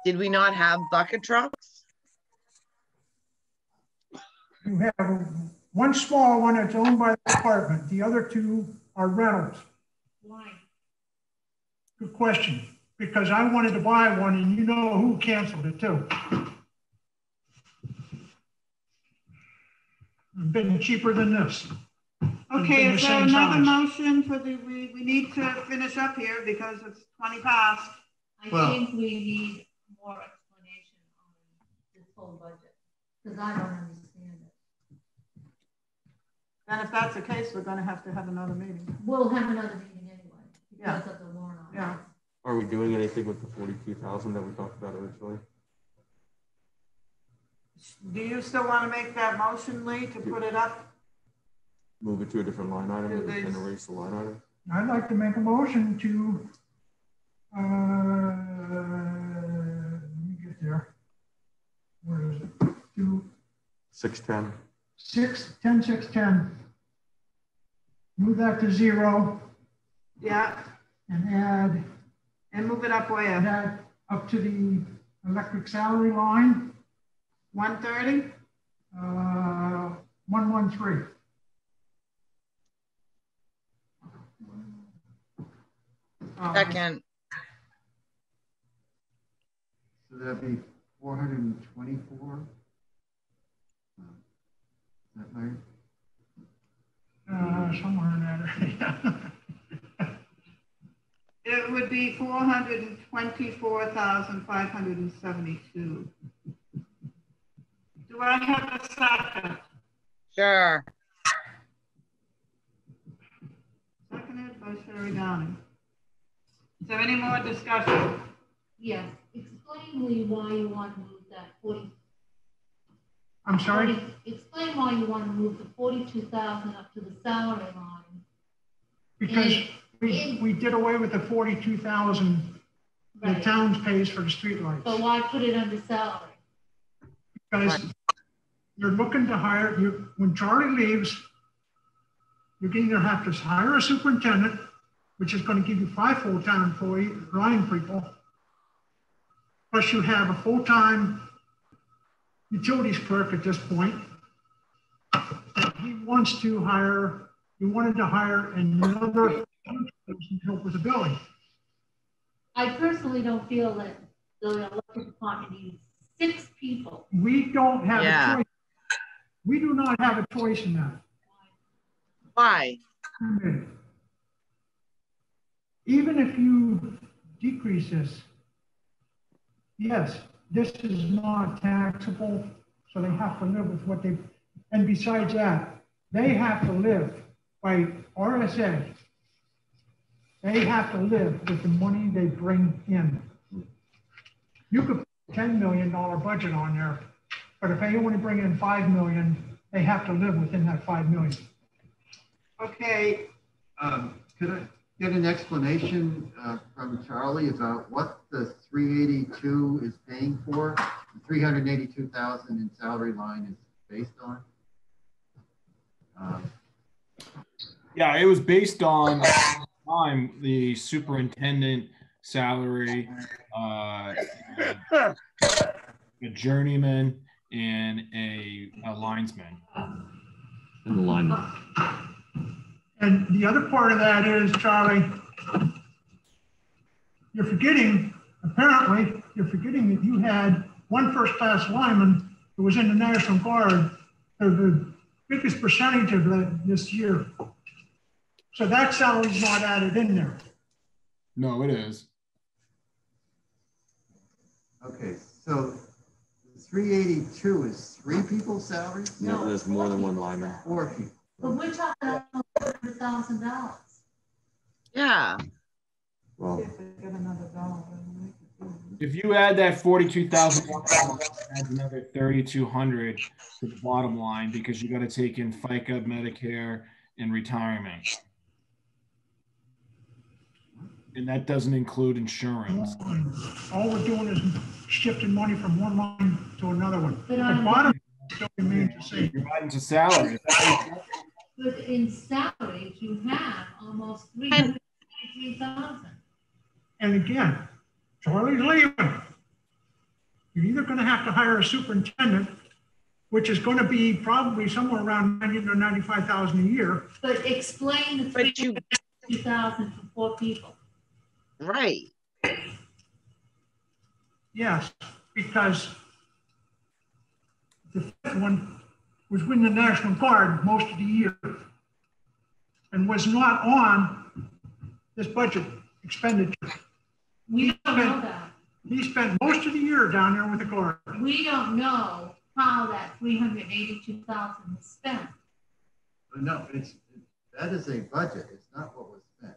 Did we not have bucket trucks? You have one small one that's owned by the department. The other 2 are rentals. Why? Good question. Because I wanted to buy one and you know who canceled it too. It's been cheaper than this. Okay, is there another motion for we need to finish up here because it's 20 past. I think we need more explanation on this whole budget because I don't understand it. Then if that's the case, we're going to have another meeting. We'll have another meeting anyway because Yeah. of the warrant. Yeah. Are we doing anything with the 42,000 that we talked about originally? Do you still want to make that motion, Lee, to put it up? Move it to a different line item and erase the line item? I'd like to make a motion to, let me get there. Where is it? To 610. 610. Move that to 0. Yeah. And add. And move it up where? Add up to the electric salary line. 130? 113. Second. So that'd be 424. Is that right? Somewhere in that area. It would be 424,572. Do I have a second? Sure. Seconded by Sherry Downing. Is there any more discussion? Yes, explain why you want to move that 40. I'm sorry? Explain why you want to move the 42,000 up to the salary line. Because we did away with the 42,000 the town pays for the streetlights. But why put it under salary? Because you're looking to hire, when Charlie leaves, you can either have to hire a superintendent, which is going to give you 5 full-time employee line people, plus you have a full-time utilities clerk at this point. And he wanted to hire another person to help with the billing. I personally don't feel that the electric department needs 6 people. We don't have a choice. We do not have a choice in that. Why? Even if you decrease this, yes, this is not taxable, so they have to live with what they, and besides that, they have to live by RSA. They have to live with the money they bring in. You could put a $10 million budget on there, but if they only bring in $5 million, they have to live within that $5 million. Okay. Could I get an explanation from Charlie about what the 382 is paying for? The 382,000 in salary line is based on? Yeah, it was based on the superintendent salary, a journeyman, and a linesman. And the lineman. And the other part of that is, Charlie, you're forgetting that you had one first-class lineman who was in the National Guard, the biggest percentage of this year. So that salary's not added in there. No, it is. Okay, so 382 is 3 people's salary? No, there's more than one lineman. 4 people. But we're talking about $100,000. Yeah. Well, If you add that 42,000, add another 3,200 to the bottom line because you got to take in FICA, Medicare, and retirement. And that doesn't include insurance. All we're doing is shifting money from one line to another one. But The bottom still remains the same. You're adding to salary. But in salaries, you have almost 353,000. And again, Charlie's leaving. You're either going to have to hire a superintendent, which is going to be probably somewhere around 90 to 95,000 a year. But explain the 352,000 for 4 people. Right. Yes, because the 5th one was with the National Guard most of the year and was not on this budget expenditure. We don't know that. He spent most of the year down there with the Guard. We don't know how that 382,000 was spent. No, that is a budget. It's not what was spent.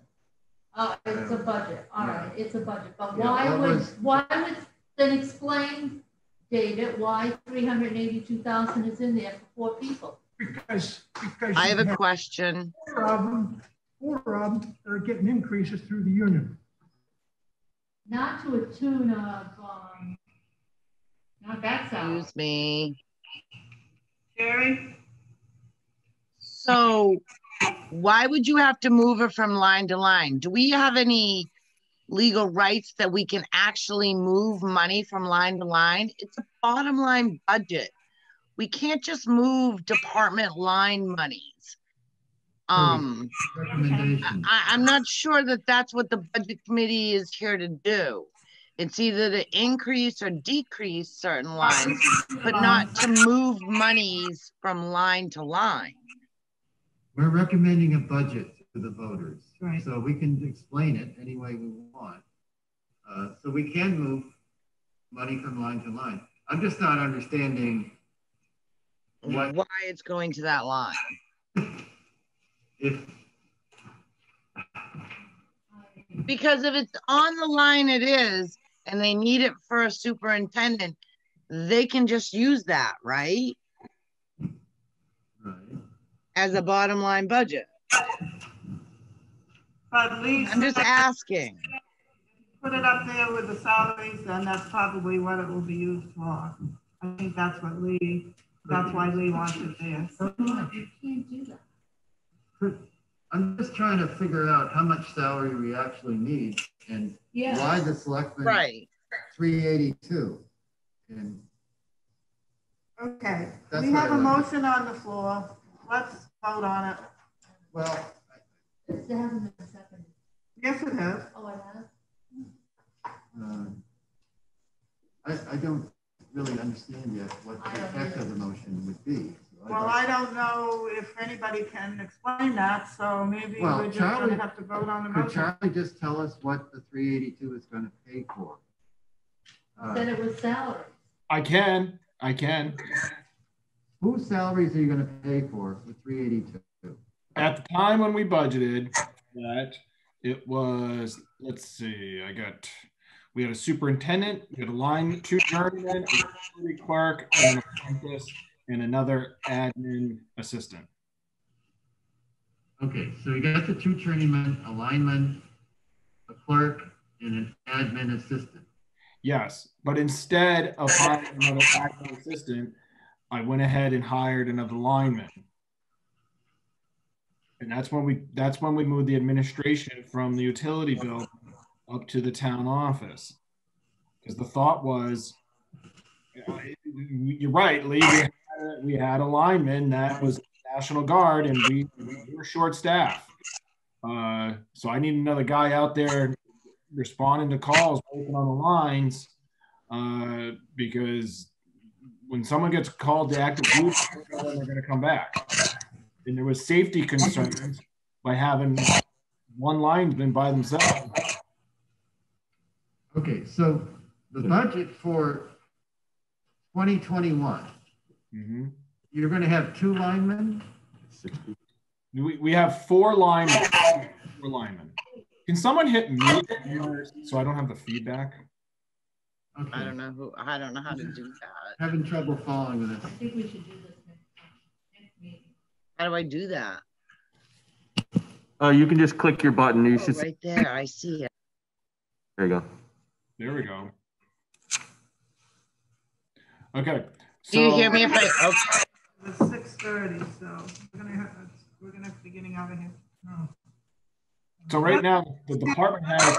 It's a budget. All right, it's a budget. But Yeah, why would then explain, David, why 382,000 is in there for 4 people? Because I have a question. 4 of them are getting increases through the union. Not to a tune of, not that salary. Excuse me. Jerry? So why would you have to move it from line to line? Do we have any legal rights that we can actually move money from line to line? It's a bottom line budget. We can't just move department line monies. I'm not sure that that's what the budget committee is here to do. It's either to increase or decrease certain lines, but not to move monies from line to line. We're recommending a budget to the voters. Right. So we can explain it any way we want. So we can move money from line to line. I'm just not understanding why it's going to that line. Because if it's on the line it is, and they need it for a superintendent, they can just use that, right? Right. As a bottom line budget. But Lee, I'm just asking. Put it up there with the salaries, then that's probably what it will be used for. I think that's why Lee wants it there. You can't do that. I'm just trying to figure out how much salary we actually need and why the selectmen 382. And okay, we have a motion on the floor. Let's vote on it. Well, It hasn't been seconded. Yes, it has. Oh, it has? I don't really understand yet what the effect of the motion would be. So well, I don't know if anybody can explain that, so maybe we're just going to have to vote on the motion. Could Charlie just tell us what the 382 is going to pay for? Said it was salary. I can. Whose salaries are you going to pay for 382? At the time when we budgeted that, it was, let's see, we had a superintendent, we had a line, 2 journeymen, a security clerk, and an apprentice, and another admin assistant. Okay, so you got the 2 journeymen, a lineman, a clerk, and an admin assistant. Yes, but instead of hiring another admin assistant, I went ahead and hired another lineman. And that's when we moved the administration from the utility bill up to the town office. Because the thought was, you're right, Lee, we had a lineman that was National Guard and we were short staffed. So I need another guy out there responding to calls, working on the lines, because when someone gets called to active duty, they're going to come back. And there was safety concerns by having one lineman by themselves. Okay, so the budget for 2021, you're going to have 2 linemen? We have 4 linemen. 4 linemen. Can someone hit mute so I don't have the feedback? Okay. I don't know how to do that. Having trouble following with I it. think we should do this next meeting. How do I do that? You can just click your button. You should right there. I see it. There you go. There we go. Okay. So, do you hear me? If I okay. It's 6:30, so we're gonna have to be getting out of here. Oh. So right now the department has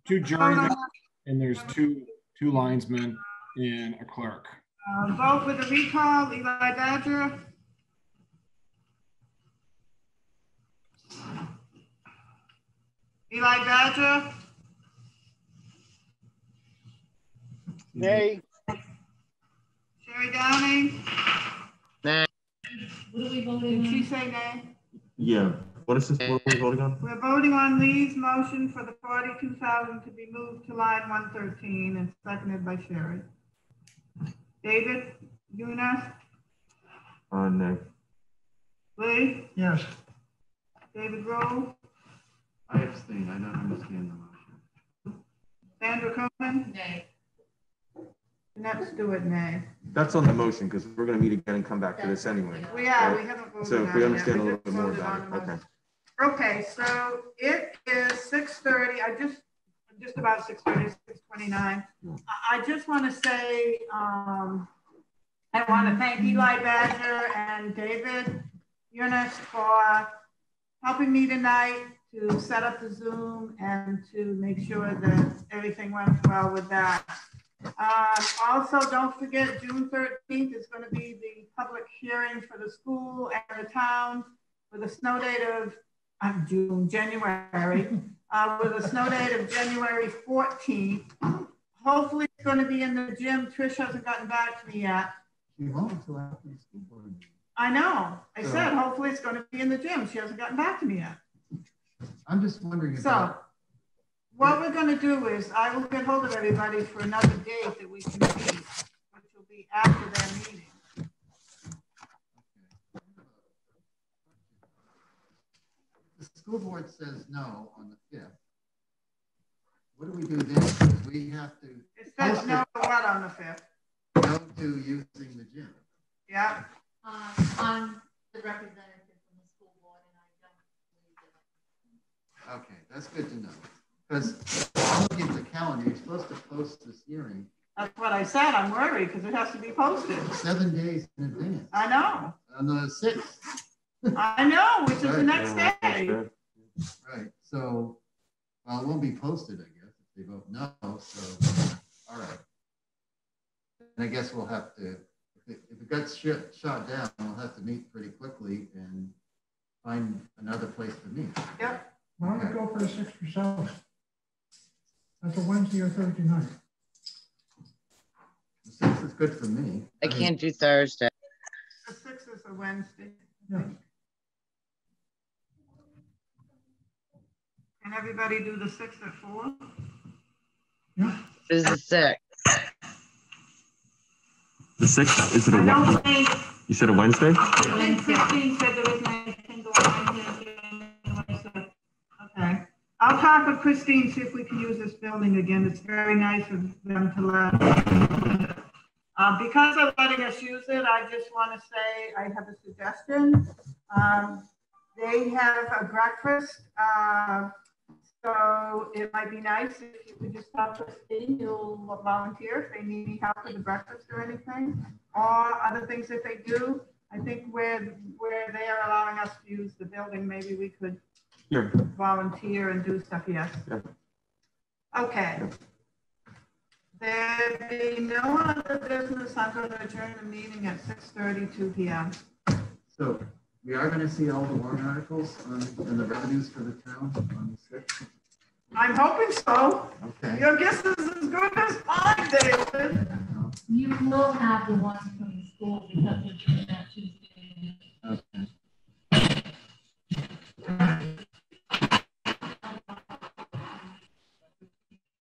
2 journeymen and there's two linesmen and a clerk. Vote with the recall, Eli Badger. Eli Badger. Nay. Sherry Downing. Nay. What are we voting on? Did she say nay? Yeah. What is this? What are we voting on? We're voting on Lee's motion for the 42,000 to be moved to line 113 and seconded by Sherry. David, Eunice? No. Lee? Yes. David Rowe? I abstain. I don't understand the motion. Sandra Coleman? Nay. Jeanette Stewart, nay. That's on the motion because we're going to meet again and come back to this anyway. We haven't voted So if we on it understand yet. a little bit more Voted about on it. the Okay. motion. Okay, so it is 6:30. Just about 6:30, 6:29. I just want to say, I want to thank Eli Badger and David Eunice for helping me tonight to set up the Zoom and to make sure that everything went well with that. Also, don't forget June 13th is going to be the public hearing for the school and the town with a snow date of January, with a snow date of January 14th. Hopefully it's going to be in the gym. Trish hasn't gotten back to me yet. She won't until after the school board meeting. I know. I said, hopefully it's going to be in the gym. She hasn't gotten back to me yet. I'm just wondering So, about... what we're going to do is I will get hold of everybody for another date that we can meet, which will be after their meeting. The school board says no on the 5th. What do we do then? Because we have to... It says no what on the 5th? No to using the gym. Yeah. I'm the representative from the school board, and I don't believe that. Okay, that's good to know. Because I'm looking at the calendar, you're supposed to post this hearing. That's what I said. I'm worried because it has to be posted. 7 days in advance. I know. On the 6th. I know, which is the next day. Right. So, well, it won't be posted, I guess, if they vote no. So, all right. And I guess we'll have to, if it gets shot down, we'll have to meet pretty quickly and find another place to meet. Yep. Why don't we go for the 6th or 7th? That's a Wednesday or Thursday night. The 6th is good for me. I can't do Thursday. The 6th is a Wednesday. Yeah. Can everybody do the 6th at 4? Yeah. This is the 6th. The 6th, is it I a don't Wednesday? think, You said a Wednesday? I think Christine said there was anything going on here. Okay. I'll talk with Christine, see if we can use this building again. It's very nice of them to let us. Because of letting us use it, I just want to say I have a suggestion. They have a breakfast, so it might be nice if you could just tell Christine you'll volunteer if they need any help with the breakfast or anything, or other things that they do. I think where they are allowing us to use the building, maybe we could volunteer and do stuff. Yes. Yeah. Okay. There be no other business. I'm going to adjourn the meeting at 6:32 p.m. So we are going to see all the warrant articles and the revenues for the town on the 6th. I'm hoping so. Okay. Your guess is as good as mine, David. You will have the ones from the school because it's